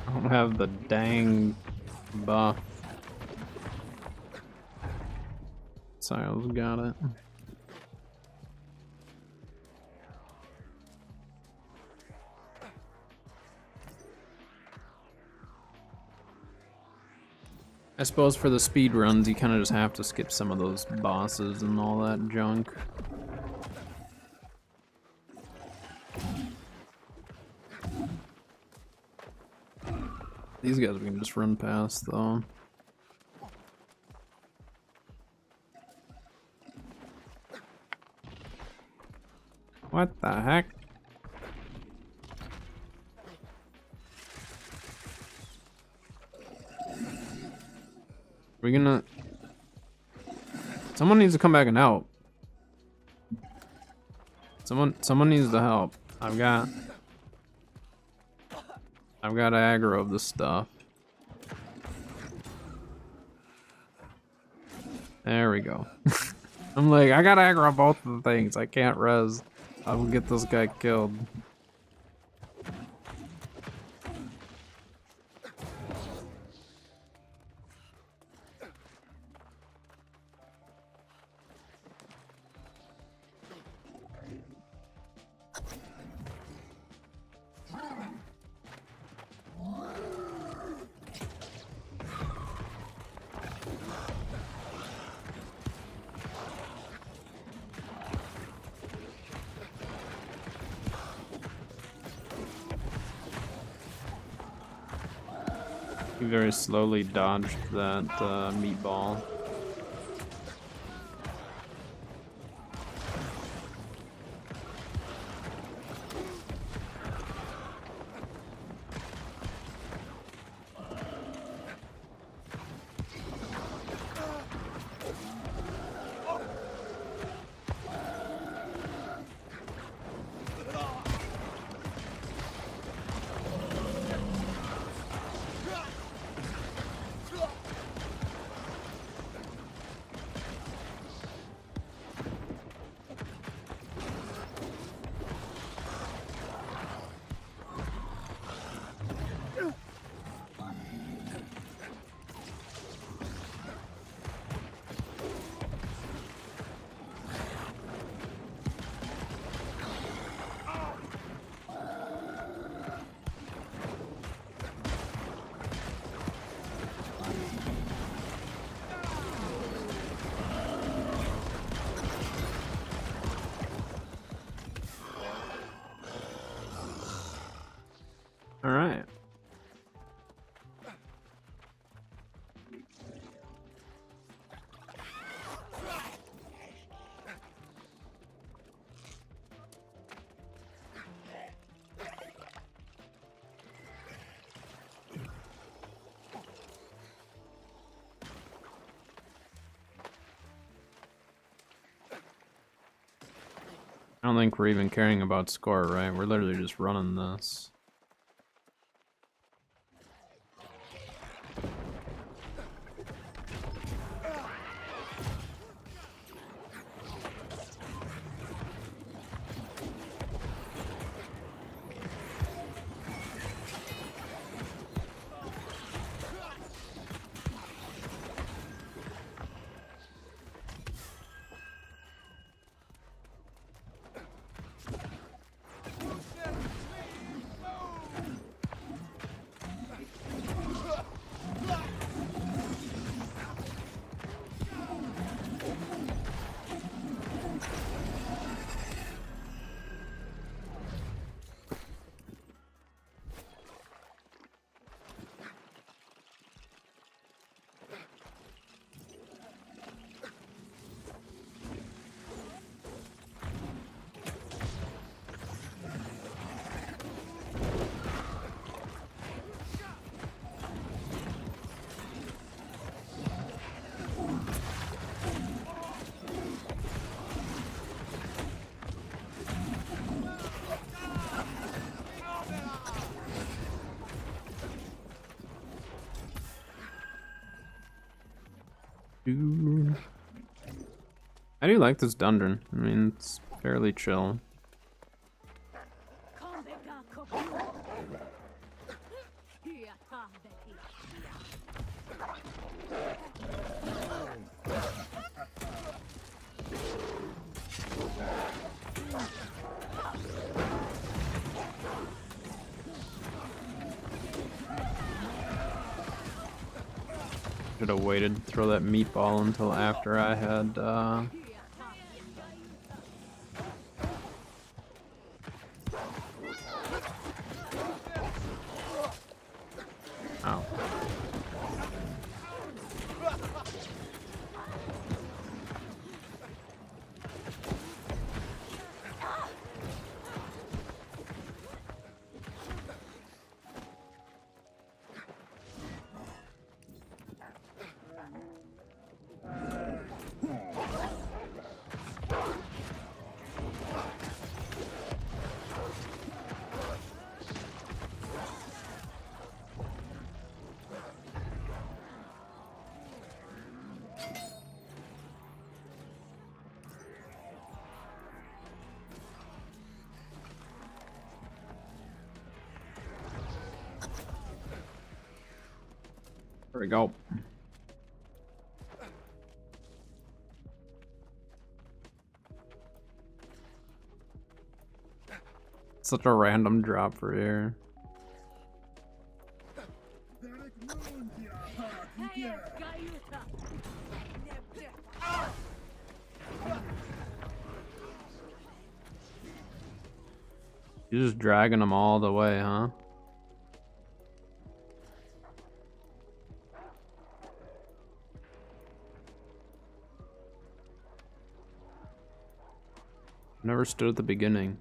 I don't have the dang buff. Siles got it. I suppose for the speed runs, you kind of just have to skip some of those bosses and all that junk. These guys we can just run past though. What the heck? We're gonna... Someone needs to come back and help. Someone needs to help. I've got aggro of this stuff. There we go. I'm like, I got aggro on both of the things. I can't res. I will get this guy killed. He very slowly dodged that meatball. All right. I don't think we're even caring about score, right? We're literally just running this. I do like this dungeon. I mean, it's fairly chill. Should have waited to throw that meatball until after I had, Oh. There we go. Such a random drop for here. You're just dragging them all the way, huh? Never stood at the beginning.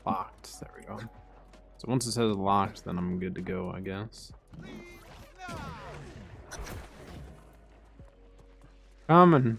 Locked. There we go. So once it says locked, then I'm good to go, I guess. Coming.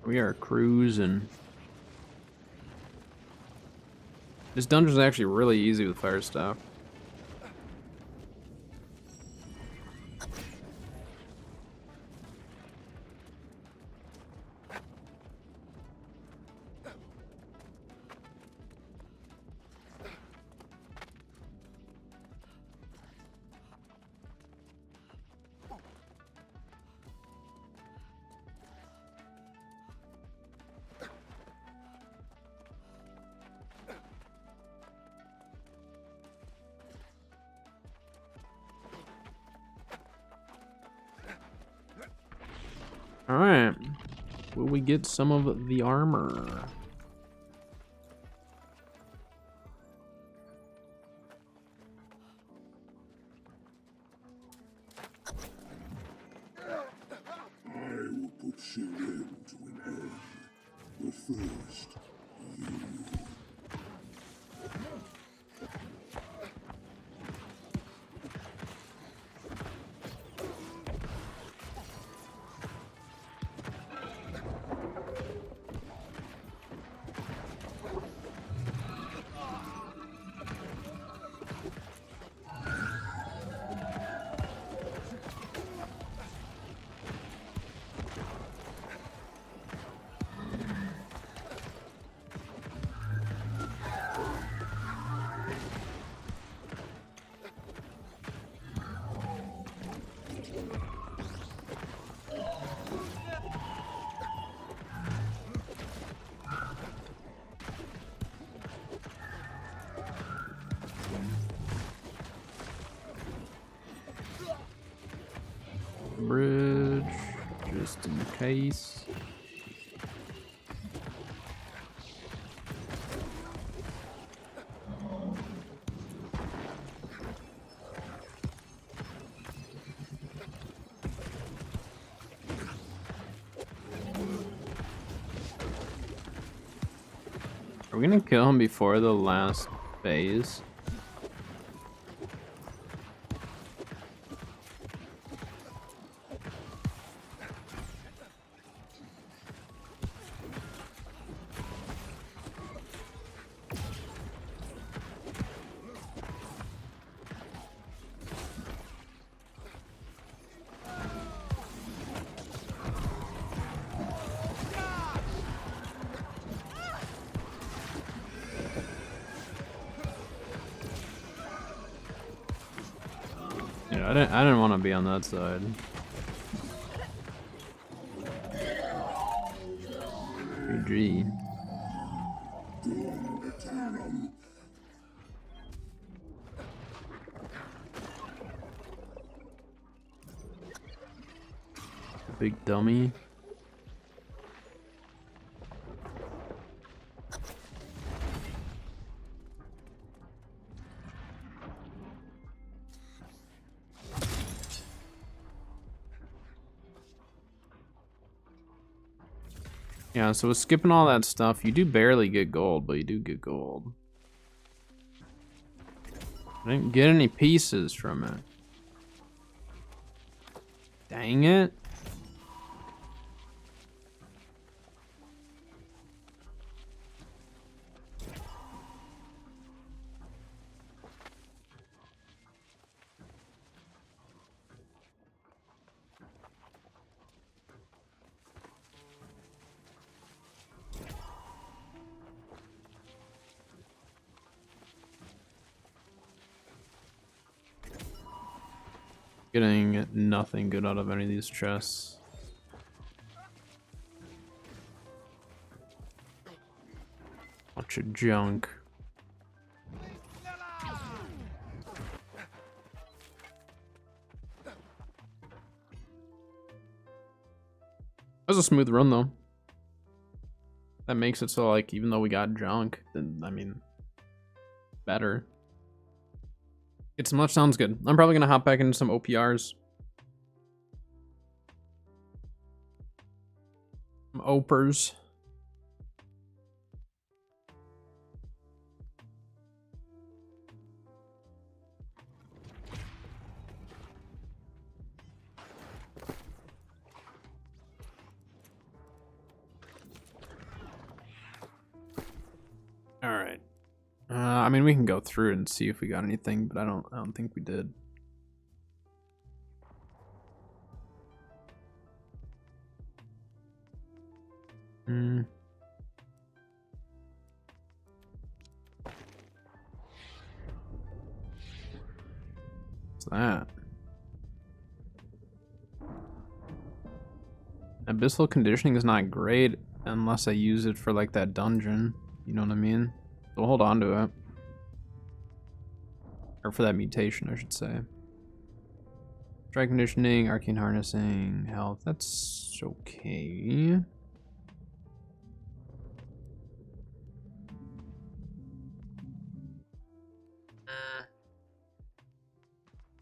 We are cruising. This dungeon is actually really easy with fire stuff. Alright. Will we get some of the armor? I will put Shiren to an end. But first, Bridge, just in case. Are we gonna kill him before the last phase? Yeah, I didn't want to be on that side. GG. Big dummy. Yeah, so with skipping all that stuff, you do barely get gold, but you do get gold. I didn't get any pieces from it. Dang it. Getting nothing good out of any of these chests. Bunch of junk. That was a smooth run though. That makes it so like even though we got junk, then I mean better. Get some lunch sounds good. I'm probably gonna hop back into some OPRs. Some OPers. All right. I mean, we can go through and see if we got anything, but I don't think we did. What's that? Abyssal conditioning is not great unless I use it for like that dungeon. You know what I mean? So hold on to it. Or for that mutation, I should say. Dry conditioning, arcane harnessing, health. That's okay.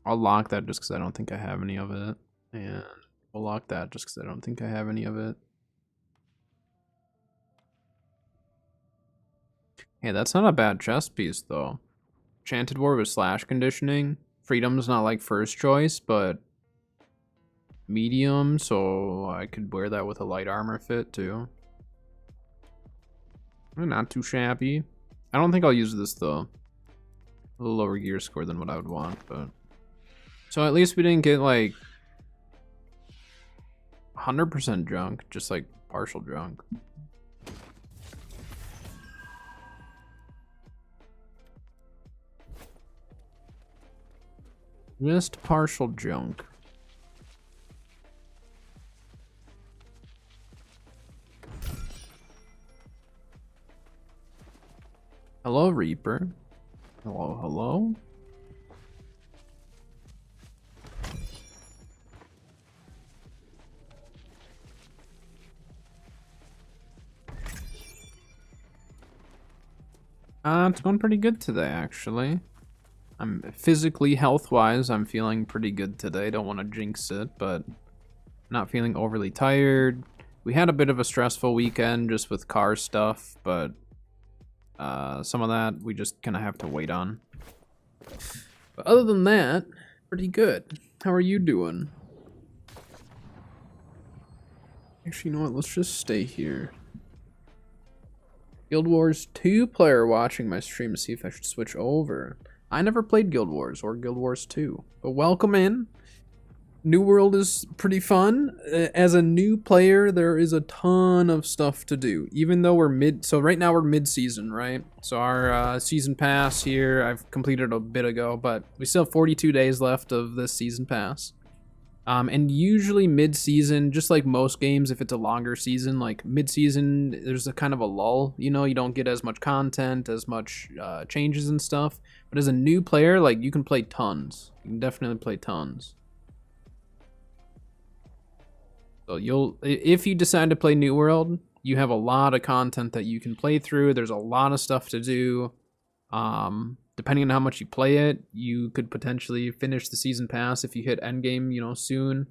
I'll lock that just because I don't think I have any of it. And we'll lock that just because I don't think I have any of it. Hey, that's not a bad chest piece, though. Enchanted War with slash conditioning. Freedom's not like first choice, but medium, so I could wear that with a light armor fit, too. Not too shabby. I don't think I'll use this, though. A little lower gear score than what I would want, but... So at least we didn't get, like, 100% junk, just, like, partial junk. Just partial junk. Hello, Reaper. Hello, hello. It's going pretty good today, actually. I'm physically, health-wise, I'm feeling pretty good today. Don't want to jinx it, but not feeling overly tired. We had a bit of a stressful weekend just with car stuff, but some of that we just kind of have to wait on. But other than that, pretty good. How are you doing? Actually, you know what? Let's just stay here. Guild Wars 2 player watching my stream to see if I should switch over. I never played Guild Wars or Guild Wars 2, but welcome in. New World is pretty fun. As a new player, there is a ton of stuff to do, even though we're so right now we're mid-season, right? So our season pass here, I've completed a bit ago, but we still have 42 days left of this season pass. And usually mid-season, just like most games, if it's a longer season, like mid-season, there's a kind of a lull. You know, you don't get as much content, as much changes and stuff. But as a new player, like, you can play tons. You can definitely play tons. So if you decide to play New World, you have a lot of content that you can play through. There's a lot of stuff to do. Depending on how much you play it, you could potentially finish the season pass if you hit endgame, you know, soon.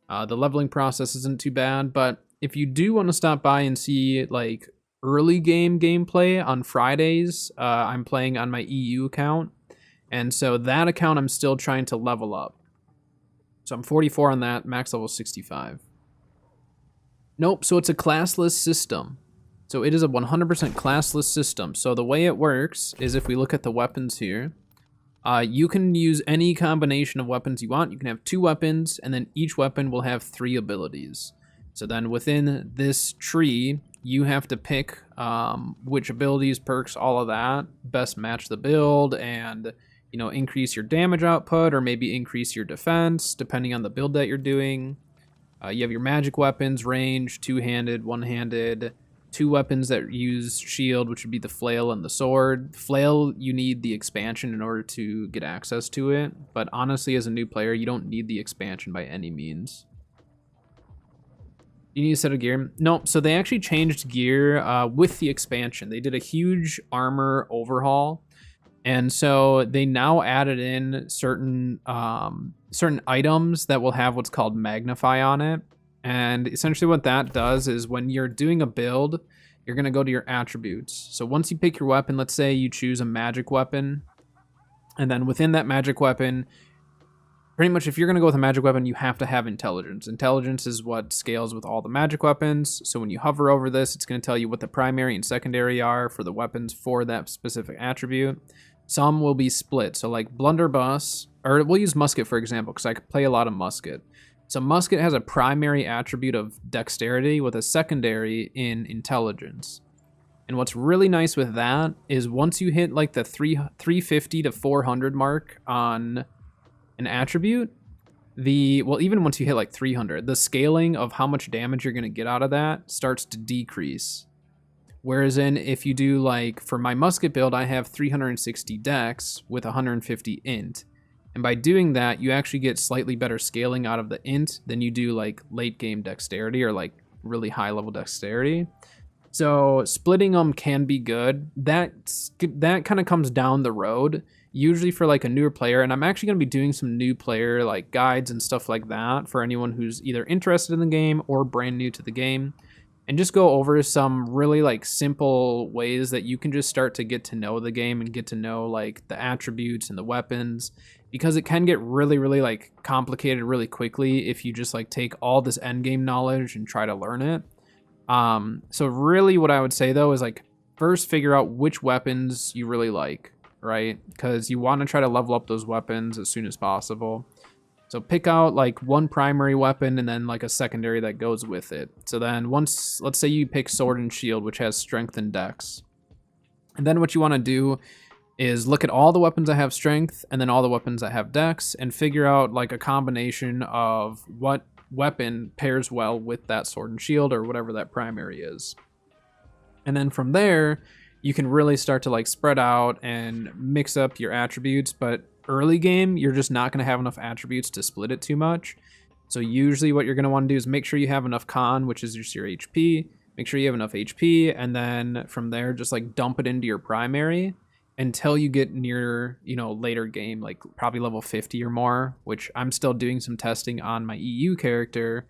The leveling process isn't too bad, but if you do want to stop by and see, like, early game gameplay on Fridays, I'm playing on my EU account, and so that account I'm still trying to level up. So I'm 44 on that, max level 65. Nope, so it's a classless system. So it is a 100% classless system. So the way it works is if we look at the weapons here, you can use any combination of weapons you want. You can have 2 weapons, and then each weapon will have 3 abilities. So then within this tree, you have to pick which abilities, perks, all of that best match the build and, you know, increase your damage output or maybe increase your defense depending on the build that you're doing. You have your magic weapons, range, 2-handed, 1-handed, 2 weapons that use shield, which would be the flail and the sword. Flail, you need the expansion in order to get access to it, but honestly, as a new player, you don't need the expansion by any means. You need a set of gear? Nope, so they actually changed gear with the expansion. They did a huge armor overhaul, and so they now added in certain items that will have what's called magnify on it. And essentially what that does is when you're doing a build, you're going to go to your attributes. So once you pick your weapon, let's say you choose a magic weapon, and then within that magic weapon, pretty much if you're going to go with a magic weapon, you have to have intelligence. Intelligence is what scales with all the magic weapons. So when you hover over this, it's going to tell you what the primary and secondary are for the weapons for that specific attribute. Some will be split. So like blunderbuss, or we'll use musket for example, because I could play a lot of musket. So musket has a primary attribute of dexterity with a secondary in intelligence. And what's really nice with that is once you hit like the 350 to 400 mark on an attribute, even once you hit like 300, the scaling of how much damage you're going to get out of that starts to decrease. Whereas if you do, like, for my musket build, I have 360 dex with 150 int. And by doing that, you actually get slightly better scaling out of the int than you do like late game dexterity or like really high level dexterity. So splitting them can be good. That kind of comes down the road, usually for like a newer player. And I'm actually going to be doing some new player like guides and stuff like that for anyone who's either interested in the game or brand new to the game. And just go over some really like simple ways that you can just start to get to know the game and get to know like the attributes and the weapons, because it can get really, really like complicated really quickly if you just like take all this end game knowledge and try to learn it. So really what I would say though is like first figure out which weapons you really like, right? Because you want to try to level up those weapons as soon as possible. So pick out like one primary weapon and then like a secondary that goes with it. So then once, let's say you pick sword and shield, which has strength and dex. And then what you want to do is look at all the weapons that have strength and then all the weapons that have dex and figure out like a combination of what weapon pairs well with that sword and shield or whatever that primary is. And then from there, you can really start to like spread out and mix up your attributes, but early game, you're just not going to have enough attributes to split it too much. So usually what you're going to want to do is make sure you have enough con, which is just your HP, make sure you have enough HP, and then from there, just like dump it into your primary until you get near, you know, later game, like probably level 50 or more, which I'm still doing some testing on my EU character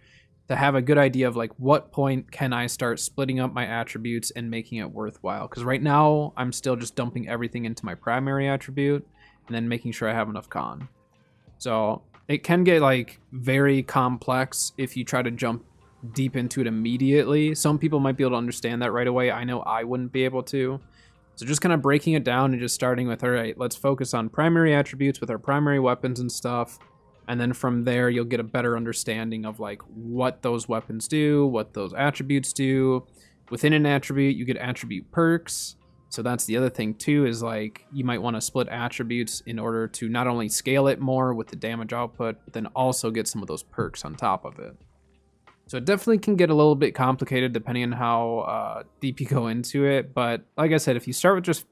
to have a good idea of like what point can I start splitting up my attributes and making it worthwhile. Because right now I'm still just dumping everything into my primary attribute and then making sure I have enough con. So it can get like very complex if you try to jump deep into it immediately. Some people might be able to understand that right away. I know I wouldn't be able to. So just kind of breaking it down and just starting with, all right, let's focus on primary attributes with our primary weapons and stuff. And then from there, you'll get a better understanding of like what those weapons do, what those attributes do. Within an attribute, you get attribute perks. So that's the other thing too, is like you might want to split attributes in order to not only scale it more with the damage output, but then also get some of those perks on top of it. So it definitely can get a little bit complicated depending on how deep you go into it. But like I said, if you start with just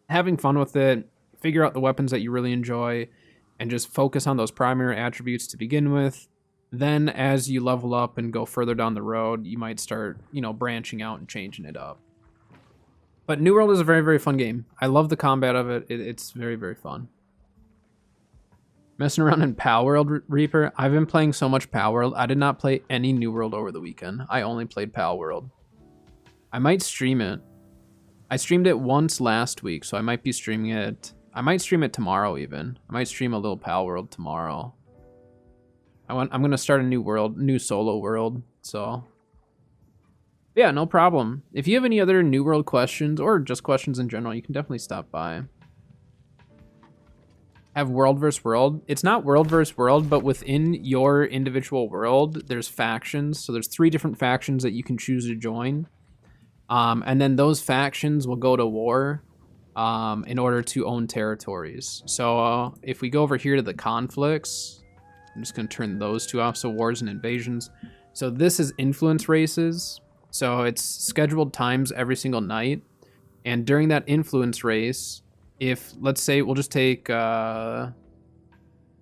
having fun with it, figure out the weapons that you really enjoy, and just focus on those primary attributes to begin with, then as you level up and go further down the road, you might start, you know, branching out and changing it up. But New World is a very, very fun game. I love the combat of it. It's very, very fun. Messing around in Pal World, Reaper. I've been playing so much Pal World. I did not play any New World over the weekend. I only played Pal World. I might stream it. I streamed it once last week, so I might be streaming it. I might stream it tomorrow even. I might stream a little Pal World tomorrow. I'm gonna start a new world, new solo world, so... Yeah, no problem. If you have any other New World questions, or just questions in general, you can definitely stop by. Have world versus world. It's not world versus world, but within your individual world, there's factions. So there's 3 different factions that you can choose to join. And then those factions will go to war in order to own territories. So if we go over here to the conflicts, I'm just going to turn those 2 off. So wars and invasions. So this is influence races. So it's scheduled times every single night. And during that influence race, if, let's say, we'll just take, what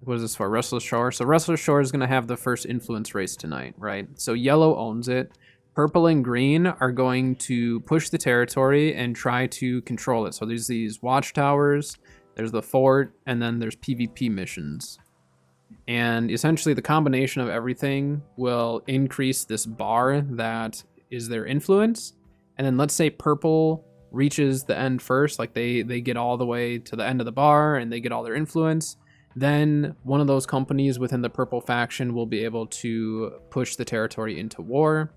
is this for? Restless Shore. So Restless Shore is going to have the first influence race tonight, right? So yellow owns it. Purple and green are going to push the territory and try to control it. So there's these watchtowers, there's the fort, and then there's PvP missions. And essentially the combination of everything will increase this bar that is their influence. And then let's say purple reaches the end first, like they get all the way to the end of the bar and they get all their influence. Then one of those companies within the purple faction will be able to push the territory into war.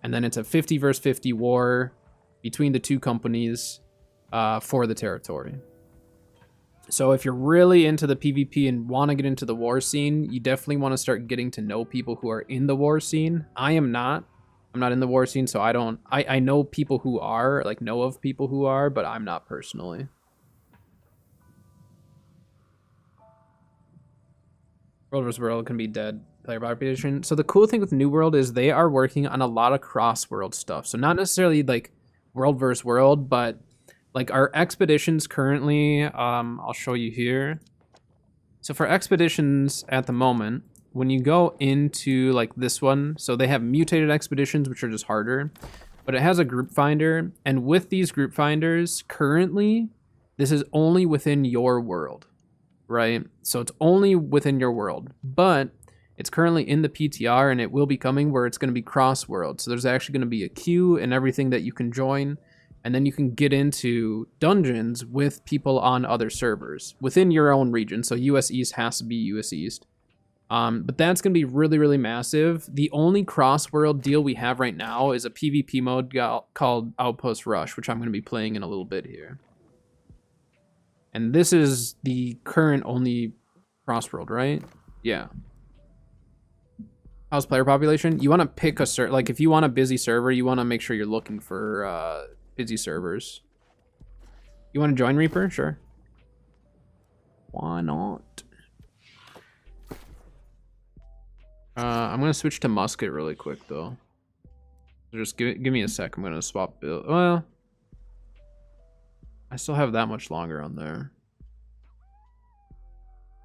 And then it's a 50 versus 50 war between the 2 companies for the territory. So if you're really into the PvP and want to get into the war scene, you definitely want to start getting to know people who are in the war scene. I am not. I'm not in the war scene, so I know people who are, like know of people who are, but I'm not personally. World vs. World can be dead player population. So the cool thing with New World is they are working on a lot of cross-world stuff. So not necessarily like world versus world, but like our expeditions currently, I'll show you here. So for expeditions at the moment, when you go into like this one, so they have mutated expeditions, which are just harder, but it has a group finder. And with these group finders, currently, this is only within your world, right? So it's only within your world, but it's currently in the PTR and it will be coming where it's going to be cross world. So there's actually going to be a queue and everything that you can join. And then you can get into dungeons with people on other servers within your own region. So US East has to be US East. But that's going to be really, really massive. The only cross-world deal we have right now is a PvP mode called Outpost Rush, which I'm going to be playing in a little bit here. And this is the current only cross-world, right? Yeah. How's player population? You want to pick a server. Like, if you want a busy server, you want to make sure you're looking for busy servers. You want to join Reaper? Sure. Why not? I'm gonna switch to musket really quick though. Just give me a sec. I'm gonna swap build. Well, I still have that much longer on there.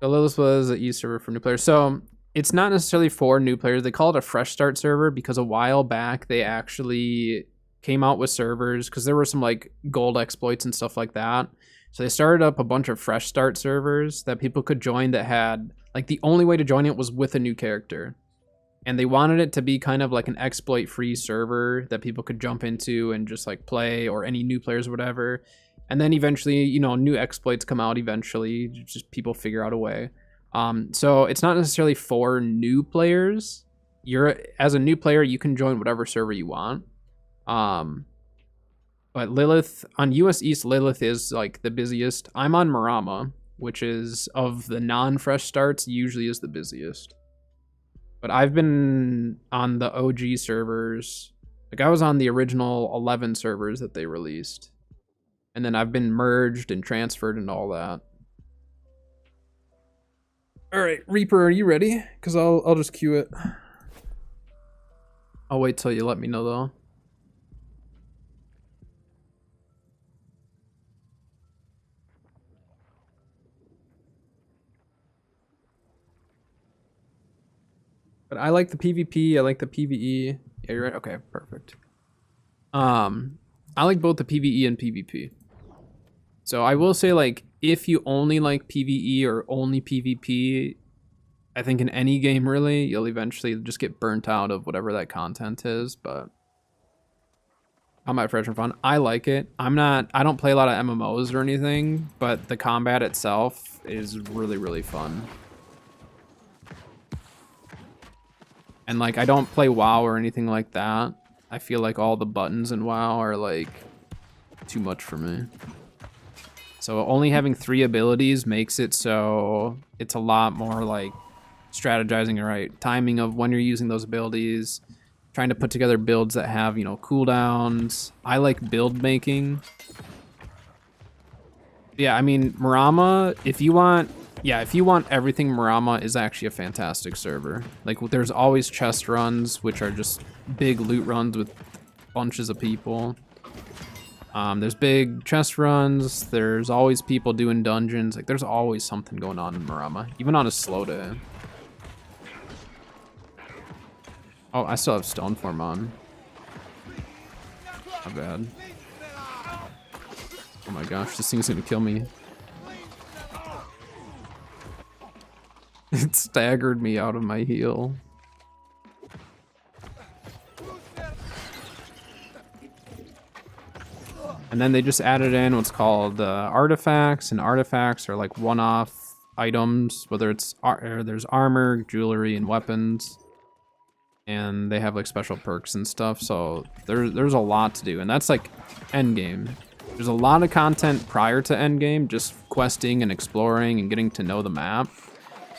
So Lilith was an E server for new players. So it's not necessarily for new players. They call it a fresh start server because a while back they actually came out with servers because there were some like gold exploits and stuff like that. So they started up a bunch of fresh start servers that people could join that had like the only way to join it was with a new character. And they wanted it to be kind of like an exploit free server that people could jump into and just like play, or any new players or whatever. And then eventually, you know, new exploits come out eventually, just people figure out a way. So it's not necessarily for new players. As a new player, you can join whatever server you want. But Lilith, on US East, Lilith is like the busiest. I'm on Maramma, which is, of the non-fresh starts, usually is the busiest. But I've been on the OG servers. Like, I was on the original 11 servers that they released. And then I've been merged and transferred and all that. All right, Reaper, are you ready? Because I'll just queue it. I'll wait till you let me know, though. But I like the PvP, I like the PvE. Yeah, you're right. Okay, perfect. I like both the PvE and PvP. So I will say, like, if you only like PvE or only PvP, I think in any game really, you'll eventually just get burnt out of whatever that content is, but combat fresh and fun. I like it. I don't play a lot of MMOs or anything, but the combat itself is really, really fun. And like, I don't play WoW or anything like that. I feel like all the buttons in WoW are like too much for me. So only having 3 abilities makes it so it's a lot more like strategizing the right timing of when you're using those abilities, trying to put together builds that have, you know, cooldowns. I like build making. Yeah, I mean, Maramma, if you want everything, Maramma is actually a fantastic server. Like, there's always chest runs, which are just big loot runs with bunches of people. There's big chest runs. There's always people doing dungeons. Like, there's always something going on in Maramma, even on a slow day. Oh, I still have Stoneform on. Not bad. Oh my gosh, this thing's gonna kill me. It staggered me out of my heal. And then they just added in what's called artifacts, and artifacts are like one-off items, whether it's there's armor, jewelry, and weapons. And they have like special perks and stuff, so there's a lot to do, and that's like endgame. There's a lot of content prior to endgame, just questing and exploring and getting to know the map.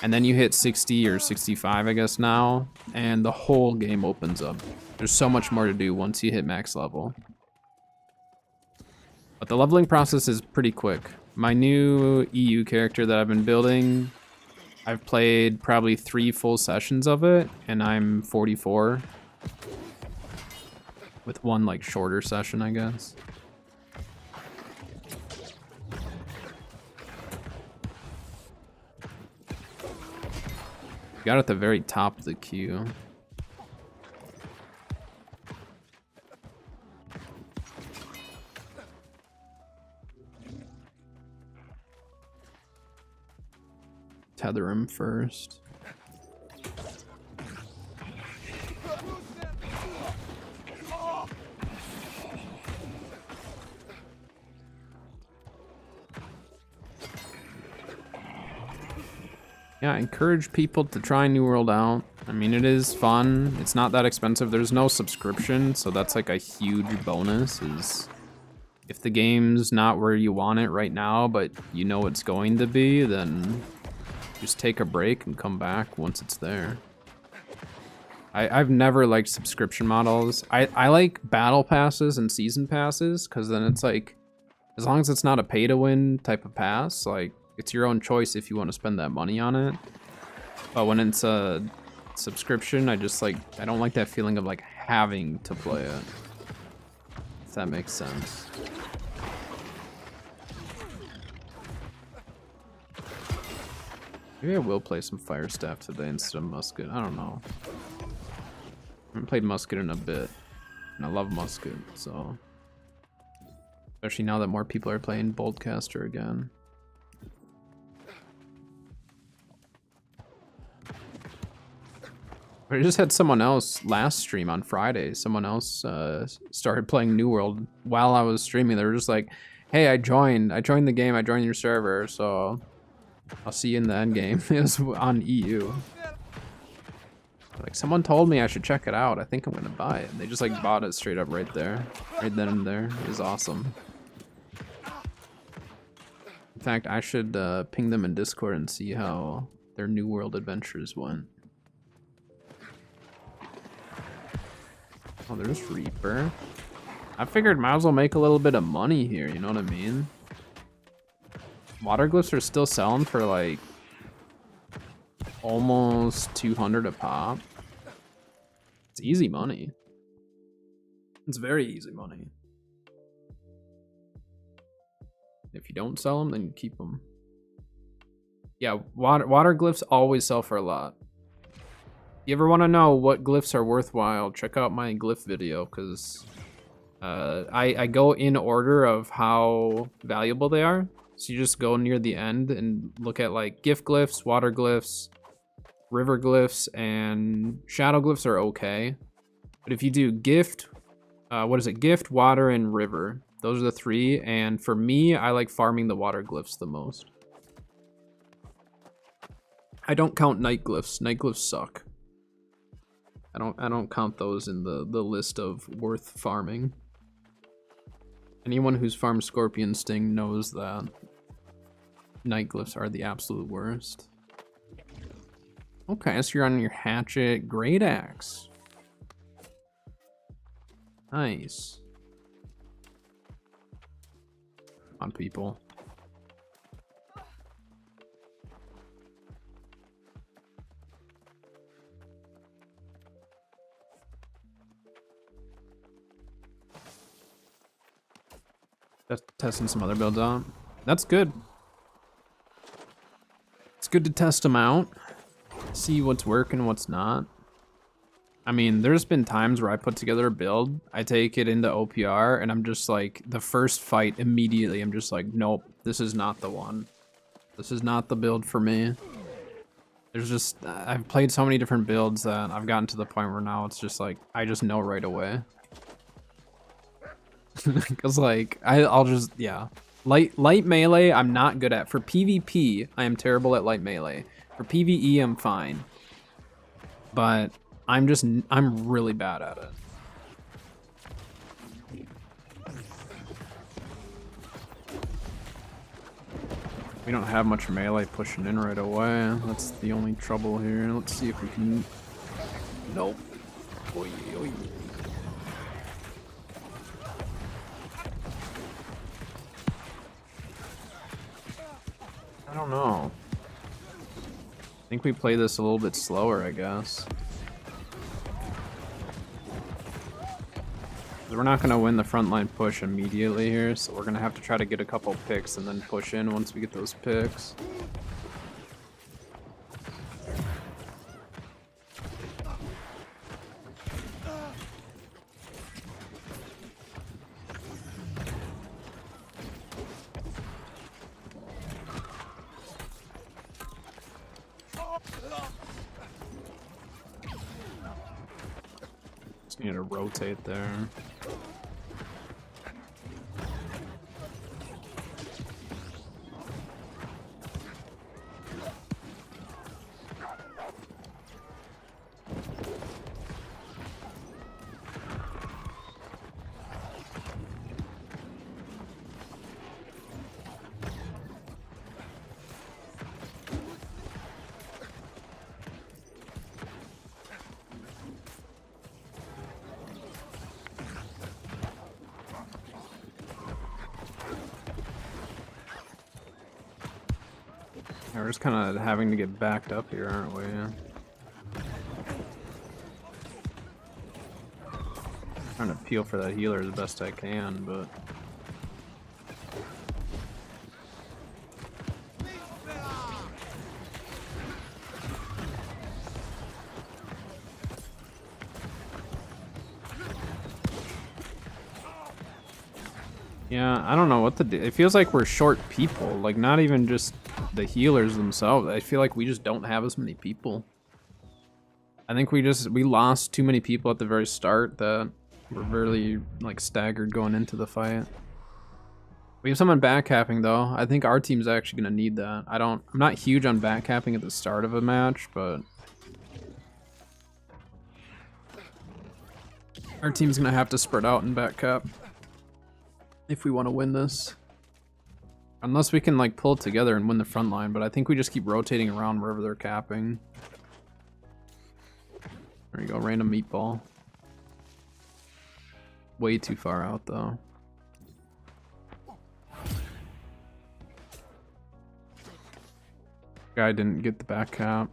And then you hit 60 or 65, I guess now, and the whole game opens up. There's so much more to do once you hit max level. But the leveling process is pretty quick. My new EU character that I've been building, I've played probably 3 full sessions of it, and I'm 44. With one like shorter session, I guess. Got at the very top of the queue. Tether him first. Yeah, I encourage people to try New World out. I mean, it is fun. It's not that expensive. There's no subscription, so that's like a huge bonus. Is if the game's not where you want it right now, but you know it's going to be, then just take a break and come back once it's there. I've never liked subscription models. I like battle passes and season passes, because then it's like, as long as it's not a pay to win type of pass, like, it's your own choice if you want to spend that money on it. But when it's a subscription, I don't like that feeling of like having to play it. If that makes sense. Maybe I will play some Fire Staff today instead of Musket. I don't know. I haven't played Musket in a bit. And I love Musket, so. Especially now that more people are playing Boltcaster again. I just had someone else last stream on Friday. Someone else started playing New World while I was streaming. They were just like, "Hey, I joined the game. I joined your server, so I'll see you in the end game." It was on EU. Like, someone told me I should check it out. I think I'm gonna buy it. And they just like bought it straight up right there, right then and there. It was awesome. In fact, I should ping them in Discord and see how their New World adventures went. Oh, there's Reaper. I figured might as well make a little bit of money here, you know what I mean? Water glyphs are still selling for like almost 200 a pop. It's easy money. It's very easy money. If you don't sell them, then you keep them. Yeah, water glyphs always sell for a lot. You ever want to know what glyphs are worthwhile, check out my glyph video, because I go in order of how valuable they are. So you just go near the end and look at like gift glyphs, water glyphs, river glyphs, and shadow glyphs are okay. But if you do gift, gift, water, and river. Those are the three, and for me, I like farming the water glyphs the most. I don't count night glyphs. Night glyphs suck. I don't count those in the list of worth farming. Anyone who's farmed Scorpion Sting knows that night glyphs are the absolute worst. Okay, so you're on your hatchet great axe. Nice. Come on, people. Just testing some other builds out. That's good. It's good to test them out. See what's working, what's not. I mean, there's been times where I put together a build, I take it into OPR, and I'm just like, the first fight immediately, I'm just like, nope, this is not the one. This is not the build for me. There's just, I've played so many different builds that I've gotten to the point where now it's just like, I just know right away. Because like, I'll just, yeah. Light melee, I'm not good at. For PvP, I am terrible at light melee. For PvE, I'm fine. But I'm really bad at it. We don't have much melee pushing in right away. That's the only trouble here. Let's see if we can... Nope. Oy, oy. I don't know. I think we play this a little bit slower, I guess. We're not going to win the frontline push immediately here, so we're going to have to try to get a couple picks and then push in once we get those picks. Just need to rotate there. Yeah, we're just kind of having to get backed up here, aren't we? Trying to peel for that healer as best I can, but... Yeah, I don't know what to do. It feels like we're short people, like not even just the healers themselves. I feel like we just don't have as many people. I think we lost too many people at the very start that we're really like staggered going into the fight. We have someone backcapping though. I think our team's actually gonna need that. I'm not huge on backcapping at the start of a match, but our team's gonna have to spread out and backcap if we want to win this. Unless we can like pull it together and win the front line, but I think we just keep rotating around wherever they're capping. There you go, random meatball. Way too far out though. Guy didn't get the back cap.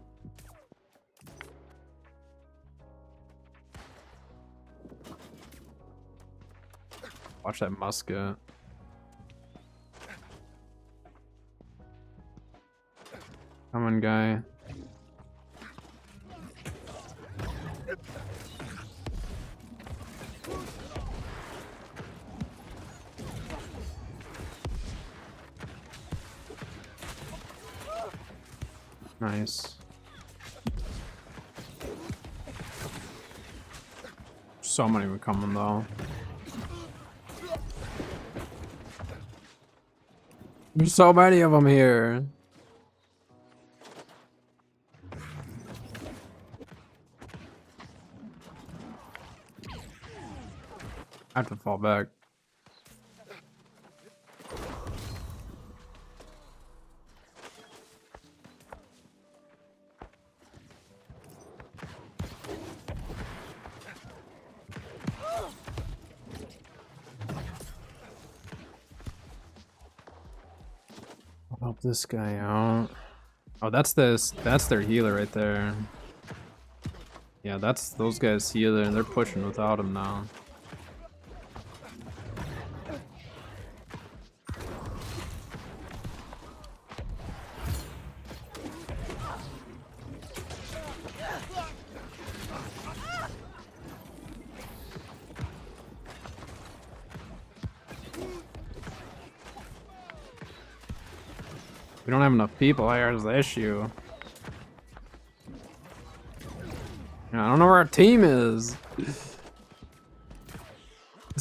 Watch that musket. Come on, guy. Nice. So many were coming though. There's so many of them here. I have to fall back. I'll help this guy out. Oh, that's their healer right there. Yeah, that's those guys' healer, and they're pushing without him now. We don't have enough people here is the issue. I don't know where our team is. This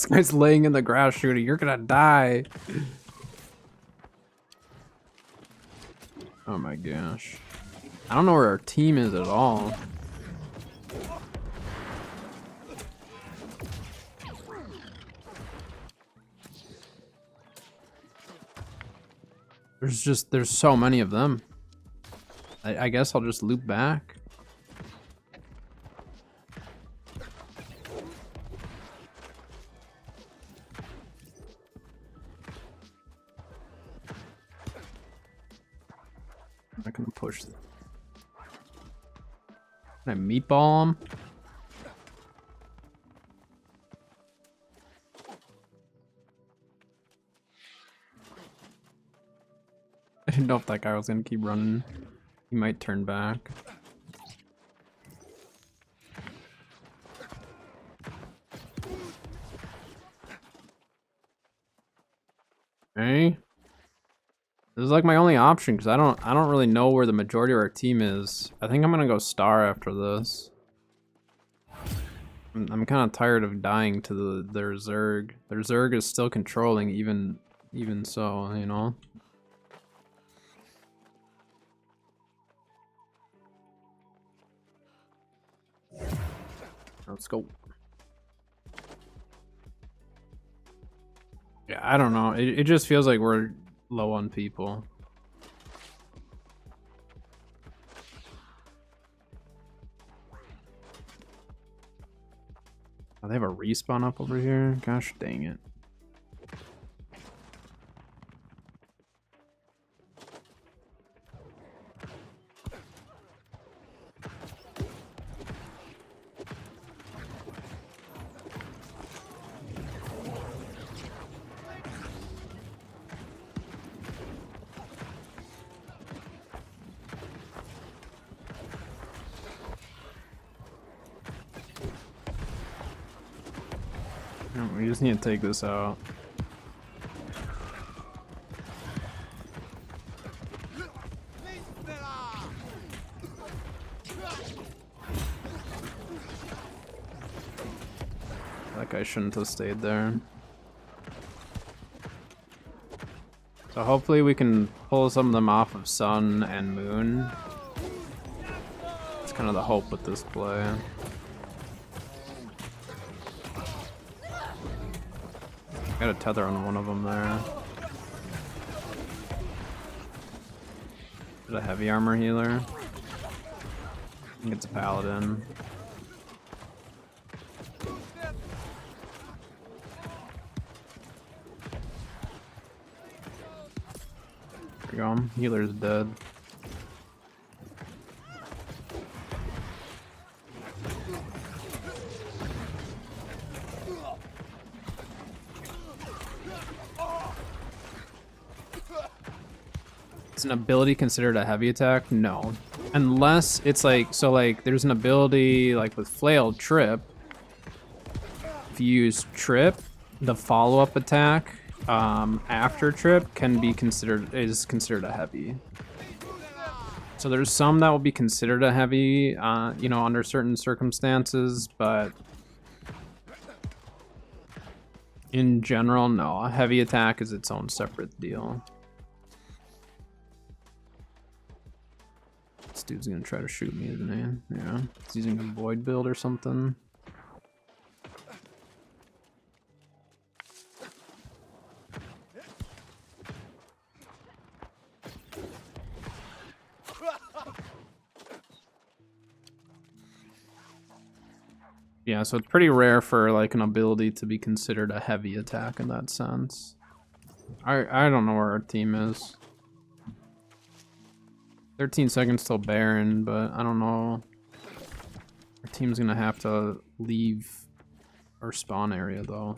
guy's laying in the grass shooting. You're gonna die. Oh my gosh. I don't know where our team is at all. There's so many of them. I guess I'll just loop back. I'm not gonna push them. Can I meatball him? I didn't know if that guy was gonna keep running. He might turn back. Okay. This is like my only option because I don't really know where the majority of our team is. I think I'm gonna go star after this. I'm kind of tired of dying to their Zerg. Their Zerg is still controlling even so, you know? Let's go. Yeah, I don't know. It just feels like we're low on people. Oh, they have a respawn up over here? Gosh dang it. We just need to take this out. That guy shouldn't have stayed there. So hopefully we can pull some of them off of Sun and Moon. It's kind of the hope with this play. Got a tether on one of them there. Is it a heavy armor healer? I think it's a paladin. There we go. Healer's dead. Is an ability considered a heavy attack? No. Unless it's like, so like there's an ability like with Flail Trip. If you use Trip, the follow-up attack after Trip is considered a heavy. So there's some that will be considered a heavy, you know, under certain circumstances, but in general, no. A heavy attack is its own separate deal. This dude's gonna try to shoot me, isn't he? Yeah. He's using a void build or something. Yeah, so it's pretty rare for like an ability to be considered a heavy attack in that sense. I don't know where our team is. 13 seconds till Baron, but I don't know. Our team's gonna have to leave our spawn area though.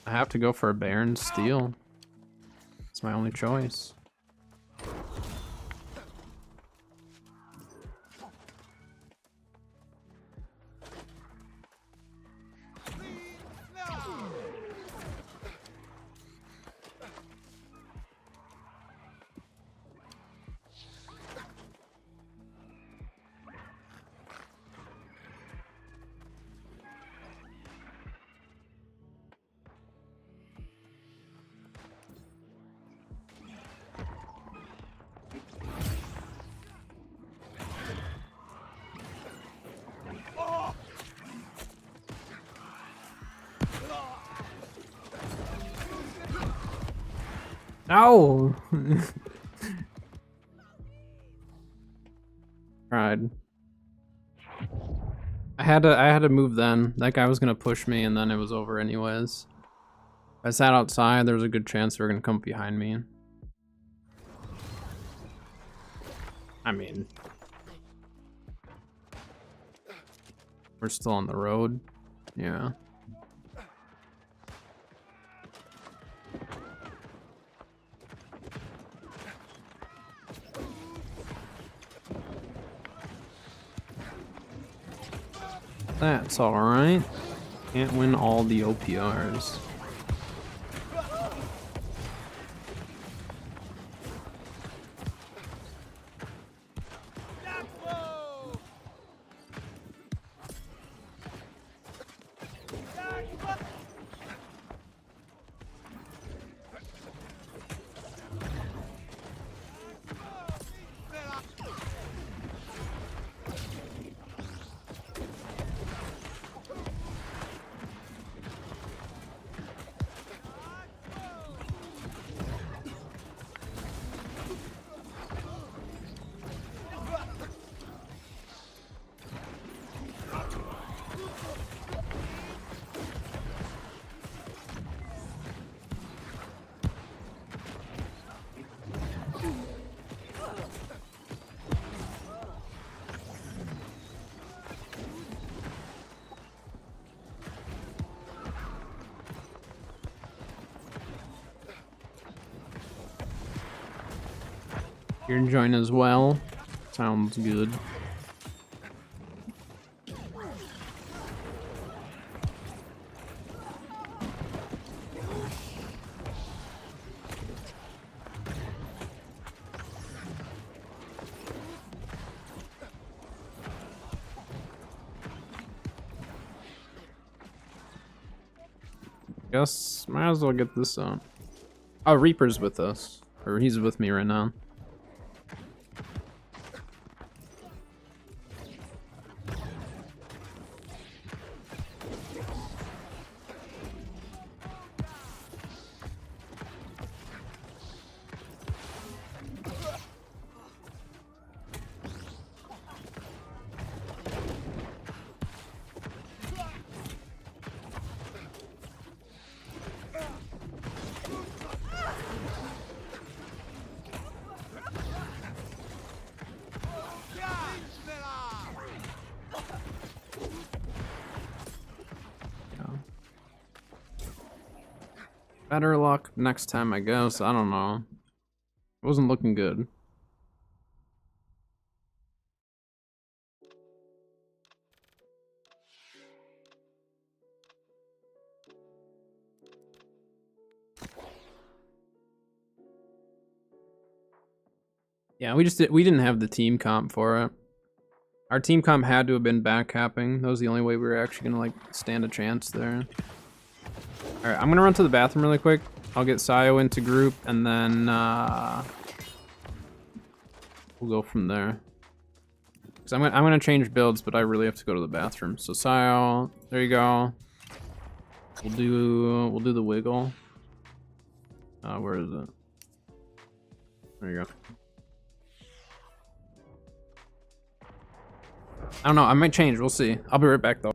I have to go for a Baron steal. It's my only choice. No. Alright. I had to move then. That guy was gonna push me and then it was over anyways. If I sat outside, there was a good chance they were gonna come behind me. I mean, we're still on the road. Yeah. That's alright. Can't win all the OPRs. You're enjoying as well. Sounds good. Guess might as well get this up. Oh, Reaper's with us. Or he's with me right now. Better luck next time, I guess. I don't know. It wasn't looking good. Yeah, we didn't have the team comp for it. Our team comp had to have been back capping. That was the only way we were actually gonna like stand a chance there. Alright, I'm gonna run to the bathroom really quick. I'll get Sayo into group and then we'll go from there. Cause I'm gonna change builds, but I really have to go to the bathroom. So Sayo, there you go. We'll do the wiggle. Where is it? There you go. I don't know, I might change, we'll see. I'll be right back though.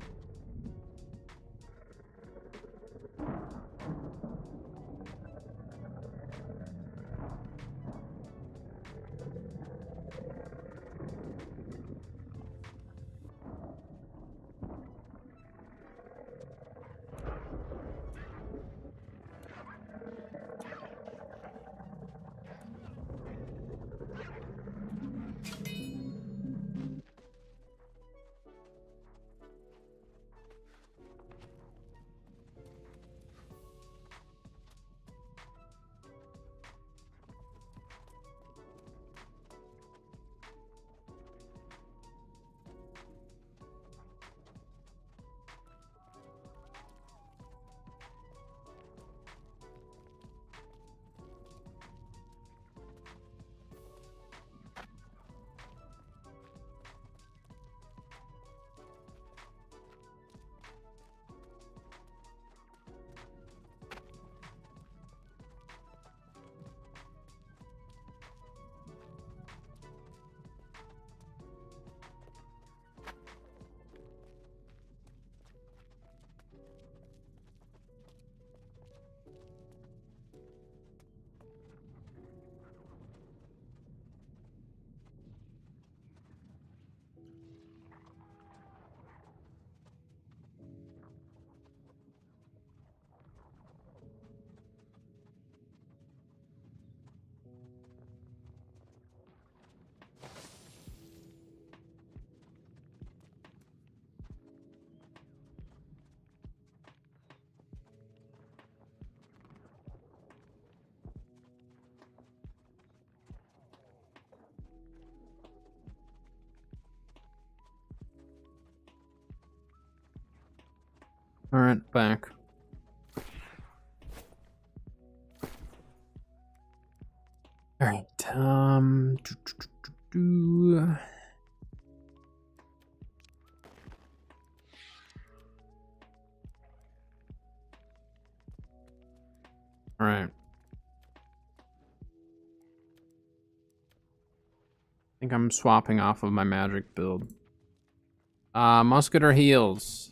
Alright, back. Alright, Alright. I think I'm swapping off of my magic build. Musket or heals?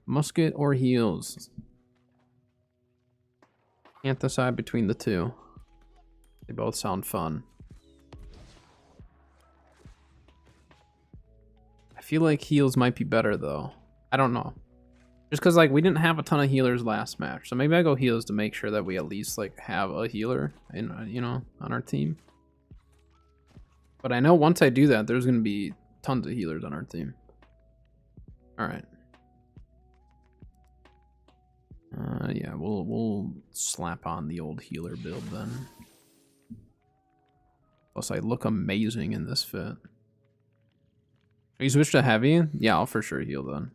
Musket or heals? Can't decide between the two. They both sound fun. I feel like heals might be better though. I don't know. Just cause like we didn't have a ton of healers last match. So maybe I go heals to make sure that we at least like have a healer in, you know, on our team. But I know once I do that, there's gonna be tons of healers on our team. All right. Yeah, we'll slap on the old healer build then. Plus, I look amazing in this fit. You switch to heavy? Yeah, I'll for sure heal then.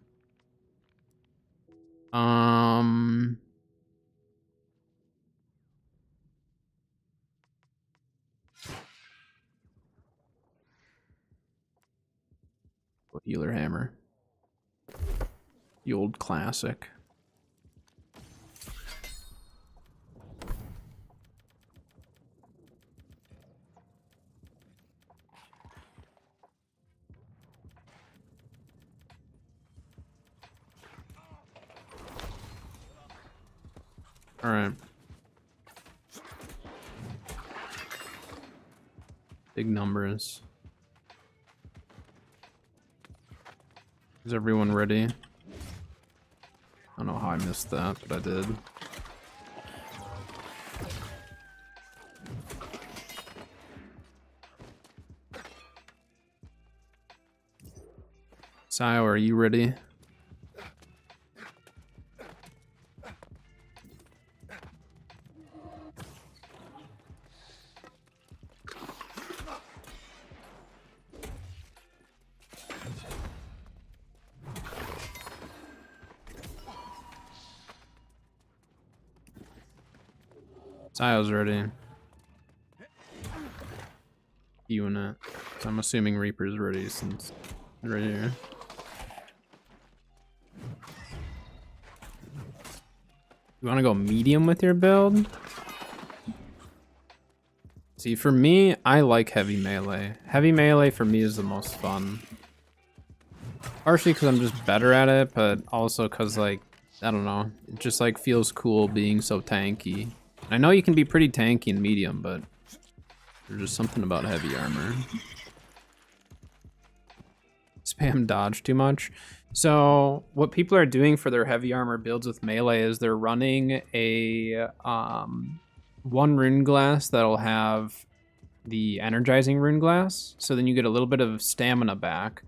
Healer hammer. The old classic. All right. Big numbers. Is everyone ready? I don't know how I missed that, but I did. Sayo, are you ready? Sayo's ready. You and it. So I'm assuming Reaper's ready since he's right here. You want to go medium with your build? See, for me, I like heavy melee. Heavy melee for me is the most fun. Partially because I'm just better at it, but also because, like, I don't know. It just, like, feels cool being so tanky. I know you can be pretty tanky in medium, but there's just something about heavy armor. Spam dodge too much. So what people are doing for their heavy armor builds with melee is they're running a one rune glass that'll have the energizing rune glass. So then you get a little bit of stamina back.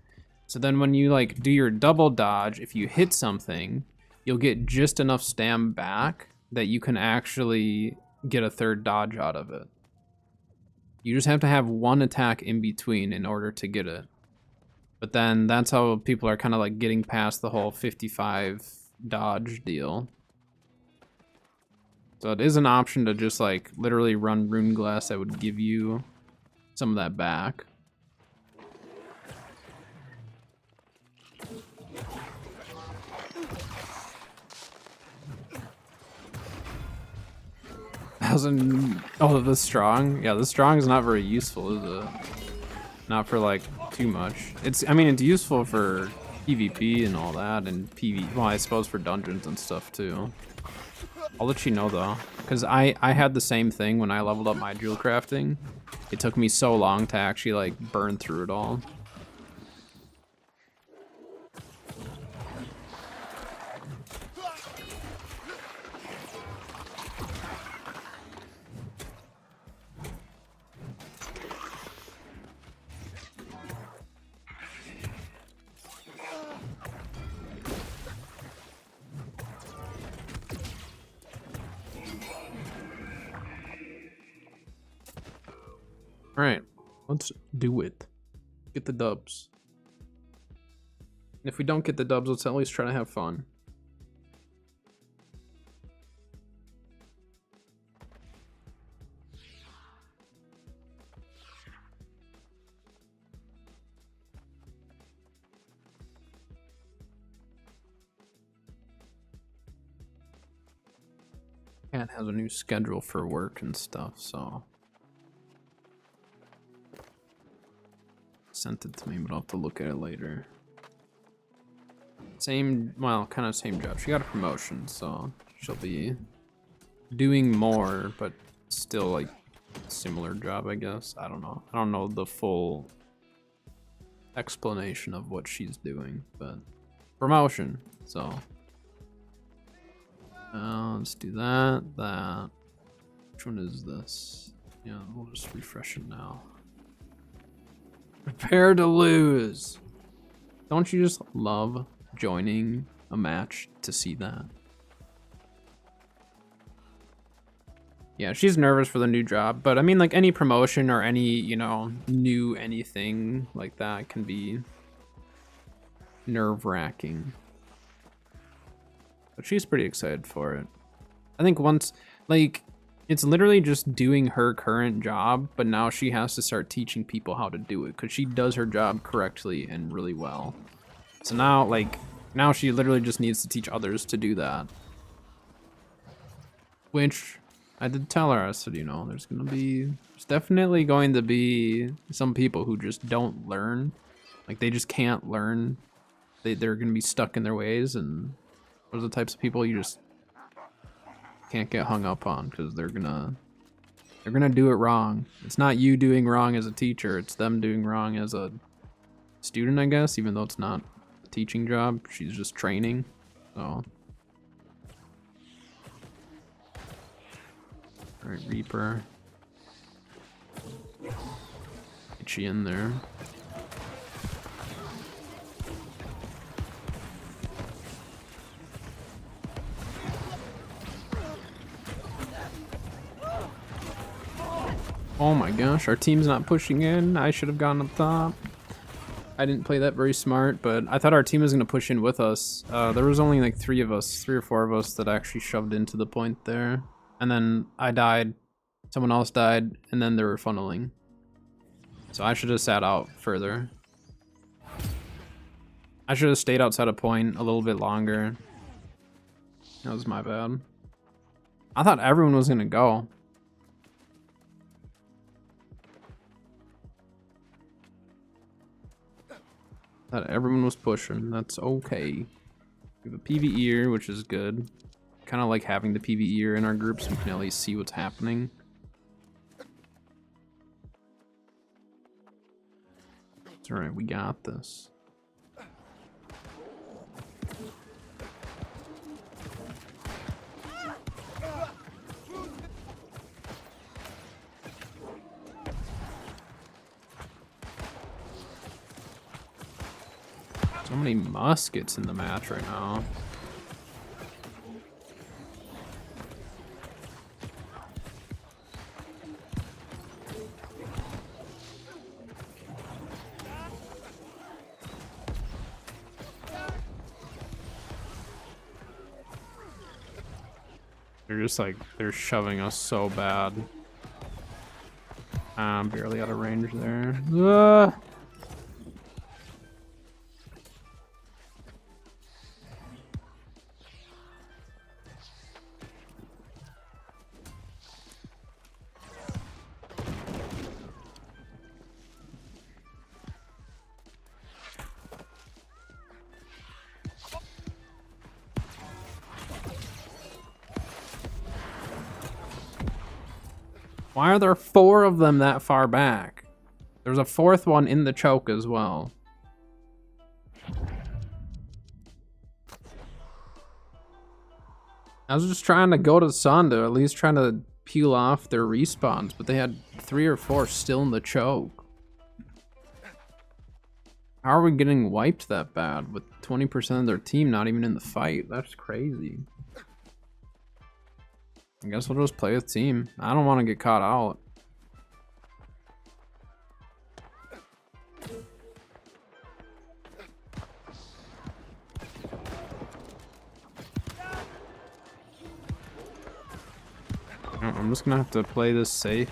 So then when you like do your double dodge, if you hit something, you'll get just enough stam back that you can actually get a third dodge out of it. You just have to have one attack in between in order to get it. But then that's how people are kind of like getting past the whole 55 dodge deal. So it is an option to just like literally run rune glass that would give you some of that back. Oh, the strong? Yeah, the strong is not very useful, is it? Not for like too much. I mean, it's useful for PvP and all that, and well, I suppose for dungeons and stuff too. I'll let you know though, because I had the same thing when I leveled up my jewel crafting. It took me so long to actually like burn through it all. All right, let's do it. Get the dubs. And if we don't get the dubs, let's at least try to have fun. Cat has a new schedule for work and stuff, so sent it to me, but I'll have to look at it later. Same, well, kind of same job. She got a promotion, so she'll be doing more, but still like similar job, I guess. I don't know. I don't know the full explanation of what she's doing, but promotion, so let's do that. Which one is this? Yeah, we'll just refresh it now. Prepare to lose. Don't you just love joining a match to see that? Yeah, she's nervous for the new job, but I mean, like, any promotion or any, you know, new anything like that can be nerve-wracking. But she's pretty excited for it. I think once, like, it's literally just doing her current job, but now she has to start teaching people how to do it, because she does her job correctly and really well. So now, like, now she literally just needs to teach others to do that. Which I did tell her, I said, you know, there's definitely going to be some people who just don't learn. Like, they just can't learn. They're going to be stuck in their ways, and those are the types of people you just can't get hung up on, because they're gonna do it wrong. It's not you doing wrong as a teacher, it's them doing wrong as a student, I guess, even though it's not a teaching job. She's just training, so. Alright, Reaper. Get you in there. Oh my gosh, our team's not pushing in. I should have gone up top. I didn't play that very smart, but I thought our team was going to push in with us. There was only like 3 or 4 of us that actually shoved into the point there. And then I died, someone else died, and then they were funneling. So I should have sat out further. I should have stayed outside a point a little bit longer. That was my bad. I thought everyone was going to go. That everyone was pushing. That's okay. We have a PvE'er, which is good. Kind of like having the PvE'er in our group so we can at least see what's happening. It's alright, we got this. So many muskets in the match right now. They're just like, they're shoving us so bad. I'm barely out of range there. Ah! Why are there 4 of them that far back? There's a 4th one in the choke as well. I was just trying to go to Sonda, at least trying to peel off their respawns, but they had 3 or 4 still in the choke. How are we getting wiped that bad with 20% of their team not even in the fight? That's crazy. I guess we'll just play with team. I don't want to get caught out. I'm just gonna have to play this safe.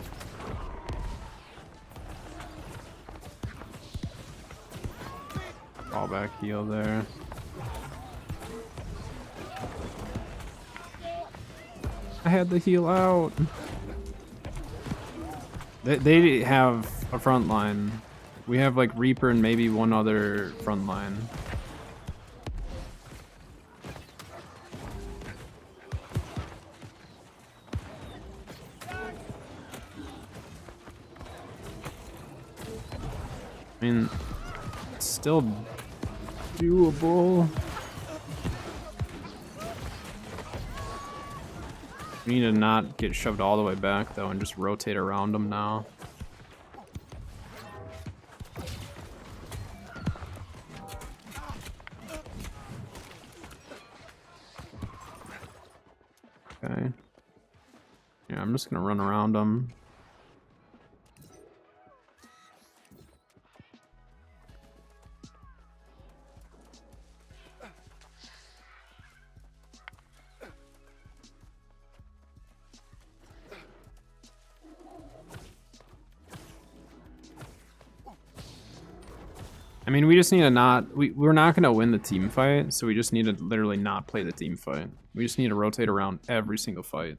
Fall back heal there. I had the heal out. They have a front line. We have like Reaper and maybe one other front line. I mean, it's still doable. We need to not get shoved all the way back though and just rotate around them now. I'm just gonna run around them. I mean, we just need to not... We're not going to win the team fight, so we just need to literally not play the team fight. We just need to rotate around every single fight.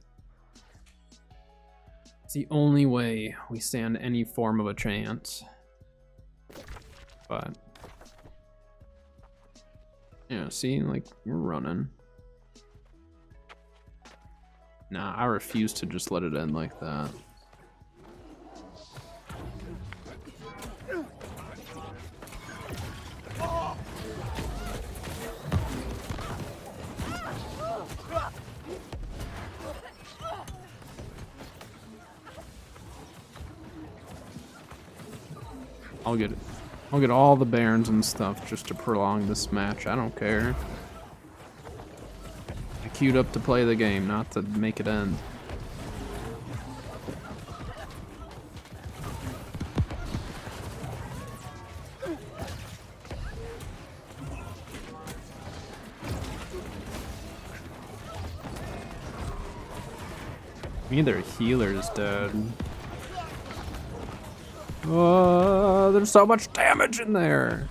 It's the only way we stand any form of a chance. But... yeah, see? Like, we're running. Nah, I refuse to just let it end like that. I'll get all the Barons and stuff just to prolong this match. I don't care. I queued up to play the game, not to make it end. Neither healer's dead. Oh, there's so much damage in there.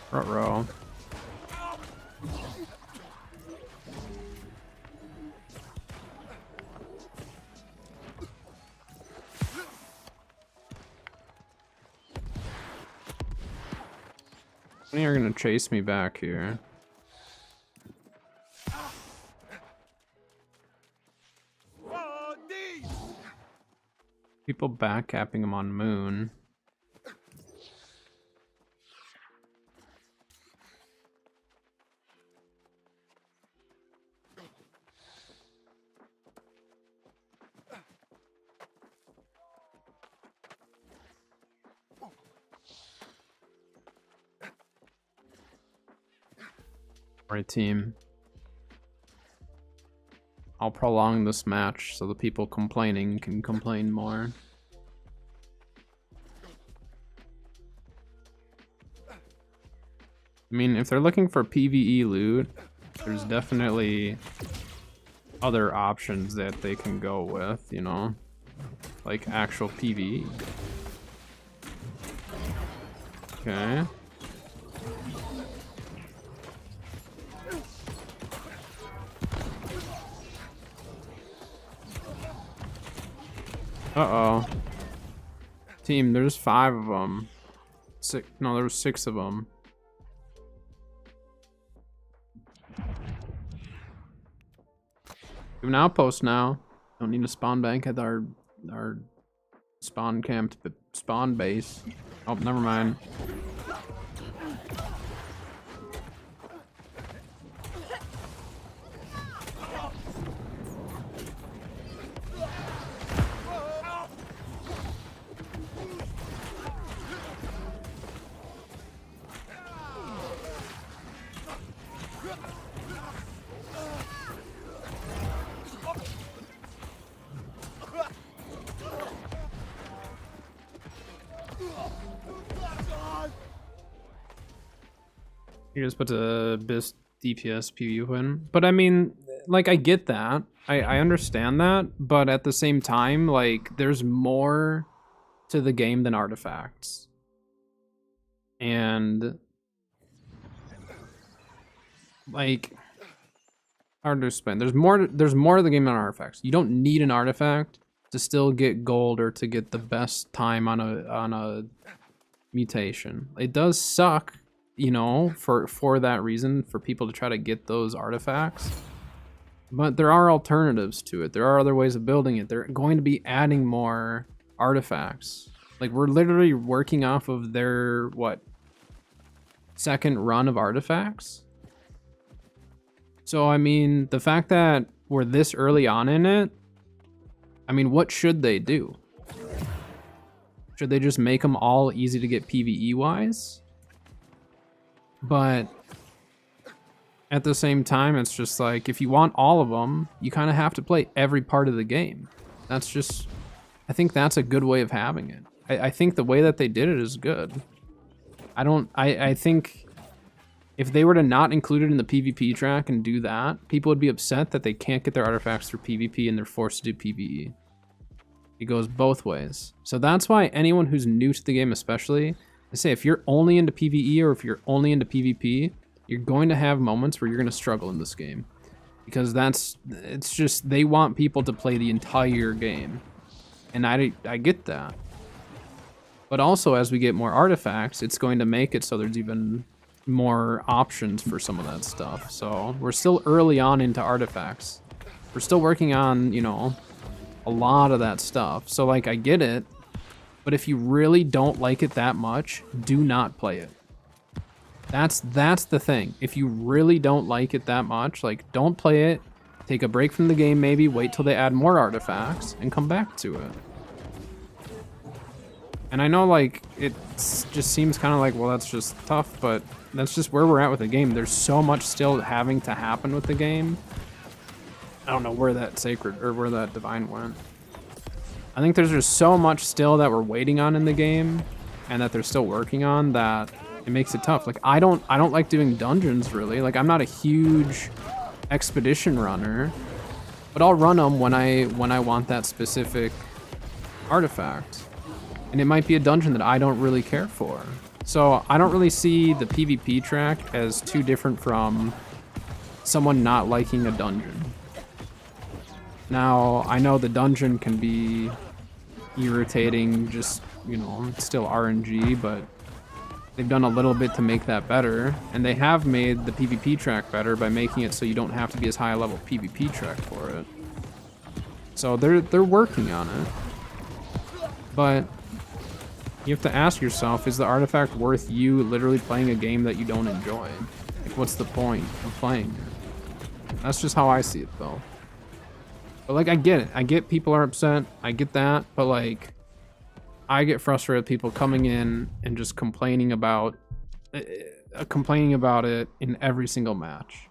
Ruh-roh. You're gonna chase me back here. People backcapping him on Moon. Right, team. I'll prolong this match so the people complaining can complain more. I mean, if they're looking for PvE loot, there's definitely other options that they can go with, you know? Like actual PvE. Okay. Uh-oh. Team, there's 5 of them. No, there was 6 of them. We have an outpost now. Don't need a spawn bank at our spawn camped spawn base. Oh, never mind. You just put a best DPS PvE win. But I mean, like, I get that. I understand that. But at the same time, like, there's more to the game than artifacts. And, like, hard to explain. There's more to the game than artifacts. You don't need an artifact to still get gold or to get the best time on a mutation. It does suck, you know, for that reason, for people to try to get those artifacts. But there are alternatives to it. There are other ways of building it. They're going to be adding more artifacts. Like, we're literally working off of their, what, second run of artifacts? So, I mean, the fact that we're this early on in it, I mean, what should they do? Should they just make them all easy to get PvE-wise? But at the same time, it's just like, if you want all of them, you kind of have to play every part of the game. That's just, I think that's a good way of having it. I think the way that they did it is good. I think if they were to not include it in the PvP track and do that, people would be upset that they can't get their artifacts through PvP and they're forced to do PvE. It goes both ways. So that's why anyone who's new to the game especially, I say if you're only into PvE or if you're only into PvP, you're going to have moments where you're going to struggle in this game. Because it's just, they want people to play the entire game. And I get that. But also, as we get more artifacts, it's going to make it so there's even more options for some of that stuff. So we're still early on into artifacts. We're still working on, you know, a lot of that stuff. So, like, I get it. But if you really don't like it that much, do not play it. That's the thing. If you really don't like it that much, like, don't play it. Take a break from the game, maybe. Wait till they add more artifacts and come back to it. And I know, like, it just seems kind of like, well, that's just tough, but that's just where we're at with the game. There's so much still having to happen with the game. I don't know where that sacred, or where that divine went. I think there's just so much still that we're waiting on in the game, and that they're still working on, that it makes it tough. Like, I don't like doing dungeons, really. Like, I'm not a huge expedition runner, but I'll run them when I want that specific artifact. And it might be a dungeon that I don't really care for. So I don't really see the PvP track as too different from someone not liking a dungeon. Now, I know the dungeon can be irritating, just, you know, it's still RNG, but they've done a little bit to make that better. And they have made the PvP track better by making it so you don't have to be as high a level PvP track for it. So they're working on it. But you have to ask yourself, is the artifact worth you literally playing a game that you don't enjoy? Like, what's the point of playing it? That's just how I see it, though. But, like, I get it. I get people are upset. I get that. But, like, I get frustrated with people coming in and just complaining about it in every single match.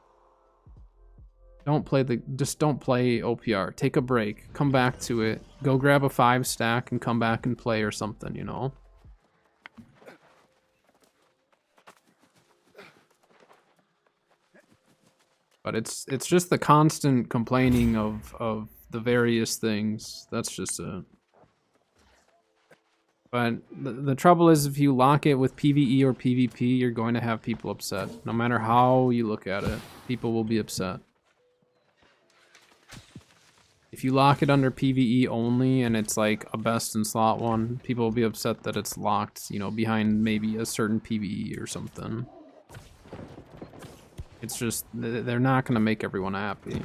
Just don't play OPR. Take a break. Come back to it. Go grab a 5 stack and come back and play or something, you know? But it's just the constant complaining of the various things. That's just it. But the trouble is, if you lock it with PvE or PvP, you're going to have people upset. No matter how you look at it, people will be upset. If you lock it under PvE only and it's like a best in slot one, people will be upset that it's locked, you know, behind maybe a certain PvE or something. It's just, they're not going to make everyone happy.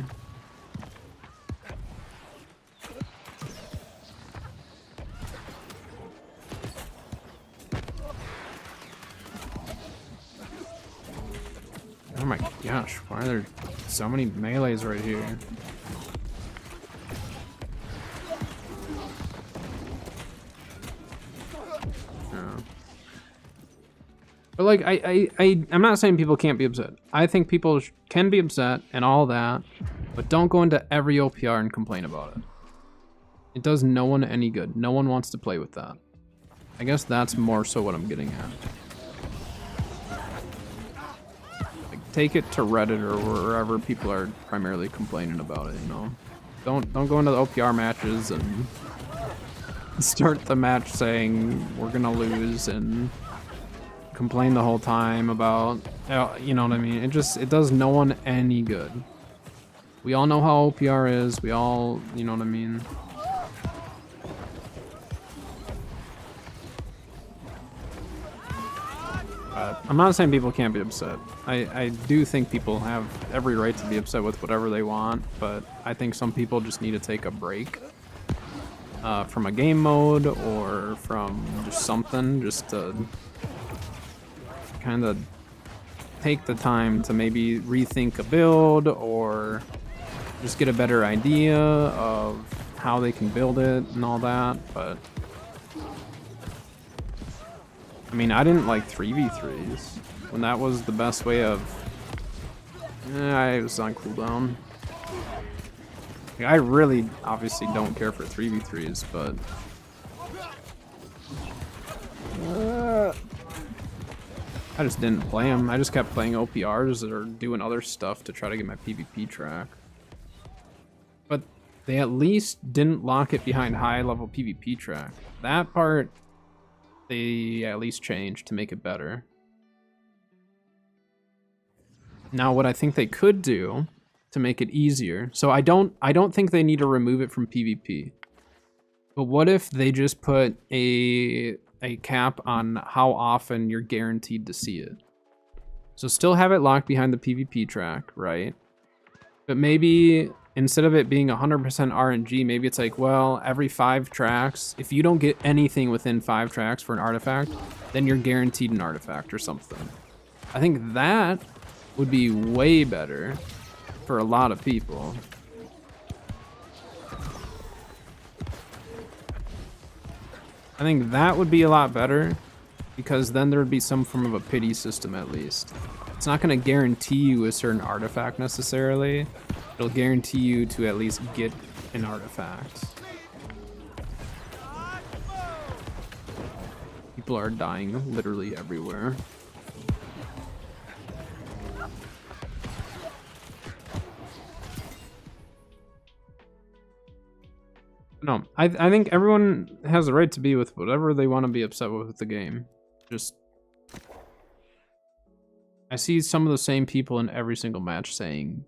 Oh my gosh, why are there so many melees right here? But like, I'm not saying people can't be upset. I think people can be upset and all that, but don't go into every OPR and complain about it. It does no one any good. No one wants to play with that. I guess that's more so what I'm getting at. Like, take it to Reddit or wherever people are primarily complaining about it, you know? Don't go into the OPR matches and start the match saying we're gonna lose and complain the whole time about, you know what I mean? It does no one any good. We all know how OPR is. We all, you know what I mean? I'm not saying people can't be upset. I do think people have every right to be upset with whatever they want, but I think some people just need to take a break from a game mode or from just something, just to kind of take the time to maybe rethink a build or just get a better idea of how they can build it and all that, but I mean, I didn't like 3v3s when that was the best way of... I was on cooldown. Like, I really obviously don't care for 3v3s, but... I just didn't play them. I just kept playing OPRs or doing other stuff to try to get my PvP track. But they at least didn't lock it behind high-level PvP track. That part, they at least changed to make it better. Now, what I think they could do to make it easier, so I don't think they need to remove it from PvP. But what if they just put a cap on how often you're guaranteed to see it? So still have it locked behind the PvP track, right? But maybe instead of it being 100% RNG, maybe it's like, well, every 5 tracks, if you don't get anything within 5 tracks for an artifact, then you're guaranteed an artifact or something. I think that would be way better for a lot of people. I think that would be a lot better because then there would be some form of a pity system at least. It's not going to guarantee you a certain artifact necessarily. It'll guarantee you to at least get an artifact. People are dying literally everywhere. No, I think everyone has the right to be with whatever they want to be upset with the game. Just... I see some of the same people in every single match saying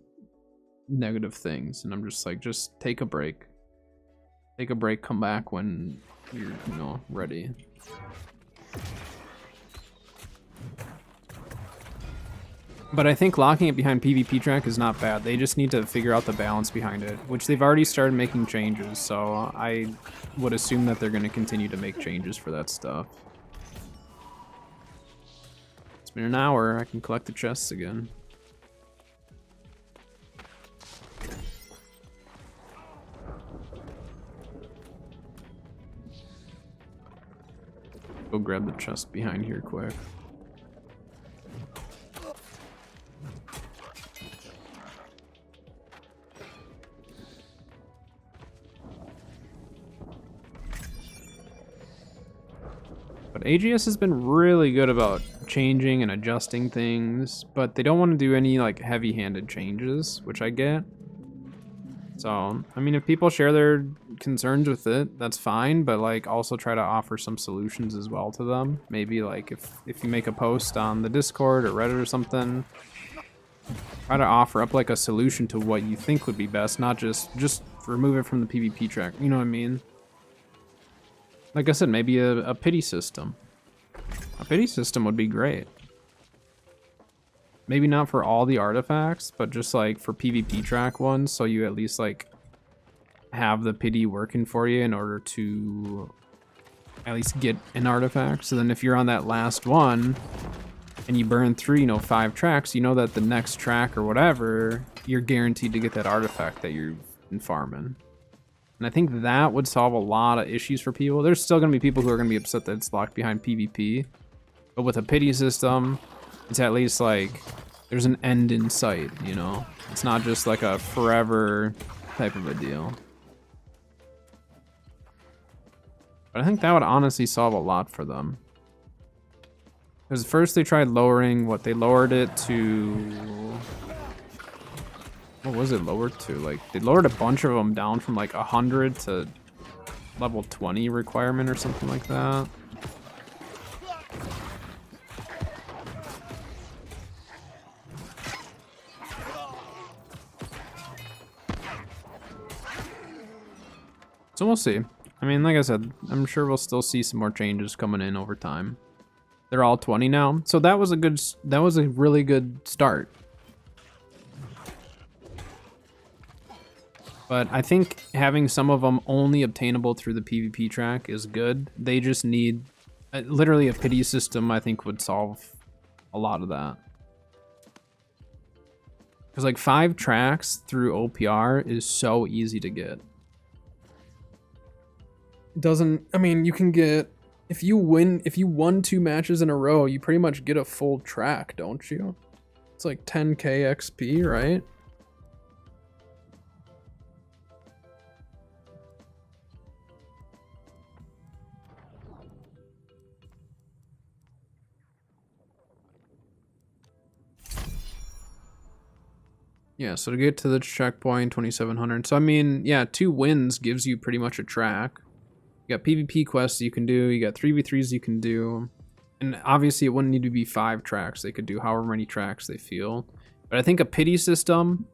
negative things, and I'm just like, just take a break. Take a break, come back when you're, you know, ready. But I think locking it behind PvP track is not bad. They just need to figure out the balance behind it, which they've already started making changes, so I would assume that they're going to continue to make changes for that stuff. It's been an hour, I can collect the chests again. Go grab the chest behind here quick. But AGS has been really good about changing and adjusting things, but they don't want to do any like heavy-handed changes, which I get. So, I mean, if people share their concerns with it, that's fine, but like also try to offer some solutions as well to them. Maybe like if you make a post on the Discord or Reddit or something, try to offer up like a solution to what you think would be best, not just remove it from the PvP track, you know what I mean? Like I said, maybe a pity system. A pity system would be great. Maybe not for all the artifacts, but just like for PvP track ones, so you at least like have the pity working for you in order to at least get an artifact. So then if you're on that last one and you burn through, you know, 5 tracks, you know that the next track or whatever, you're guaranteed to get that artifact that you've been farming. And I think that would solve a lot of issues for people. There's still going to be people who are going to be upset that it's locked behind PvP. But with a pity system, it's at least like there's an end in sight, you know? It's not just like a forever type of a deal. But I think that would honestly solve a lot for them. Because first they tried lowering what they lowered it to... What was it lowered to? Like, they lowered a bunch of them down from like 100 to level 20 requirement or something like that. So we'll see. I mean, like I said, I'm sure we'll still see some more changes coming in over time. They're all 20 now, so that was a really good start. But I think having some of them only obtainable through the PvP track is good. They just need literally a pity system. I think would solve a lot of that. Because like 5 tracks through OPR is so easy to get. It doesn't, I mean, you can get, if you won 2 matches in a row, you pretty much get a full track, don't you? It's like 10k XP, right? Yeah, so to get to the checkpoint, 2700. So I mean, yeah, 2 wins gives you pretty much a track. You got PvP quests you can do, you got 3v3s you can do. And obviously it wouldn't need to be 5 tracks. They could do however many tracks they feel. But I think a pity system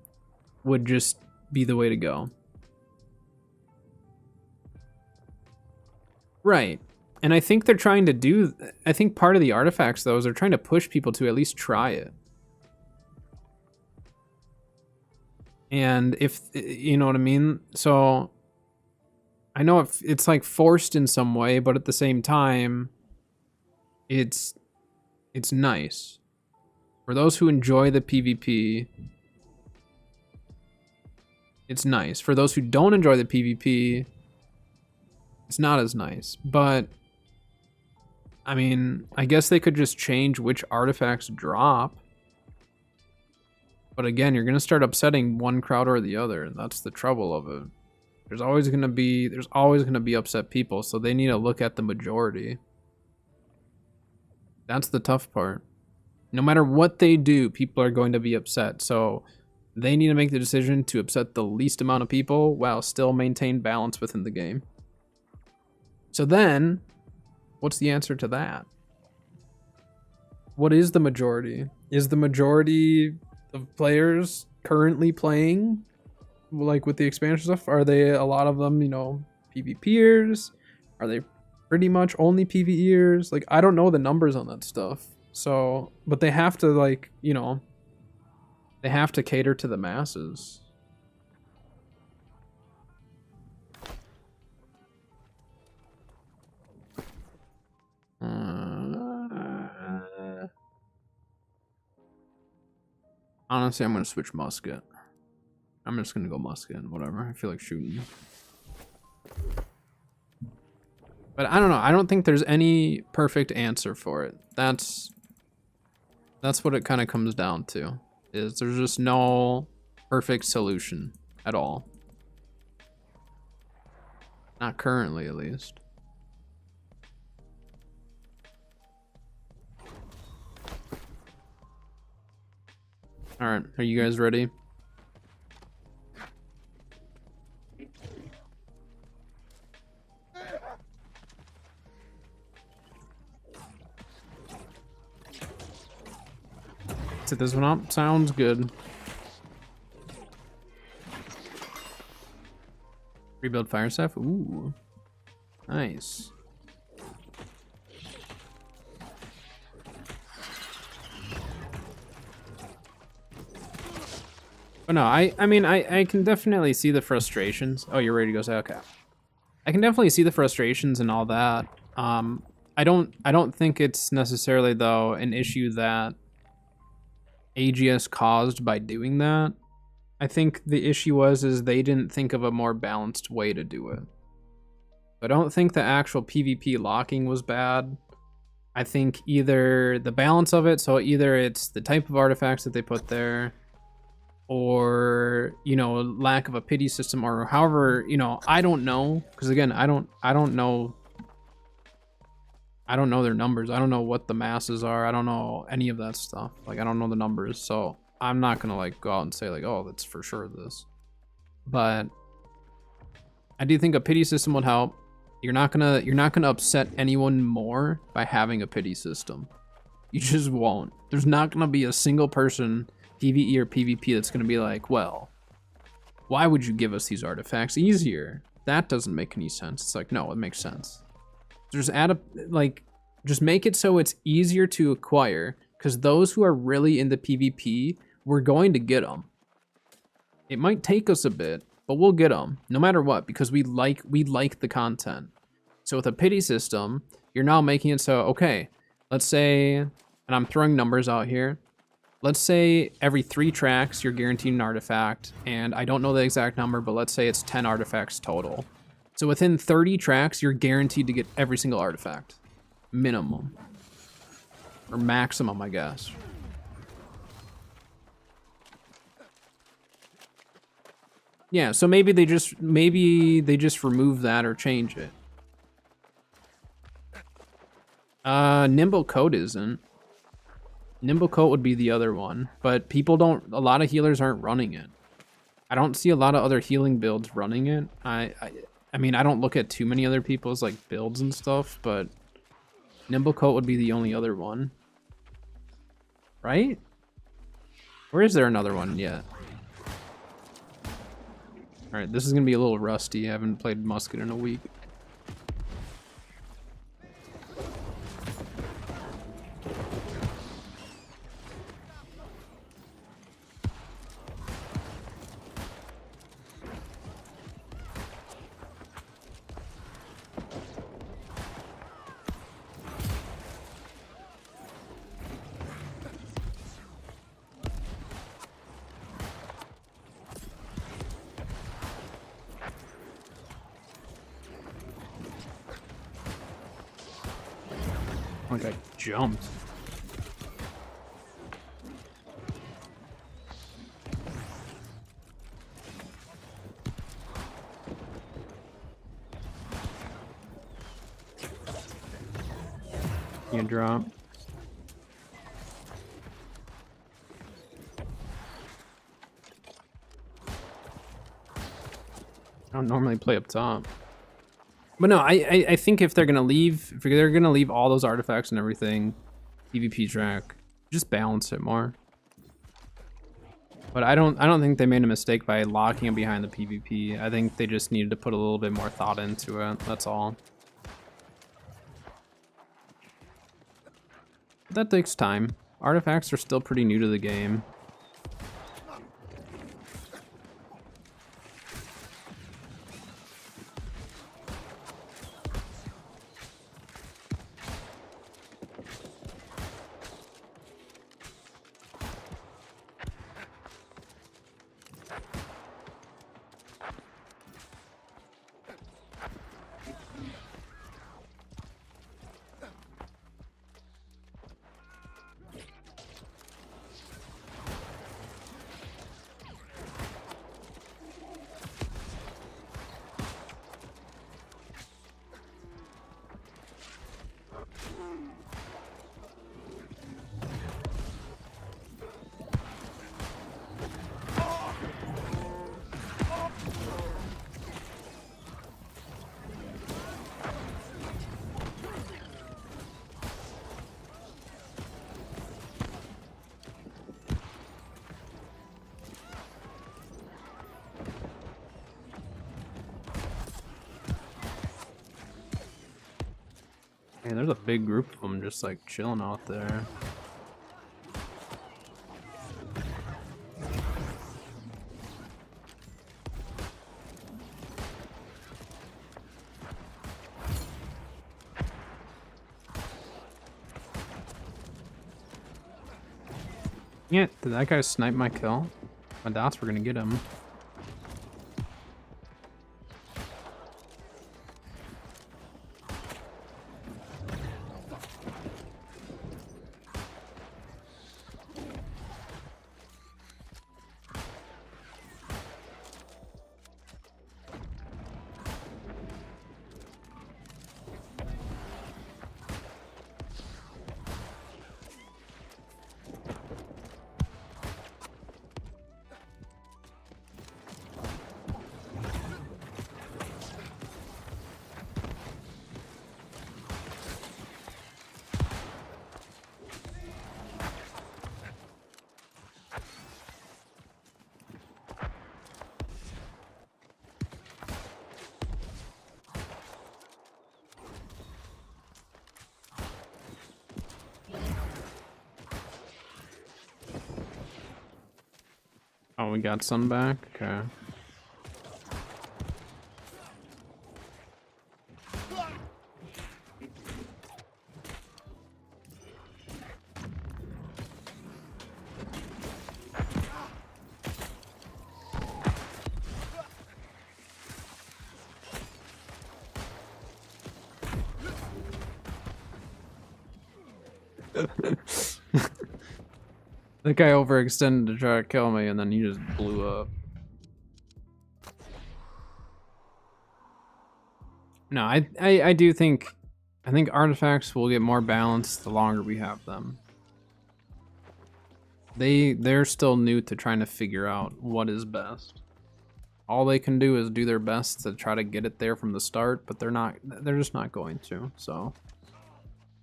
would just be the way to go. Right. And I think they're trying to do, I think part of the artifacts though is they're trying to push people to at least try it. And if, you know what I mean? So I know it's like forced in some way, but at the same time, it's nice. For those who enjoy the PvP, it's nice. For those who don't enjoy the PvP, it's not as nice. But I mean, I guess they could just change which artifacts drop. But again, you're gonna start upsetting one crowd or the other, and that's the trouble of it. There's always gonna be upset people, so they need to look at the majority. That's the tough part. No matter what they do, people are going to be upset. So they need to make the decision to upset the least amount of people while still maintain balance within the game. So then, what's the answer to that? What is the majority? Is the majority of players currently playing, like with the expansion stuff, are they, a lot of them, you know, PvPers? Are they pretty much only PvEers? Like, I don't know the numbers on that stuff. So, but they have to, like, you know, they have to cater to the masses. Honestly, I'm gonna switch musket. I'm just gonna go musket, whatever. I feel like shooting. But I don't know. I don't think there's any perfect answer for it. That's what it kind of comes down to. Is there's just no perfect solution at all. Not currently, at least. All right, are you guys ready? Set this one up. Sounds good. Rebuild fire staff. Ooh, nice. But no, I mean, I can definitely see the frustrations. Oh, you're ready to go say, okay. I can definitely see the frustrations and all that. I don't think it's necessarily, though, an issue that AGS caused by doing that. I think the issue is they didn't think of a more balanced way to do it. I don't think the actual PvP locking was bad. I think either the balance of it, so either it's the type of artifacts that they put there, or, you know, lack of a pity system, or however, you know, I don't know, because again, I don't know their numbers. I don't know what the masses are. I don't know any of that stuff. Like, I don't know the numbers, so I'm not gonna like go out and say like, oh, that's for sure this. But I do think a pity system would help. You're not gonna upset anyone more by having a pity system. You just won't. There's not gonna be a single person, PvE or PvP, that's gonna be like, well, why would you give us these artifacts easier? That doesn't make any sense. It's like, no, it makes sense. Just just make it so it's easier to acquire, because those who are really into PvP, we're going to get them. It might take us a bit, but we'll get them no matter what, because we like the content. So with a pity system, you're now making it so, okay, let's say, and I'm throwing numbers out here, let's say every 3 tracks you're guaranteed an artifact, and I don't know the exact number, but let's say it's 10 artifacts total. So within 30 tracks, you're guaranteed to get every single artifact. Minimum. Or maximum, I guess. Yeah, so maybe they just remove that or change it. Nimble Coat isn't. Nimble Coat would be the other one, but people don't. A lot of healers aren't running it. I don't see a lot of other healing builds running it. I mean, I don't look at too many other people's like builds and stuff, but Nimble Coat would be the only other one, right? Or is there another one yet? All right, this is gonna be a little rusty. I haven't played Musket in a week. Like I jumped. You drop. I don't normally play up top. But no, I think if they're gonna leave all those artifacts and everything, PvP track, just balance it more. But I don't think they made a mistake by locking it behind the PvP. I think they just needed to put a little bit more thought into it. That's all. But that takes time. Artifacts are still pretty new to the game. Man, there's a big group of them just like chilling out there. Yeah, did that guy snipe my kill? My dots were gonna get him. Oh, we got some back? Okay. That guy overextended to try to kill me, and then he just blew up. No, I do think... I think artifacts will get more balanced the longer we have them. They're still new to trying to figure out what is best. All they can do is do their best to try to get it there from the start, but they're just not going to, so.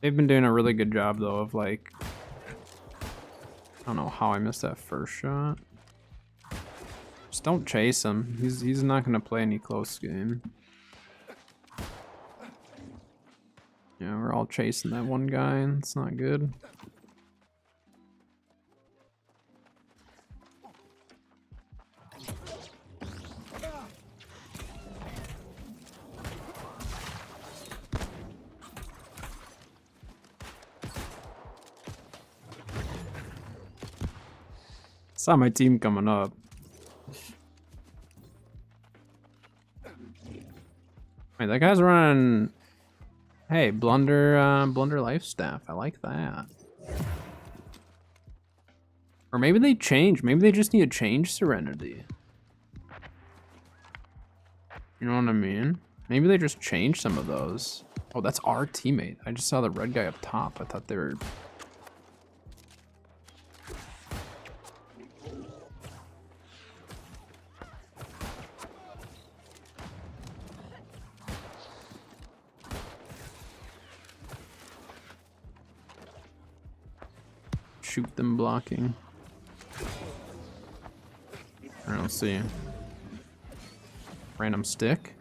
They've been doing a really good job though of like, I don't know how I missed that first shot. Just don't chase him. He's not gonna play any close game. Yeah, we're all chasing that one guy and it's not good. Saw my team coming up. Wait, that guy's running. Hey, blunder life staff. I like that. Or maybe they change. Maybe they just need to change Serenity. You know what I mean? Maybe they just changed some of those. Oh, that's our teammate. I just saw the red guy up top. I thought they were. Shoot them blocking. I don't see. Random stick.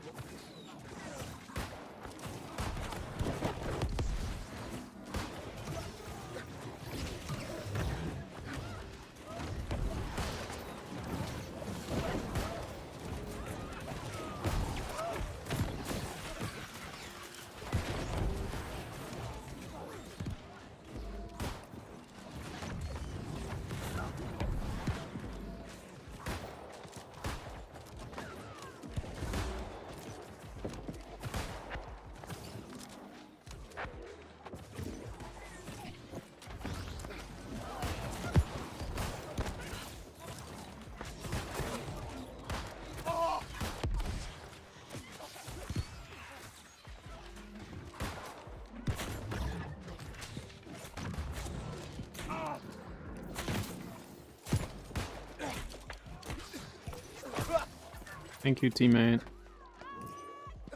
Thank you, teammate.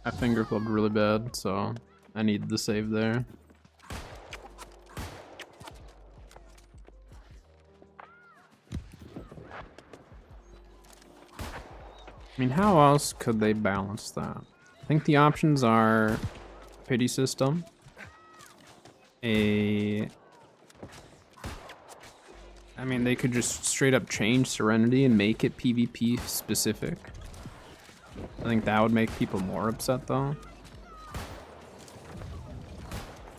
I finger flipped really bad, so I needed the save there. I mean, how else could they balance that? I think the options are pity system, I mean, they could just straight up change Serenity and make it PvP specific. I think that would make people more upset though.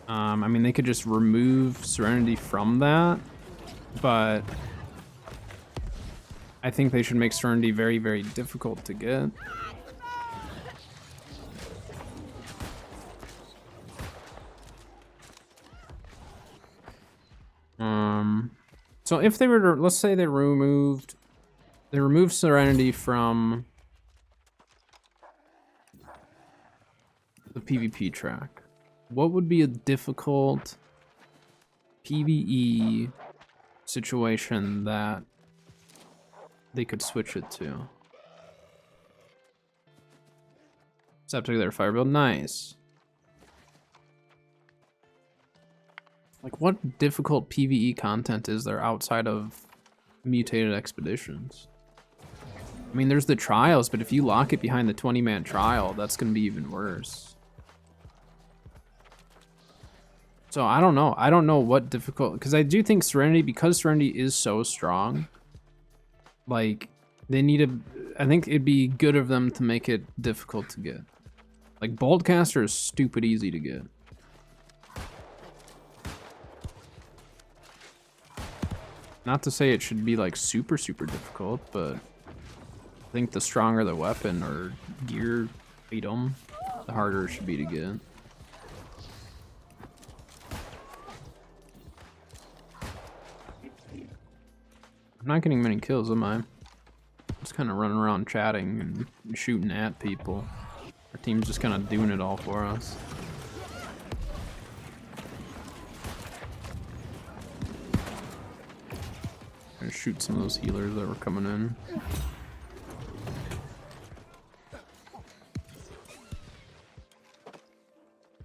I mean, they could just remove Serenity from that, but I think they should make Serenity very, very difficult to get. So if they were to, let's say they removed Serenity from the PvP track, what would be a difficult PvE situation that they could switch it to? Septic fire build, nice. Like, what difficult PvE content is there outside of mutated expeditions? I mean, there's the trials, but if you lock it behind the 20-man trial, that's gonna be even worse. So I don't know. I don't know what difficult, because I do think Serenity, because Serenity is so strong, like, they need to, I think it'd be good of them to make it difficult to get. Like, Boltcaster is stupid easy to get. Not to say it should be like super, super difficult, but I think the stronger the weapon or gear item, the harder it should be to get. not getting many kills, am I? Just kind of running around chatting and shooting at people. Our team's just kind of doing it all for us. Gonna shoot some of those healers that were coming in.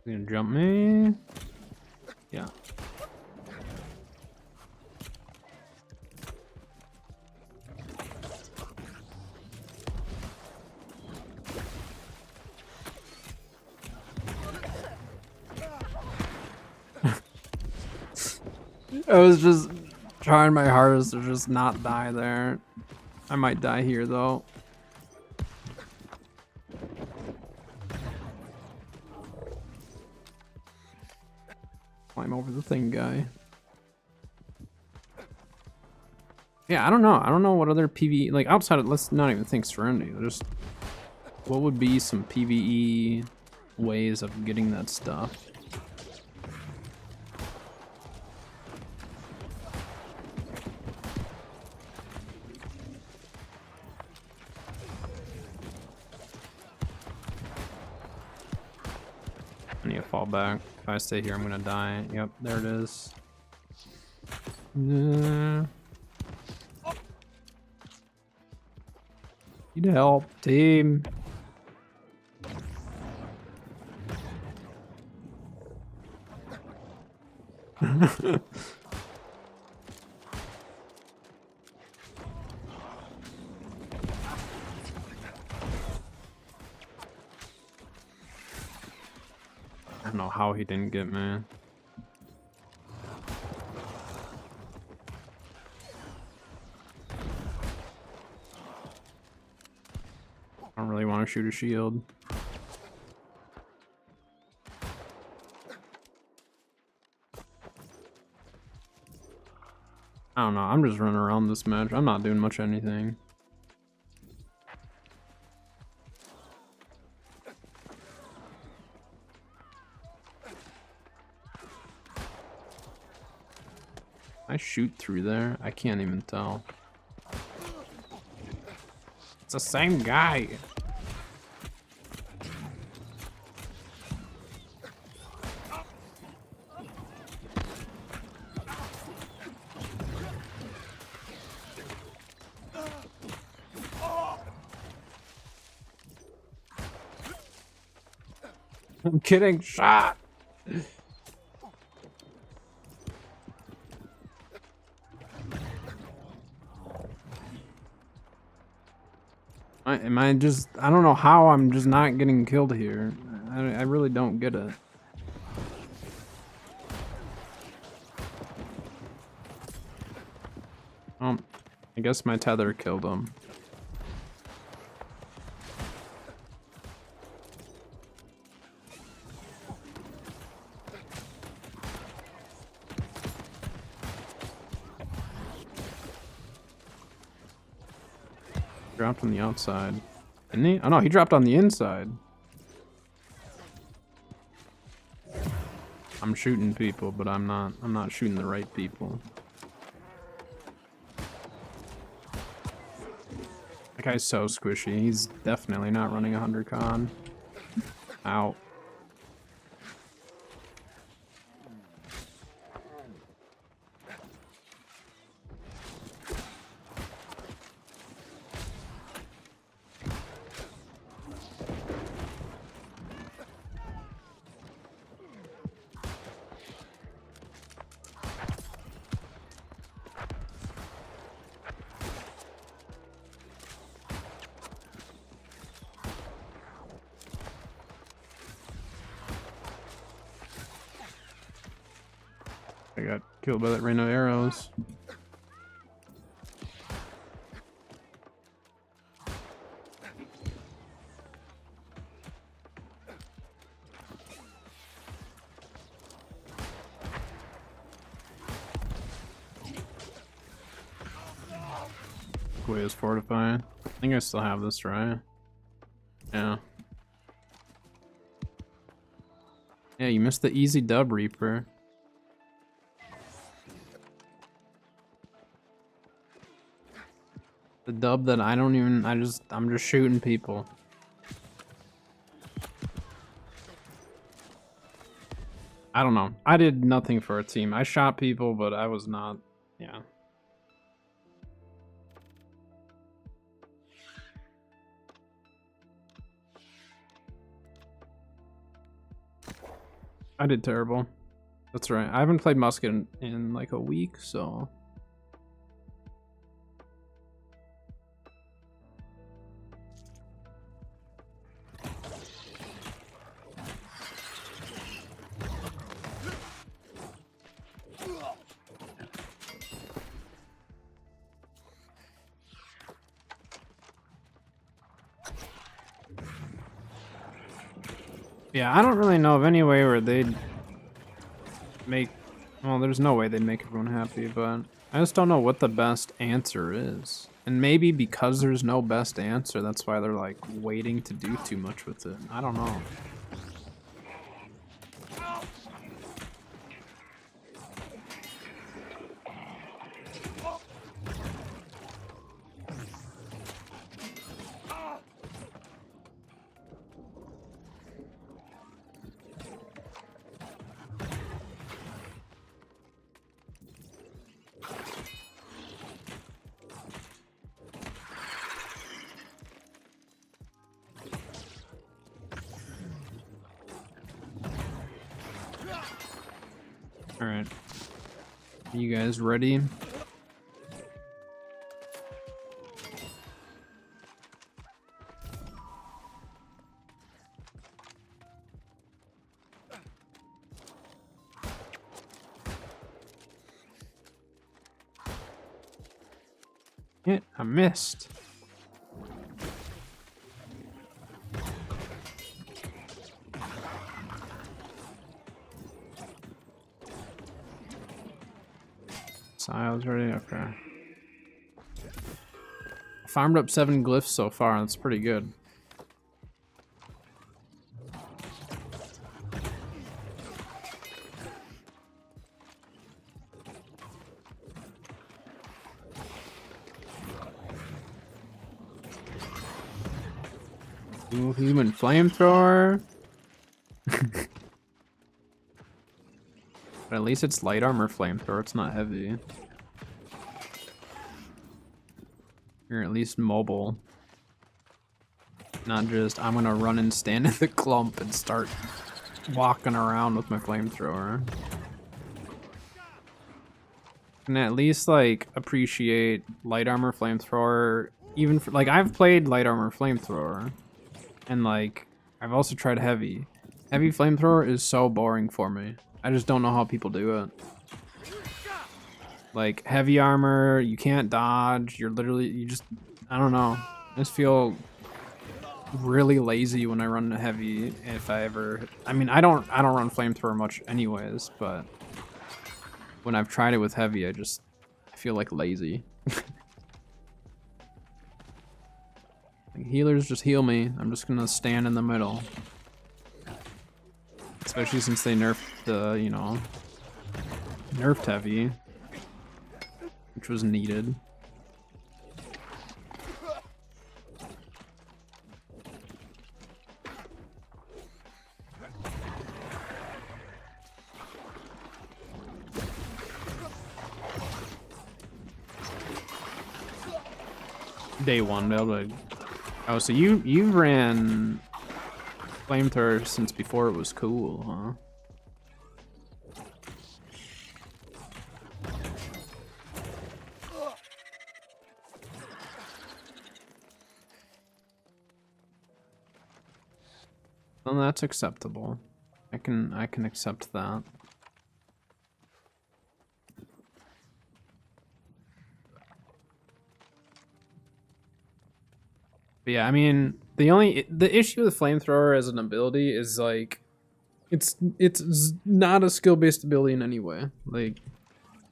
You gonna jump me? Yeah. I was just trying my hardest to just not die there. I might die here though. Climb over the thing, guy. Yeah, I don't know. I don't know what other PvE, like outside of, let's not even think Serenity. Just what would be some PvE ways of getting that stuff? I need to fall back. If I stay here, I'm gonna die. Yep, there it is. Need help, team. I don't know how he didn't get me. I don't really want to shoot a shield. I don't know, I'm just running around this match. I'm not doing much anything. I shoot through there? I can't even tell. It's the same guy. I'm kidding, shot. Am I just, I don't know how I'm just not getting killed here. I really don't get it. I guess my tether killed him. Dropped on the outside. Didn't he? Oh no, he dropped on the inside. I'm shooting people, but I'm not shooting the right people. That guy's so squishy. He's definitely not running 100 con. Ow. I got killed by that rain of arrows. Way is fortifying. I think I still have this, right? Yeah. Yeah, you missed the easy dub, Reaper. The dub that I'm just shooting people. I don't know. I did nothing for a team. I shot people, but I was not, yeah. I did terrible. That's right. I haven't played Musket in like a week, so. Yeah, I don't really know of any way where they'd make, well, there's no way they'd make everyone happy, but I just don't know what the best answer is. And maybe because there's no best answer, that's why they're like waiting to do too much with it. I don't know. All right. Are you guys ready? Yeah, I missed. Sile's ready? Okay. Farmed up 7 glyphs so far, that's pretty good. Ooh, human flamethrower. But at least it's light armor flamethrower, it's not heavy. You're at least mobile. Not just, I'm gonna run and stand in the clump and start walking around with my flamethrower. And at least, like, appreciate light armor flamethrower. Even for, like, I've played light armor flamethrower. And, like, I've also tried heavy. Heavy flamethrower is so boring for me. I just don't know how people do it. Like, heavy armor, you can't dodge, you're literally, you just, I don't know. I just feel really lazy when I run heavy, if I ever, I mean, I don't run flamethrower much anyways, but when I've tried it with heavy, I feel like lazy. Like, healers just heal me, I'm just gonna stand in the middle. Especially since they nerfed the, you know, nerfed heavy. Which was needed. Day one, like, oh, so you ran flamethrower since before it was cool, huh? Well, that's acceptable. I can accept that. But yeah, I mean, the issue with flamethrower as an ability is like it's not a skill-based ability in any way. Like,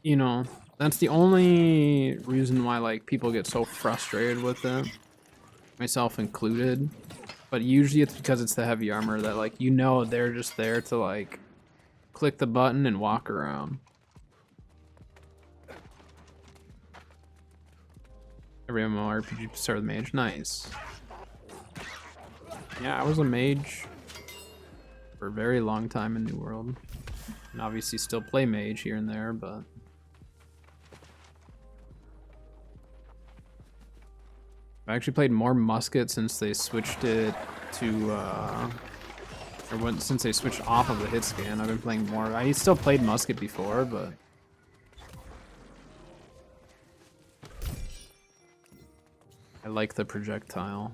you know, that's the only reason why like people get so frustrated with it, myself included. But usually it's because it's the heavy armor that, like, you know, they're just there to, like, click the button and walk around. Every MMORPG start with mage. Nice. Yeah, I was a mage for a very long time in New World. And obviously still play mage here and there, but... I've actually played more musket since they switched it to, since they switched off of the hit scan. I've been playing more. I still played musket before, but... I like the projectile.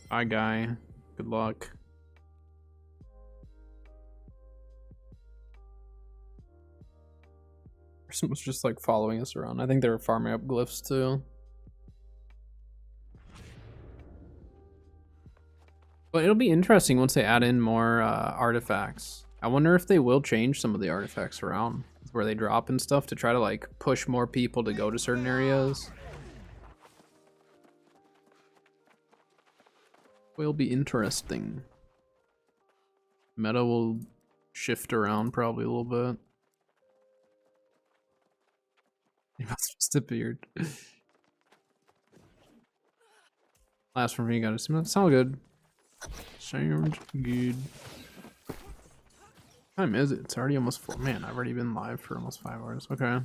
Bye, guy. Good luck. Person was just like following us around. I think they were farming up glyphs too. But it'll be interesting once they add in more artifacts. I wonder if they will change some of the artifacts around where they drop and stuff to try to like push more people to go to certain areas. Will be interesting. Meta will shift around probably a little bit. He must have disappeared. Last from me, got it. Sound good. Sound good. What time is it? It's already almost 4. Man, I've already been live for almost 5 hours. Okay.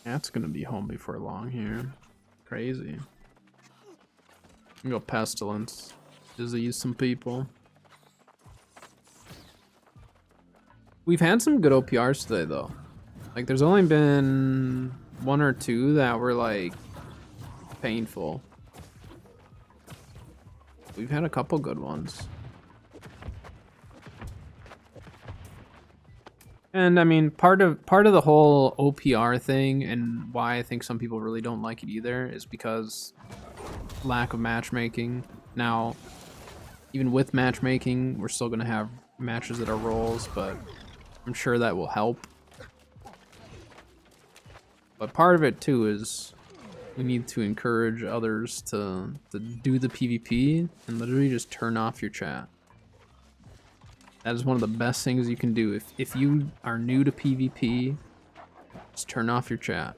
That's gonna be home before long here. Crazy. I'm gonna go pestilence. Disease some people. We've had some good OPRs today though. Like there's only been 1 or 2 that were like painful. We've had a couple good ones. And I mean, part of the whole OPR thing and why I think some people really don't like it either is because lack of matchmaking. Now, even with matchmaking, we're still gonna have matches that are rolls, but I'm sure that will help. But part of it too is we need to encourage others to do the PvP and literally just turn off your chat. That is one of the best things you can do. If you are new to PvP, just turn off your chat.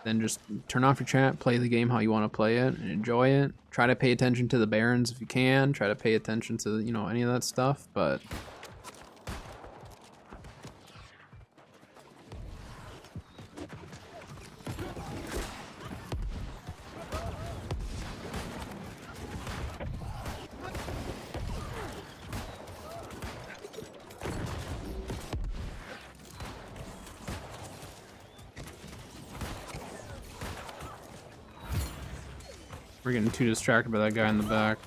Then just turn off your chat, play the game how you want to play it, and enjoy it. Try to pay attention to the Barons if you can. Try to pay attention to, you know, any of that stuff, but... We're getting too distracted by that guy in the back.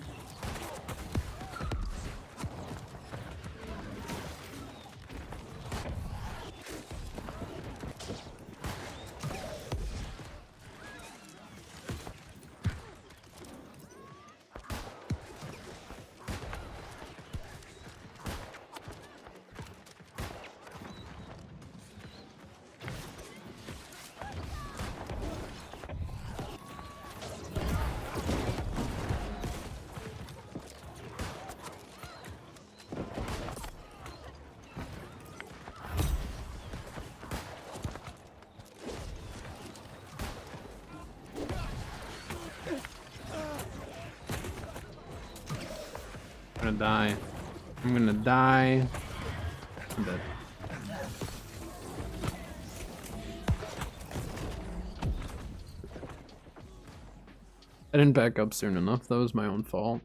I'm gonna die. I'm gonna die. I'm dead. I didn't back up soon enough. That was my own fault.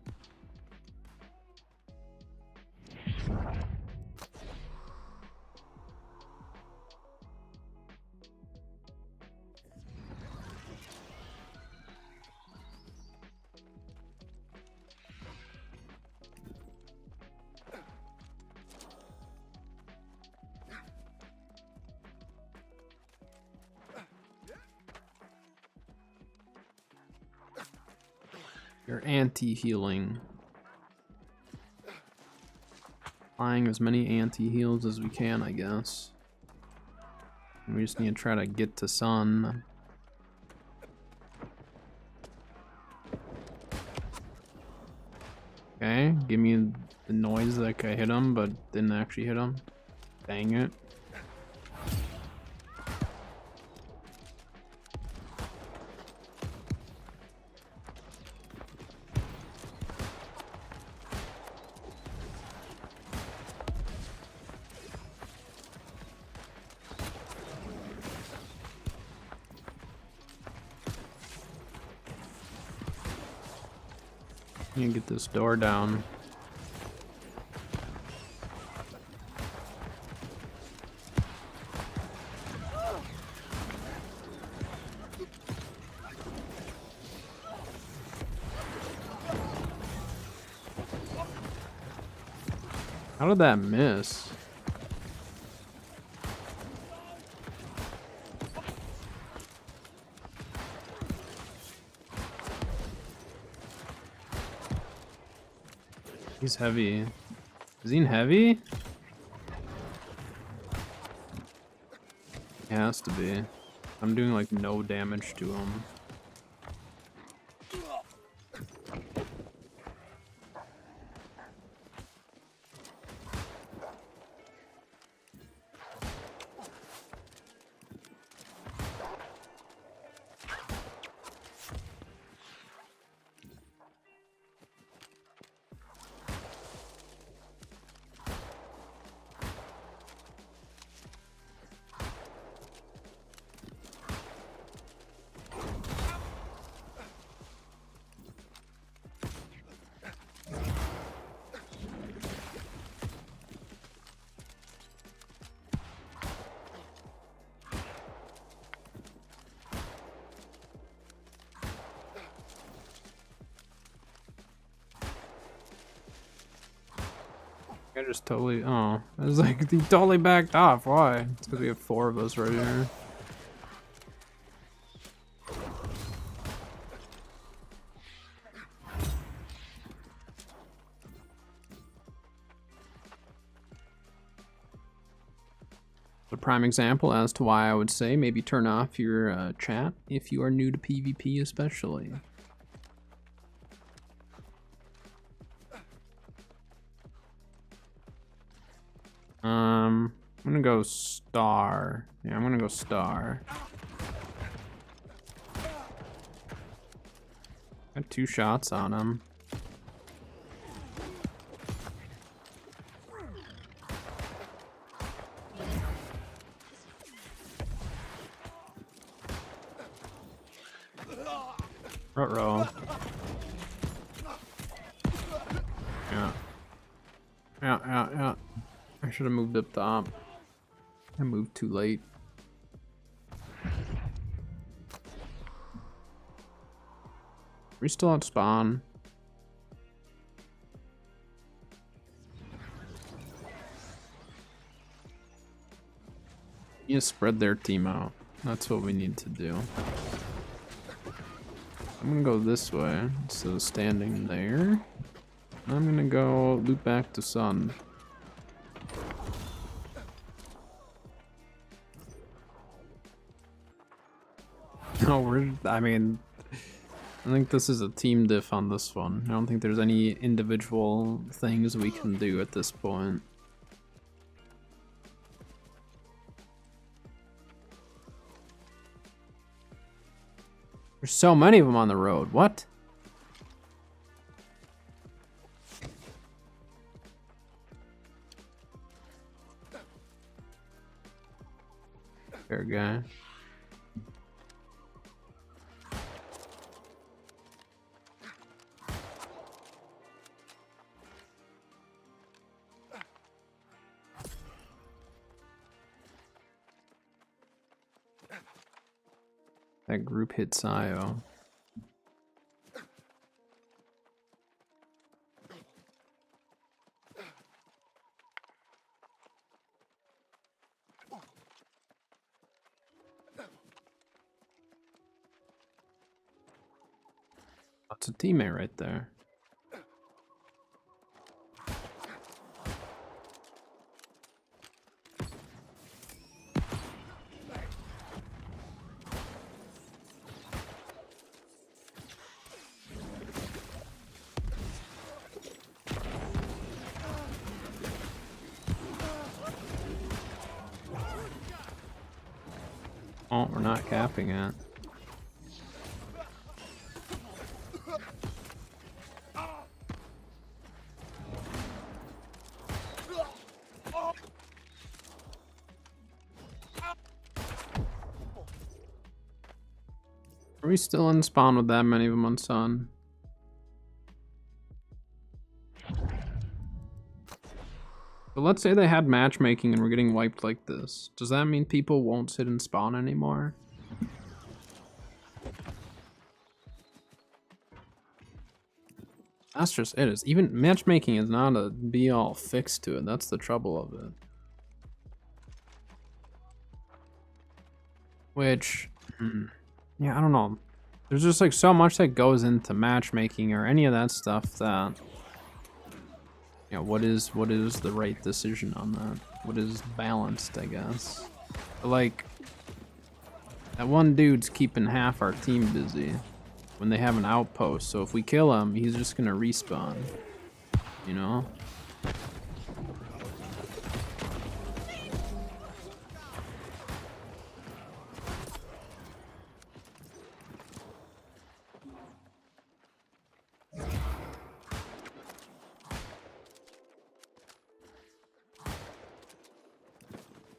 You're anti-healing. Applying as many anti-heals as we can, I guess. And we just need to try to get to sun. Okay, give me the noise like I hit him, but didn't actually hit him. Dang it. You can get this door down. How did that miss? He's heavy. Is he in heavy? He has to be. I'm doing like no damage to him. I just totally, oh, I was like, he totally backed off. Why? It's because we have 4 of us right here. A prime example as to why I would say maybe turn off your chat if you are new to PvP especially. I'm gonna go star. Yeah, I'm gonna go star. Got 2 shots on him. Ruh-roh. Yeah. Yeah. I should have moved up top. I moved too late. We still at spawn. You spread their team out. That's what we need to do. I'm gonna go this way, so standing there. I'm gonna go loop back to sun. No, I think this is a team diff on this one. I don't think there's any individual things we can do at this point. There's so many of them on the road. What? Fair guy. That group hit Sayo. That's a teammate right there. Oh, we're not capping it. Are we still in spawn with that many of them on Sun? But let's say they had matchmaking and we're getting wiped like this. Does that mean people won't sit and spawn anymore? That's just it. Is even matchmaking is not a be-all fix to it. That's the trouble of it. Which, yeah, I don't know. There's just like so much that goes into matchmaking or any of that stuff that, yeah, what is the right decision on that? What is balanced, I guess. But like, that one dude's keeping half our team busy when they have an outpost. So if we kill him, he's just gonna respawn, you know?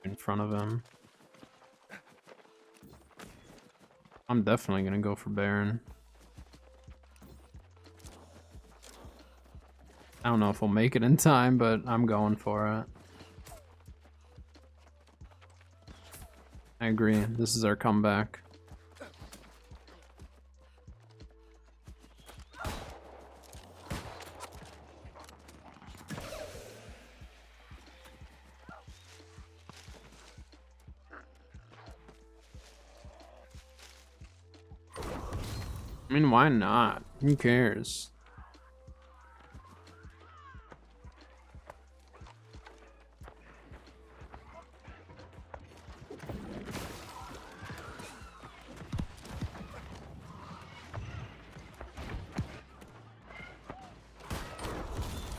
In front of him. I'm definitely gonna go for Baron. I don't know if we'll make it in time, but I'm going for it. I agree. This is our comeback. I mean, why not? Who cares?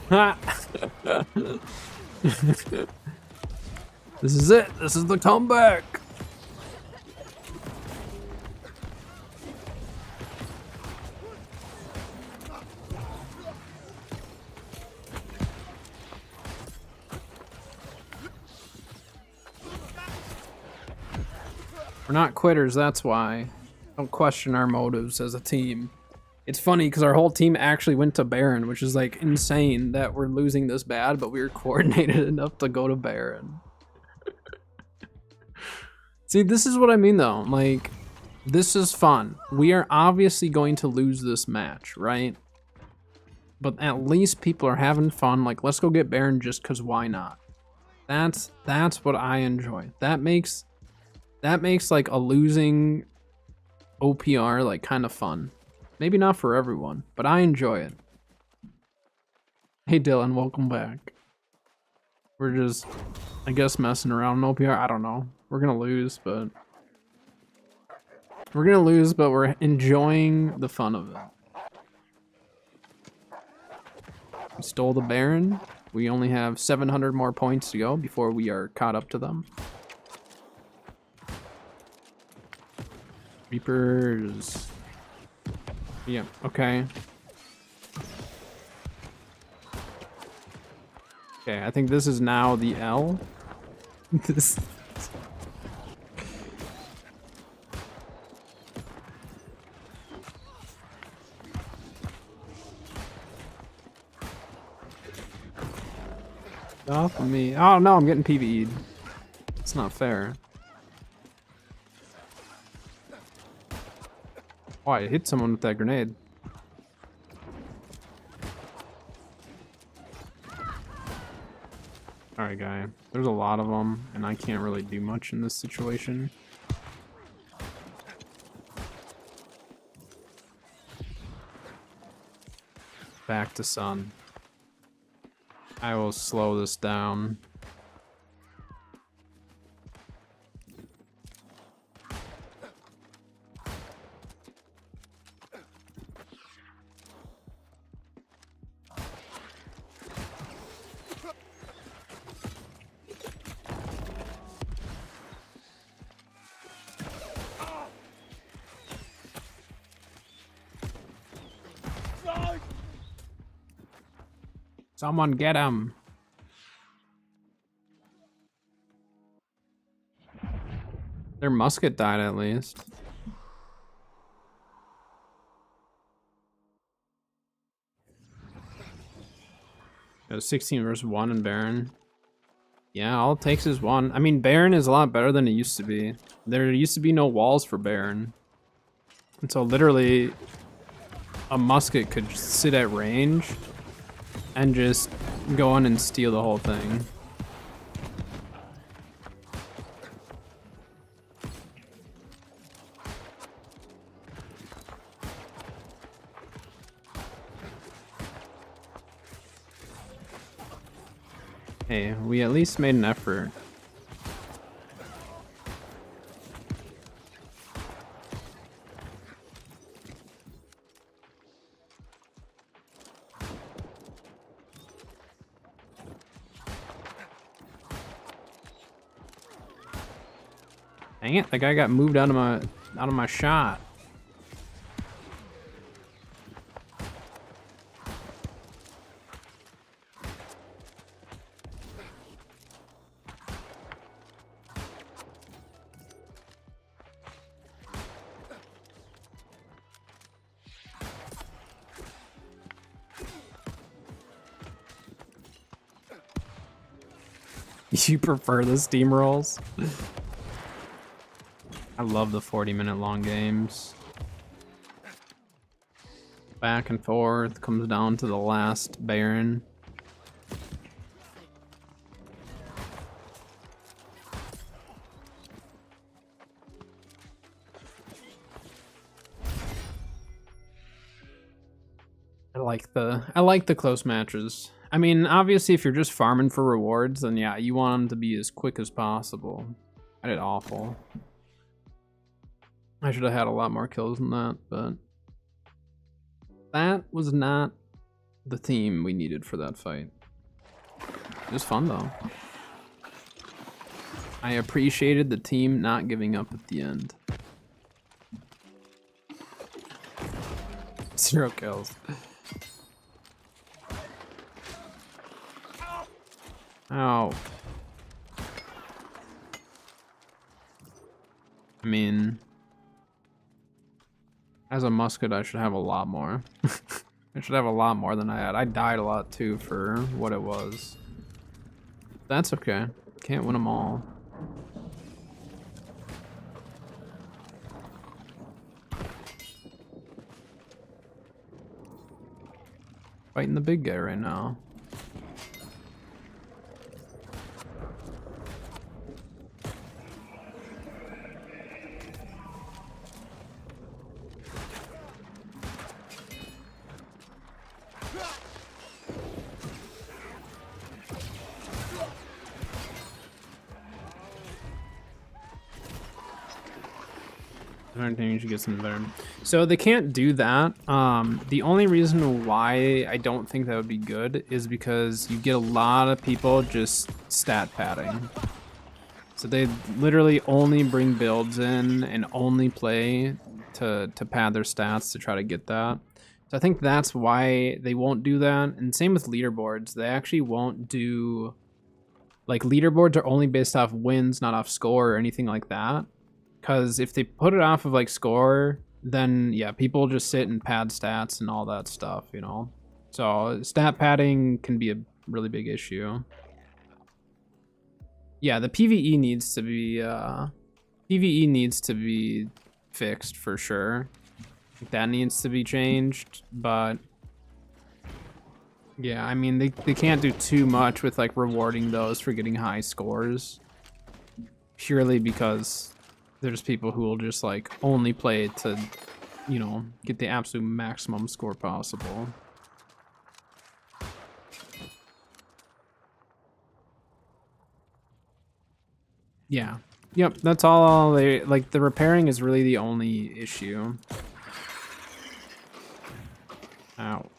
Ha! This is it. This is the comeback. We're not quitters, that's why. Don't question our motives as a team. It's funny because our whole team actually went to Baron, which is like insane that we're losing this bad, but we were coordinated enough to go to Baron. See, this is what I mean though. Like, this is fun. We are obviously going to lose this match, right? But at least people are having fun. Like, let's go get Baron just because why not? That's what I enjoy. That makes like a losing OPR like kind of fun. Maybe not for everyone, but I enjoy it. Hey Dylan, welcome back. We're just, I guess, messing around in OPR. I don't know. We're gonna lose, but we're enjoying the fun of it. We stole the Baron. We only have 700 more points to go before we are caught up to them. Reapers. Yeah, okay. Okay, I think this is now the L. This. Off of me. Oh no, I'm getting PvE'd. It's not fair. Oh, I hit someone with that grenade. Alright, guy. There's a lot of them, and I can't really do much in this situation. Back to Sun. I will slow this down. Someone get him. Their musket died at least. Got a 16 versus 1 in Baron. Yeah, all it takes is 1. I mean, Baron is a lot better than it used to be. There used to be no walls for Baron. And so literally, a musket could just sit at range and just go in and steal the whole thing. Hey, we at least made an effort. Dang it, the guy got moved out of my shot. You prefer the steamrolls? I love the 40-minute long games. Back and forth, comes down to the last Baron. I like the close matches. I mean, obviously, if you're just farming for rewards, then yeah, you want them to be as quick as possible. I did awful. I should have had a lot more kills than that, but that was not the theme we needed for that fight. It was fun though. I appreciated the team not giving up at the end. 0 kills. Ow. I mean, as a musket, I should have a lot more. I should have a lot more than I had. I died a lot too for what it was. That's okay. Can't win them all. Fighting the big guy right now. I think you should get something better. So they can't do that. The only reason why I don't think that would be good is because you get a lot of people just stat padding. So they literally only bring builds in and only play to pad their stats to try to get that. So I think that's why they won't do that. And same with leaderboards. They actually won't do... Like, leaderboards are only based off wins, not off score or anything like that. Because if they put it off of like score, then yeah, people just sit and pad stats and all that stuff, you know. So stat padding can be a really big issue. Yeah, the PvE needs to be fixed for sure. That needs to be changed, but yeah, I mean they can't do too much with like rewarding those for getting high scores. Purely because there's people who will just like only play to, you know, get the absolute maximum score possible. Yeah. Yep, that's all they like. The repairing is really the only issue. Ow.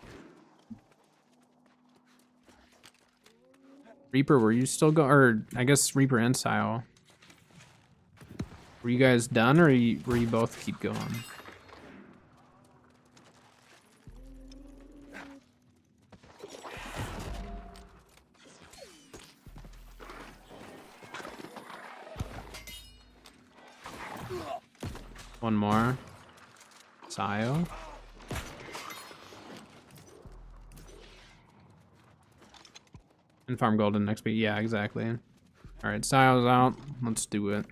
Reaper, were you still going? Or I guess Reaper and Sile. Were you guys done, or were you both keep going? One more. Sayo. And farm golden next week. Yeah, exactly. All right, Sayo's out. Let's do it.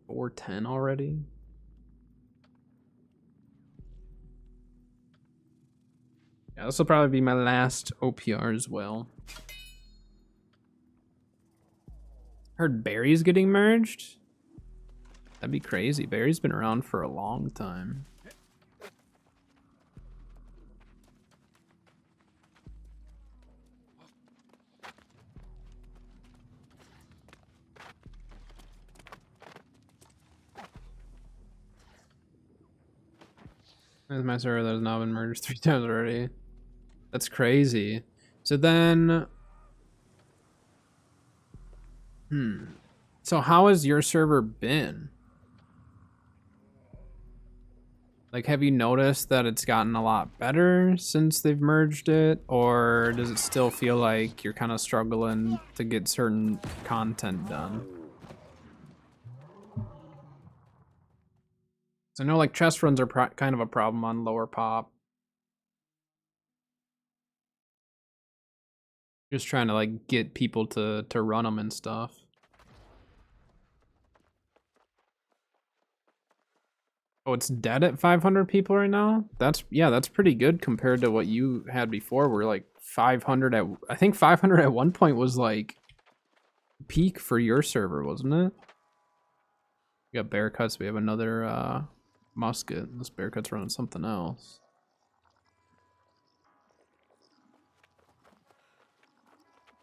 $410 already. Yeah, this will probably be my last OPR as well. Heard Barry's getting merged. That'd be crazy. Barry's been around for a long time. There's my server that has now been merged 3 times already. That's crazy. So then... So how has your server been? Like, have you noticed that it's gotten a lot better since they've merged it? Or does it still feel like you're kind of struggling to get certain content done? So I know, like, chest runs are kind of a problem on lower pop. Just trying to, like, get people to run them and stuff. Oh, it's dead at 500 people right now? That's pretty good compared to what you had before. We're like 500 at, I think 500 at one point was like peak for your server, wasn't it? We got bear cuts. We have another musket. This bear cut's running something else.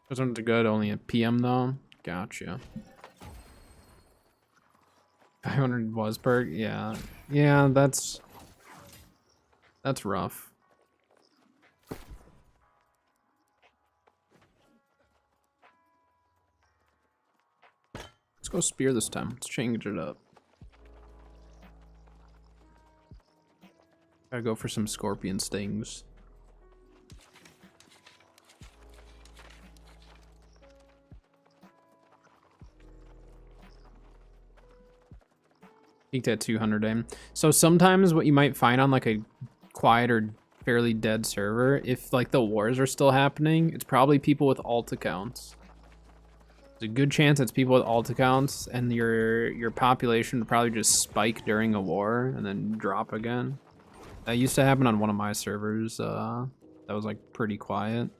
Those aren't good, only at PM though. Gotcha. 500 was perk, yeah. Yeah, that's rough. Let's go spear this time. Let's change it up. Gotta go for some scorpion stings. Peaked at 200 aim. So sometimes what you might find on like a quiet or fairly dead server, if like the wars are still happening, it's probably people with alt accounts. There's a good chance it's people with alt accounts, and your population would probably just spike during a war and then drop again. That used to happen on one of my servers. That was like pretty quiet.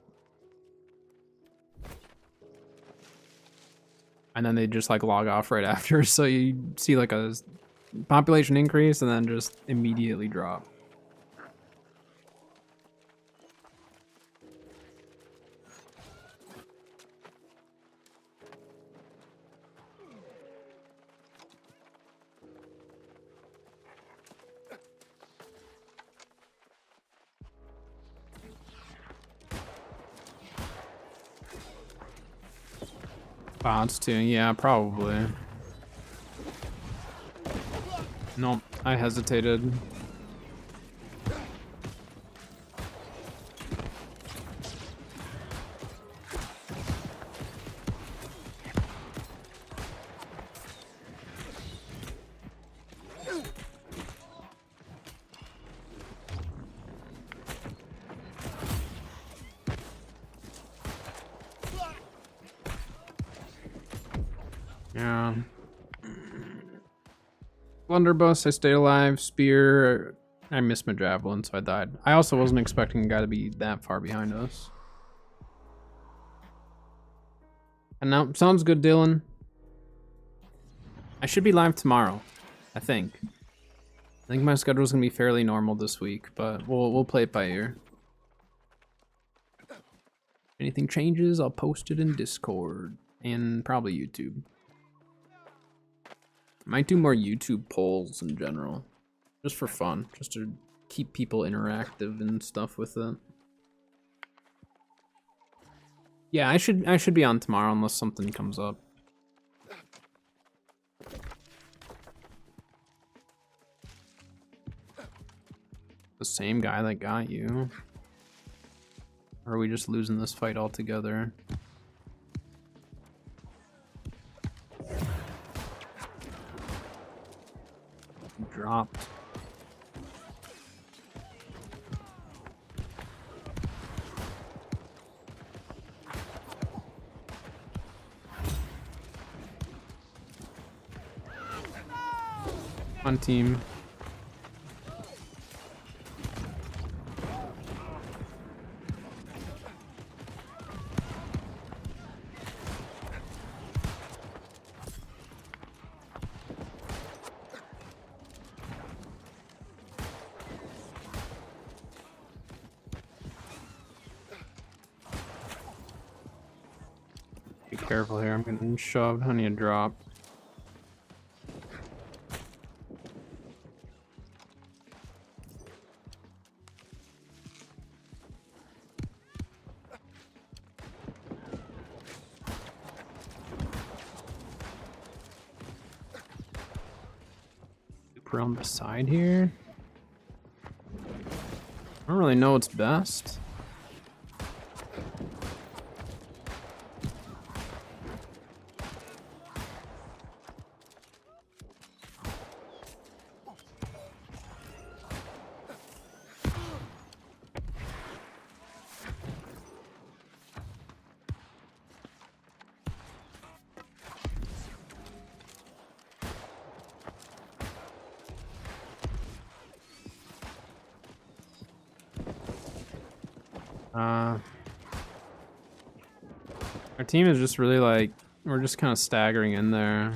And then they just like log off right after, so you see like a population increase and then just immediately drop. Bots too, yeah, probably. Nope, I hesitated. Yeah. Blunderbuss, I stayed alive. Spear, I missed my javelin, so I died. I also wasn't expecting a guy to be that far behind us. And now, sounds good, Dylan. I should be live tomorrow, I think. I think my schedule's gonna be fairly normal this week, but we'll play it by ear. If anything changes, I'll post it in Discord and probably YouTube. Might do more YouTube polls in general, just for fun, just to keep people interactive and stuff with it. Yeah, I should be on tomorrow unless something comes up. The same guy that got you. Or are we just losing this fight altogether? Dropped. On team. Be careful here, I'm getting shoved. I need a drop. Super on the side here. I don't really know what's best. Our team is just really like, we're just kind of staggering in there.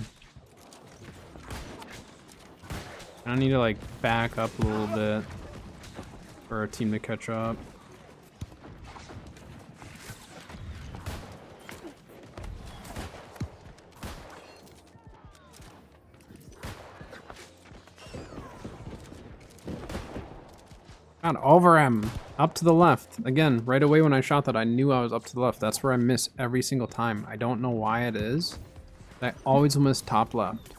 I need to like back up a little bit for our team to catch up. Got over him. Up to the left. Again, right away when I shot that, I knew I was up to the left. That's where I miss every single time. I don't know why it is. I always miss top left.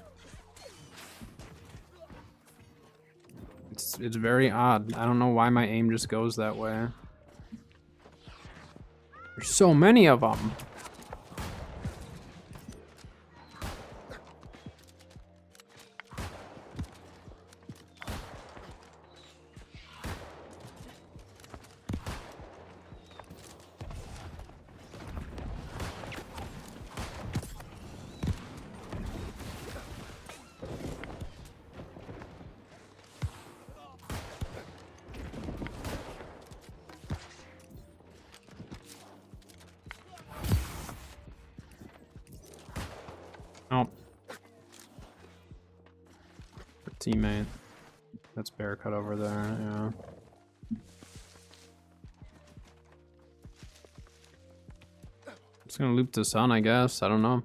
It's very odd. I don't know why my aim just goes that way. There's so many of them. Oh. Teammate. That's bear cut over there, yeah. Just gonna loop the sun, I guess. I don't know.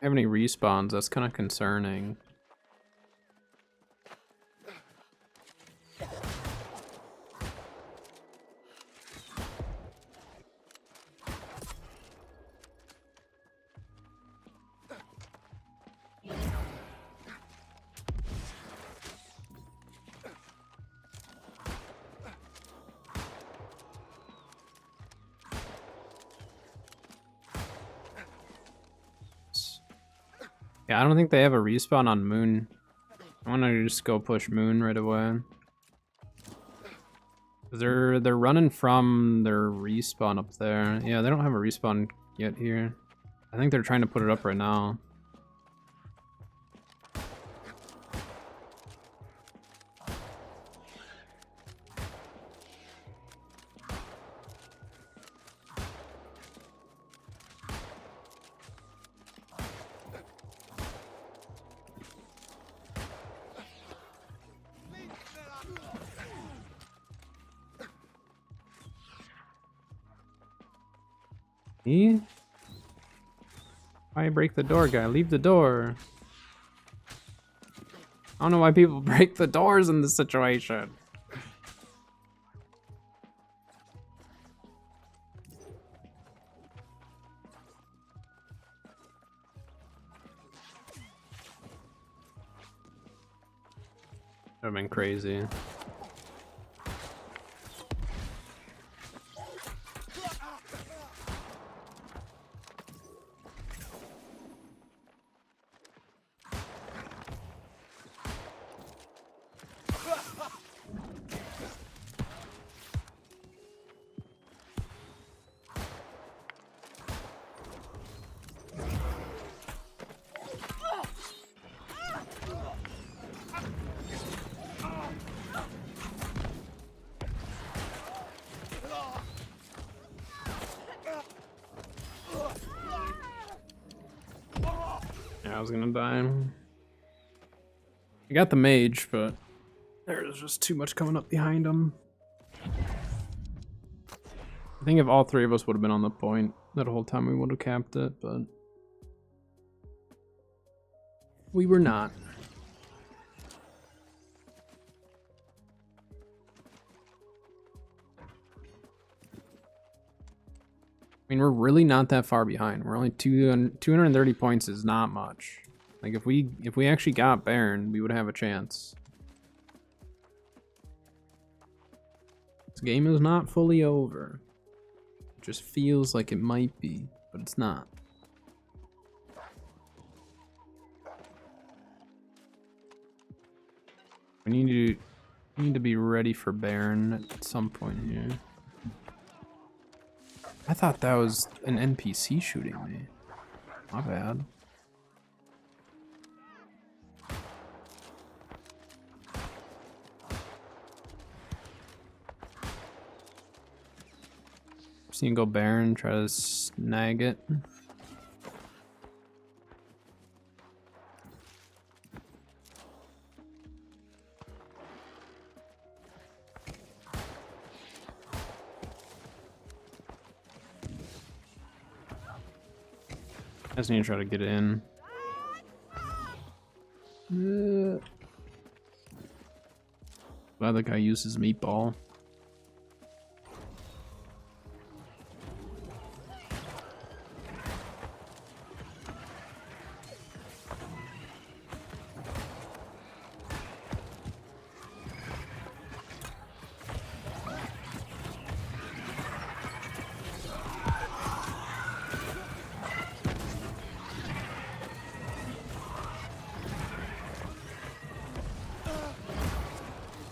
Have any respawns? That's kind of concerning. Yeah, I don't think they have a respawn on Moon. I want to just go push Moon right away. They're running from their respawn up there. Yeah, they don't have a respawn yet here. I think they're trying to put it up right now. Me? Why break the door, guy? Leave the door. I don't know why people break the doors in this situation. That'd have been crazy. I was gonna die. I got the mage, but there's just too much coming up behind him. I think if all three of us would have been on the point that whole time, we would have capped it, but we were not. I mean, we're really not that far behind. We're only 230 points is not much. Like if we actually got Baron, we would have a chance. This game is not fully over. It just feels like it might be, but it's not. We need to be ready for Baron at some point here. I thought that was an NPC shooting me. My bad. Seen go Baron, try to snag it. I just need to try to get in. Glad the guy uses meatball.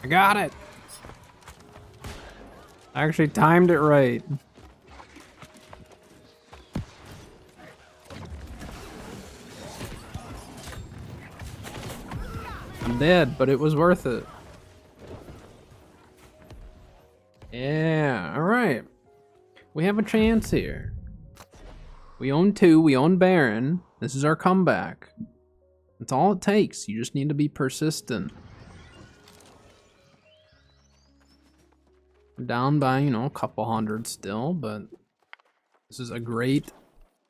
I got it. I actually timed it right. I'm dead, but it was worth it. Yeah, all right. We have a chance here. We own 2, we own Baron. This is our comeback. That's all it takes. You just need to be persistent. We're down by, you know, a couple hundred still, but this is a great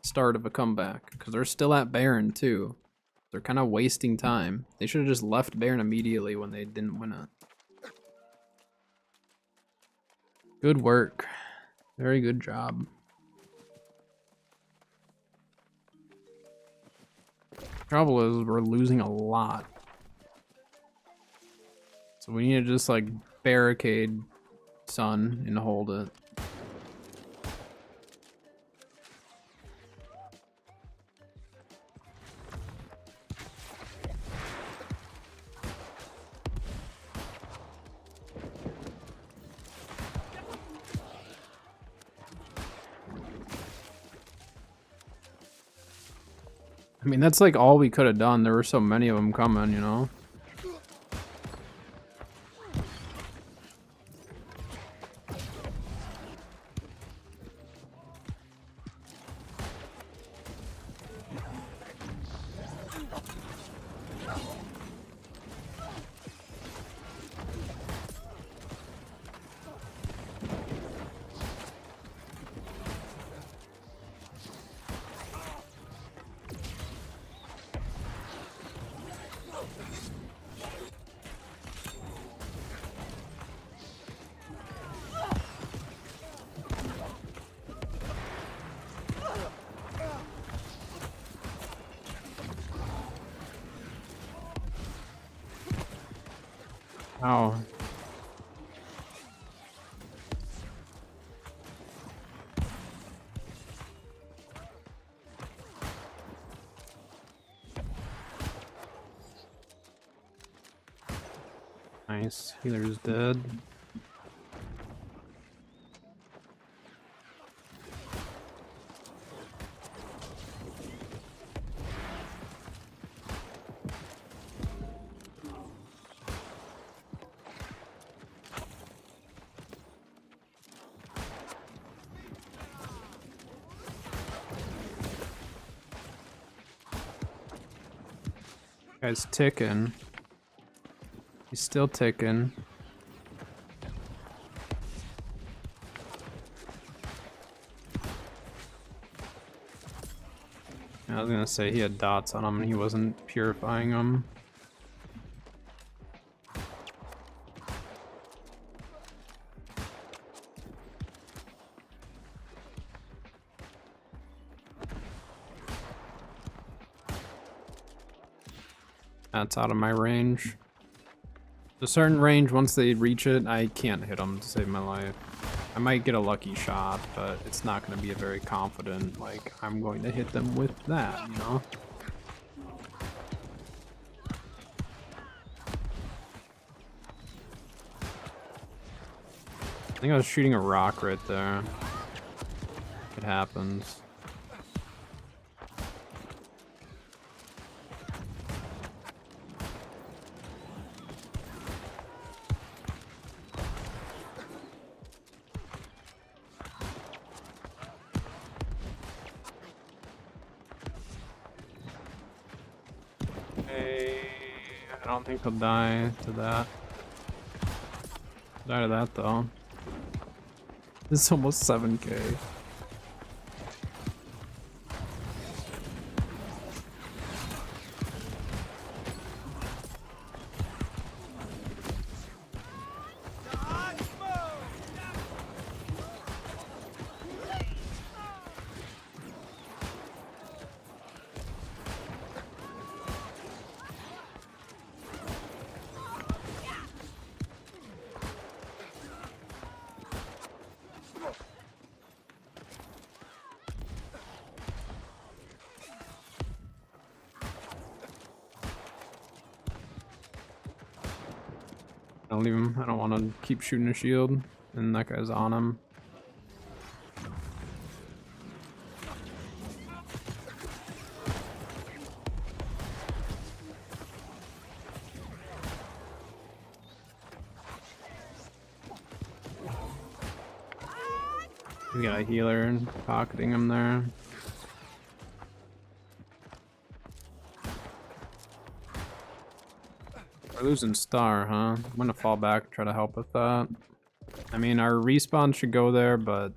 start of a comeback because they're still at Baron too. They're kind of wasting time. They should have just left Baron immediately when they didn't win it. Good work. Very good job. Trouble is we're losing a lot. So we need to just like barricade Sun and hold it. I mean, that's like all we could have done. There were so many of them coming, you know? Oh. Nice. Healer's dead. Guy's ticking. He's still ticking. I was gonna say he had dots on him and he wasn't purifying them. That's out of my range. A certain range, once they reach it, I can't hit them to save my life. I might get a lucky shot, but it's not going to be a very confident, like, I'm going to hit them with that, you know? I think I was shooting a rock right there. It happens. I don't think he'll die to that. Die to that though. This is almost 7k. I'll leave him. I don't want to keep shooting a shield, and that guy's on him. We got a healer pocketing him there. We're losing Star, huh? I'm gonna fall back and try to help with that. I mean, our respawn should go there, but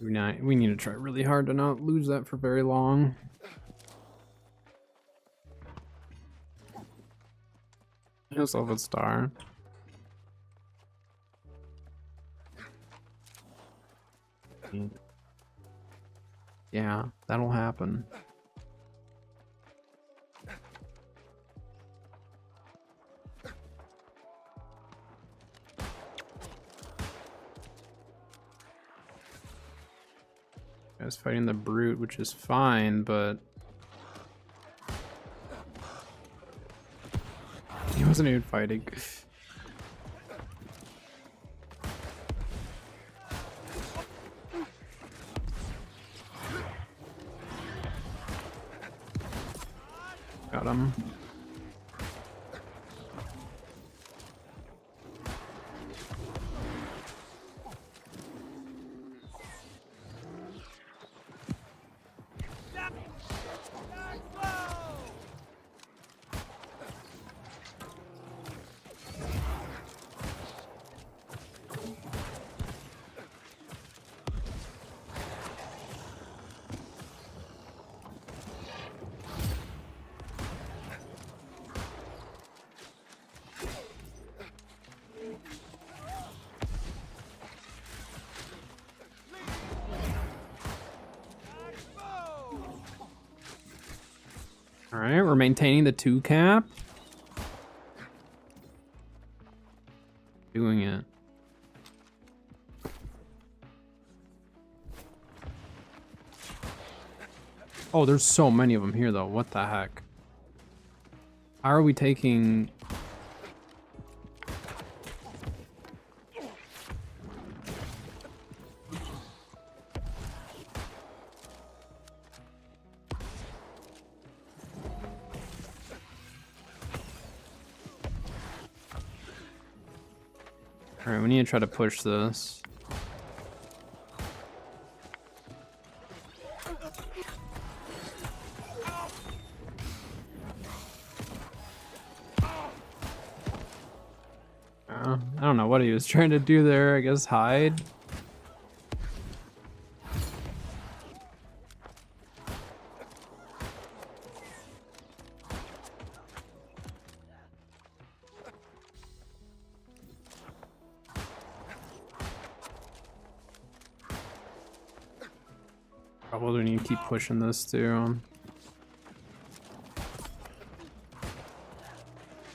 we need to try really hard to not lose that for very long. Yourself a Star. Yeah, that'll happen. I was fighting the brute, which is fine, but he wasn't even fighting. Got him. Alright, we're maintaining the 2 cap. doing it. Oh, there's so many of them here, though. What the heck? How are we taking... Alright, we need to try to push this. I don't know what he was trying to do there. I guess hide. Probably need to keep pushing this too.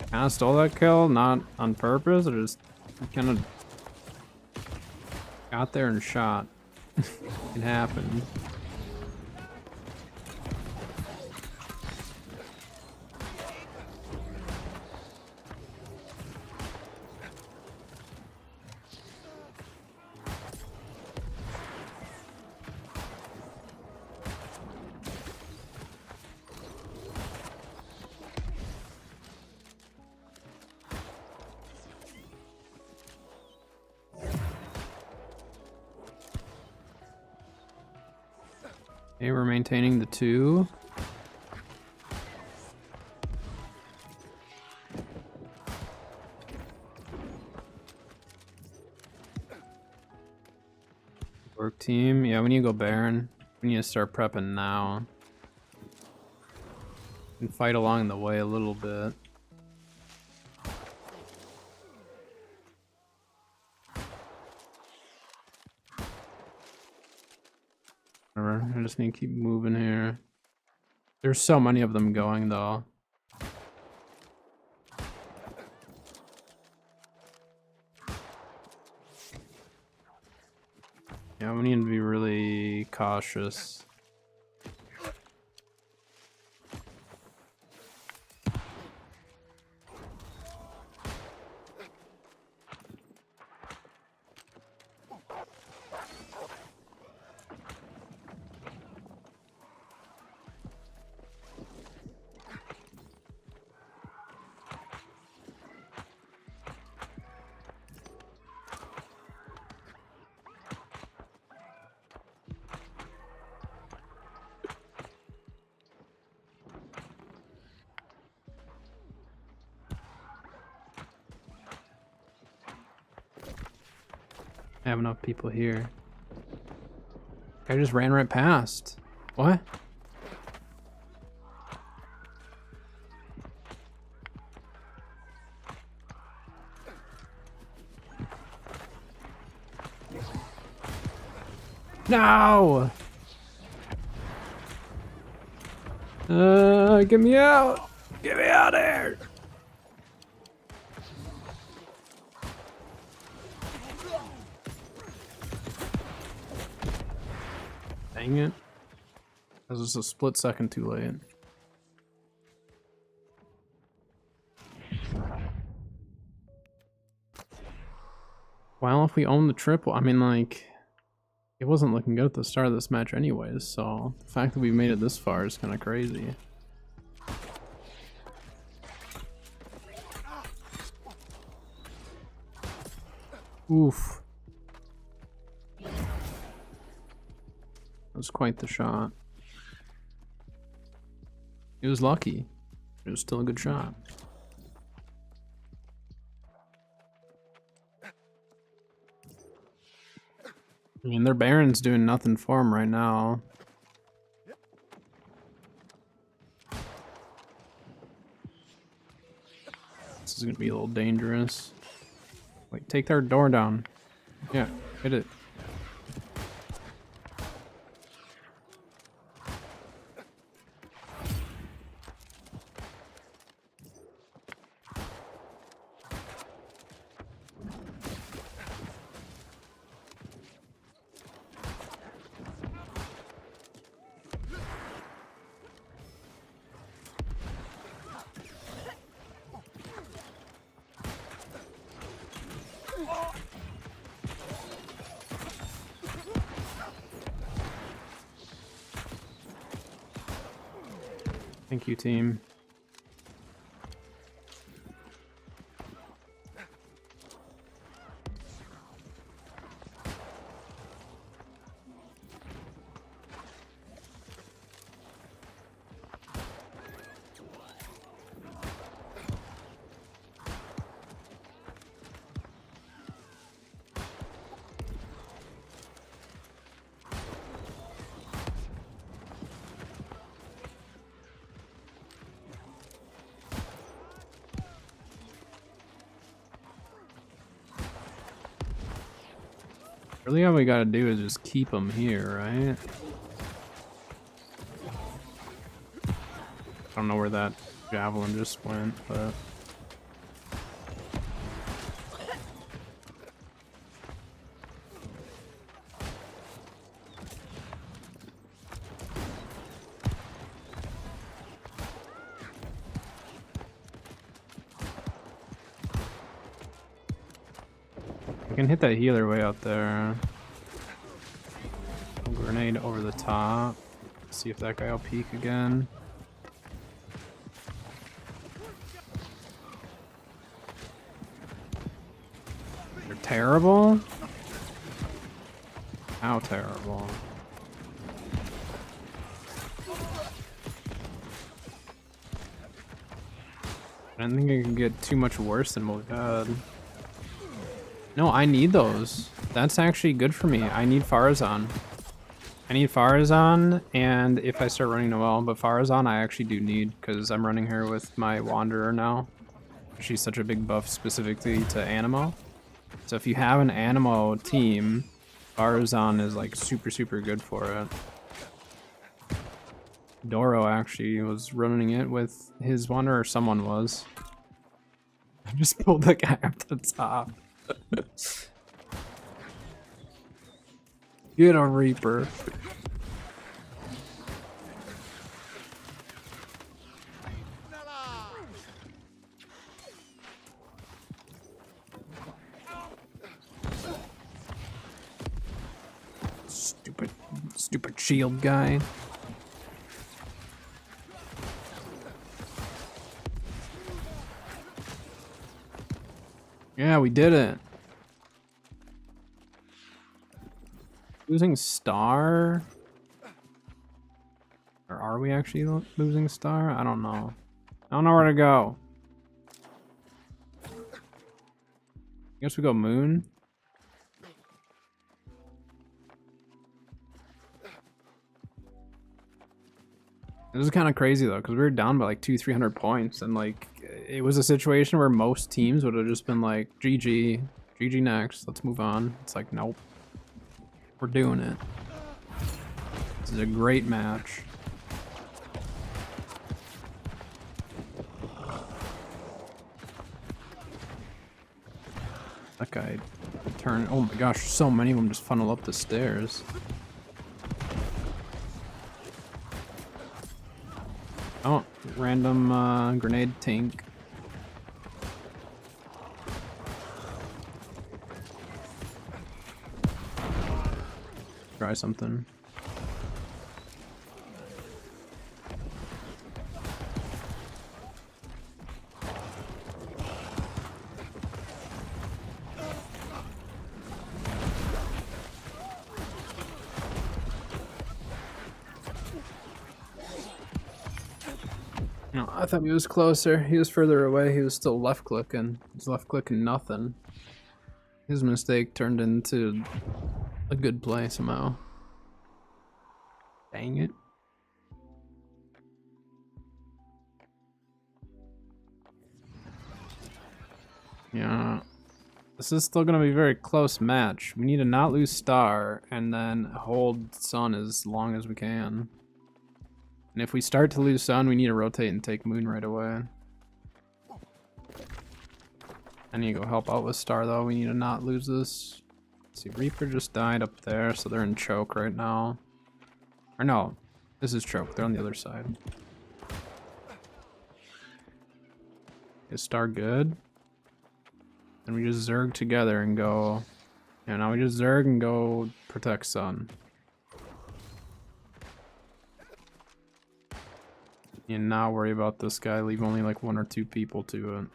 Kinda stole that kill, not on purpose, I just kind of got there and shot. It happened. Okay, we're maintaining the 2. Work team. Yeah, we need to go Baron. We need to start prepping now. And fight along the way a little bit. I just need to keep moving here. There's so many of them going though. Yeah, we need to be really cautious. I have enough people here. I just ran right past. What? No! Get me out! Get me out of here! Dang it. That was just a split second too late. Well, if we own the triple, I mean, like, it wasn't looking good at the start of this match anyways, so the fact that we made it this far is kind of crazy. Oof. That was quite the shot. It was lucky. It was still a good shot. I mean, their Baron's doing nothing for him right now. This is gonna be a little dangerous. Wait, take their door down. Yeah, hit it. Thank you, team. Really, all we gotta do is just keep them here, right? I don't know where that javelin just went, but... I can hit that healer way out there. A grenade over the top. See if that guy will peek again. They're terrible? How terrible? I don't think it can get too much worse than what we had. No, I need those. That's actually good for me. I need Farazan. I need Farazan, and if I start running Noelle, but Farazan I actually do need, because I'm running her with my Wanderer now. She's such a big buff specifically to Animo. So if you have an Animo team, Farazan is like super, super good for it. Doro actually was running it with his Wanderer, or someone was. I just pulled the guy up to the top. Get a Reaper. Stupid shield guy. Yeah, we did it. Losing star? Or are we actually losing star? I don't know. I don't know where to go. I guess we go moon. This is kind of crazy though, because we were down by like 200-300 points, and like it was a situation where most teams would have just been like, GG, GG next, let's move on. It's like, nope, we're doing it. This is a great match. That guy turned. Oh my gosh, so many of them just funnel up the stairs. Oh, random grenade tank. Try something. No, I thought he was closer. He was further away. He was still left clicking. He's left clicking nothing. His mistake turned into a good play somehow. Dang it. Yeah. This is still gonna be a very close match. We need to not lose star and then hold sun as long as we can. And if we start to lose sun, we need to rotate and take moon right away. I need to go help out with star though. We need to not lose this. Let's see, Reaper just died up there, so they're in choke right now. Or no, this is choke. They're on the other side. Is star good? And we just zerg together and go. Yeah, now we just zerg and go protect Sun. And not worry about this guy. Leave only like 1 or 2 people to it.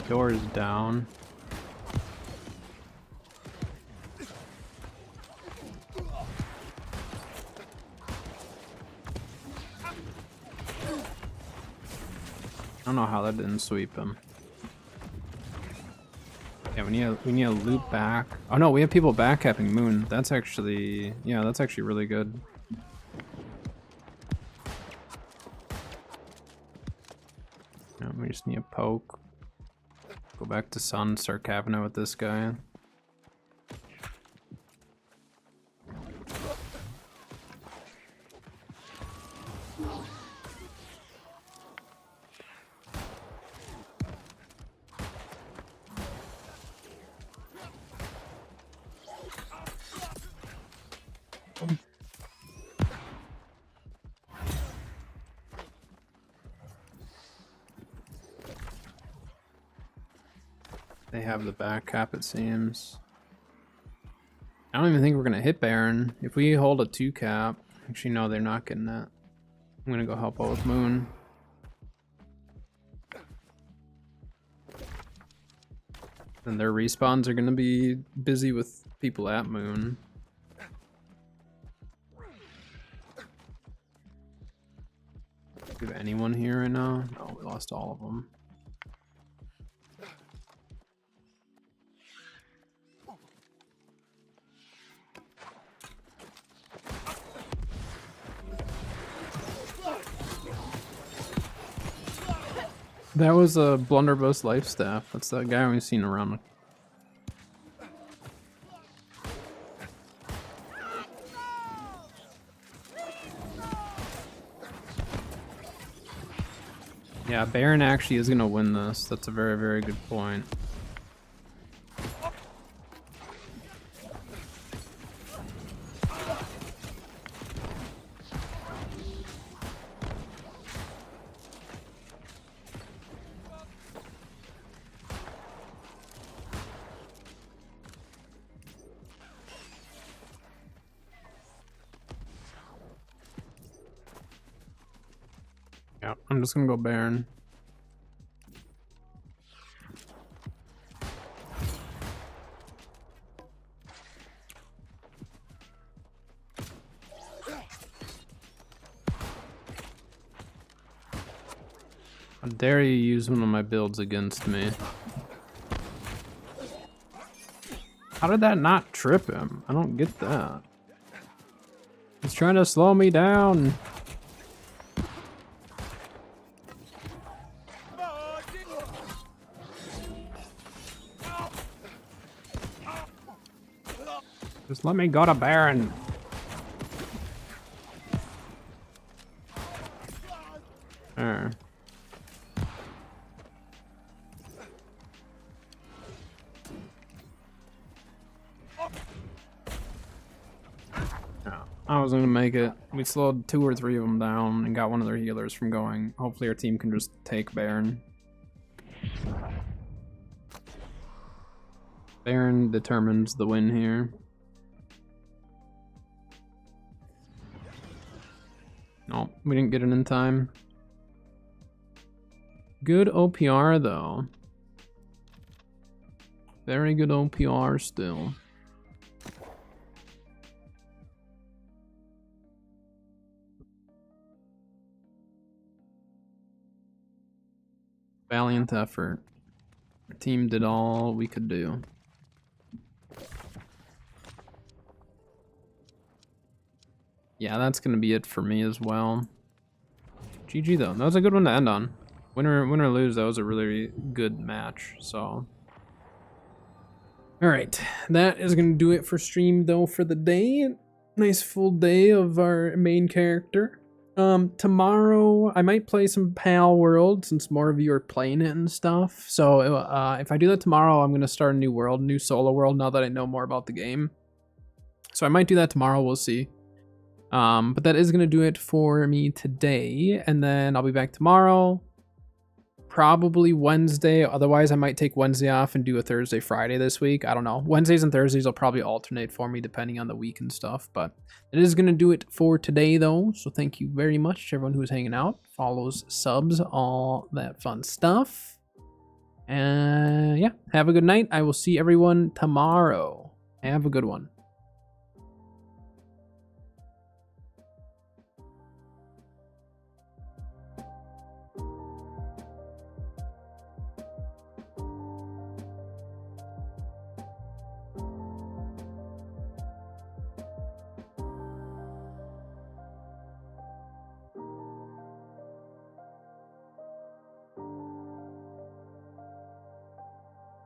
Door is down. I don't know how that didn't sweep him. Yeah, we need to loop back. Oh no, we have people backcapping Moon. That's actually, yeah, that's actually really good. Yeah, we just need a poke. Go back to Sun, start capping it with this guy. They have the back cap, it seems. I don't even think we're gonna hit Baron. If we hold a 2 cap, actually no, they're not getting that. I'm gonna go help out with Moon. And their respawns are gonna be busy with people at Moon. Do we have anyone here right now? No, we lost all of them. That was a blunderbuss life staff. That's that guy we've seen around. Yeah, Baron actually is gonna win this. That's a very, very good point. Yeah, I'm just gonna go Baron. How dare you use one of my builds against me? How did that not trip him? I don't get that. He's trying to slow me down. Just let me go to Baron. There. Yeah, I was gonna make it. We slowed 2 or 3 of them down and got one of their healers from going. Hopefully our team can just take Baron. Baron determines the win here. No, we didn't get it in time. Good OPR though. Very good OPR still. Valiant effort. Our team did all we could do. Yeah, that's gonna be it for me as well. GG though. That was a good one to end on. Win or lose, that was a really good match. So, all right, that is gonna do it for stream though for the day. Nice full day of our main character. Tomorrow I might play some Pal World since more of you are playing it and stuff. So if I do that tomorrow, I'm gonna start a new world, new solo world. Now that I know more about the game, so I might do that tomorrow. We'll see. But that is gonna do it for me today, and then I'll be back tomorrow. Probably Wednesday. Otherwise, I might take Wednesday off and do a Thursday, Friday this week. I don't know. Wednesdays and Thursdays will probably alternate for me depending on the week and stuff. But it is going to do it for today, though. So thank you very much to everyone who's hanging out, follows, subs, all that fun stuff. And yeah, have a good night. I will see everyone tomorrow. Have a good one.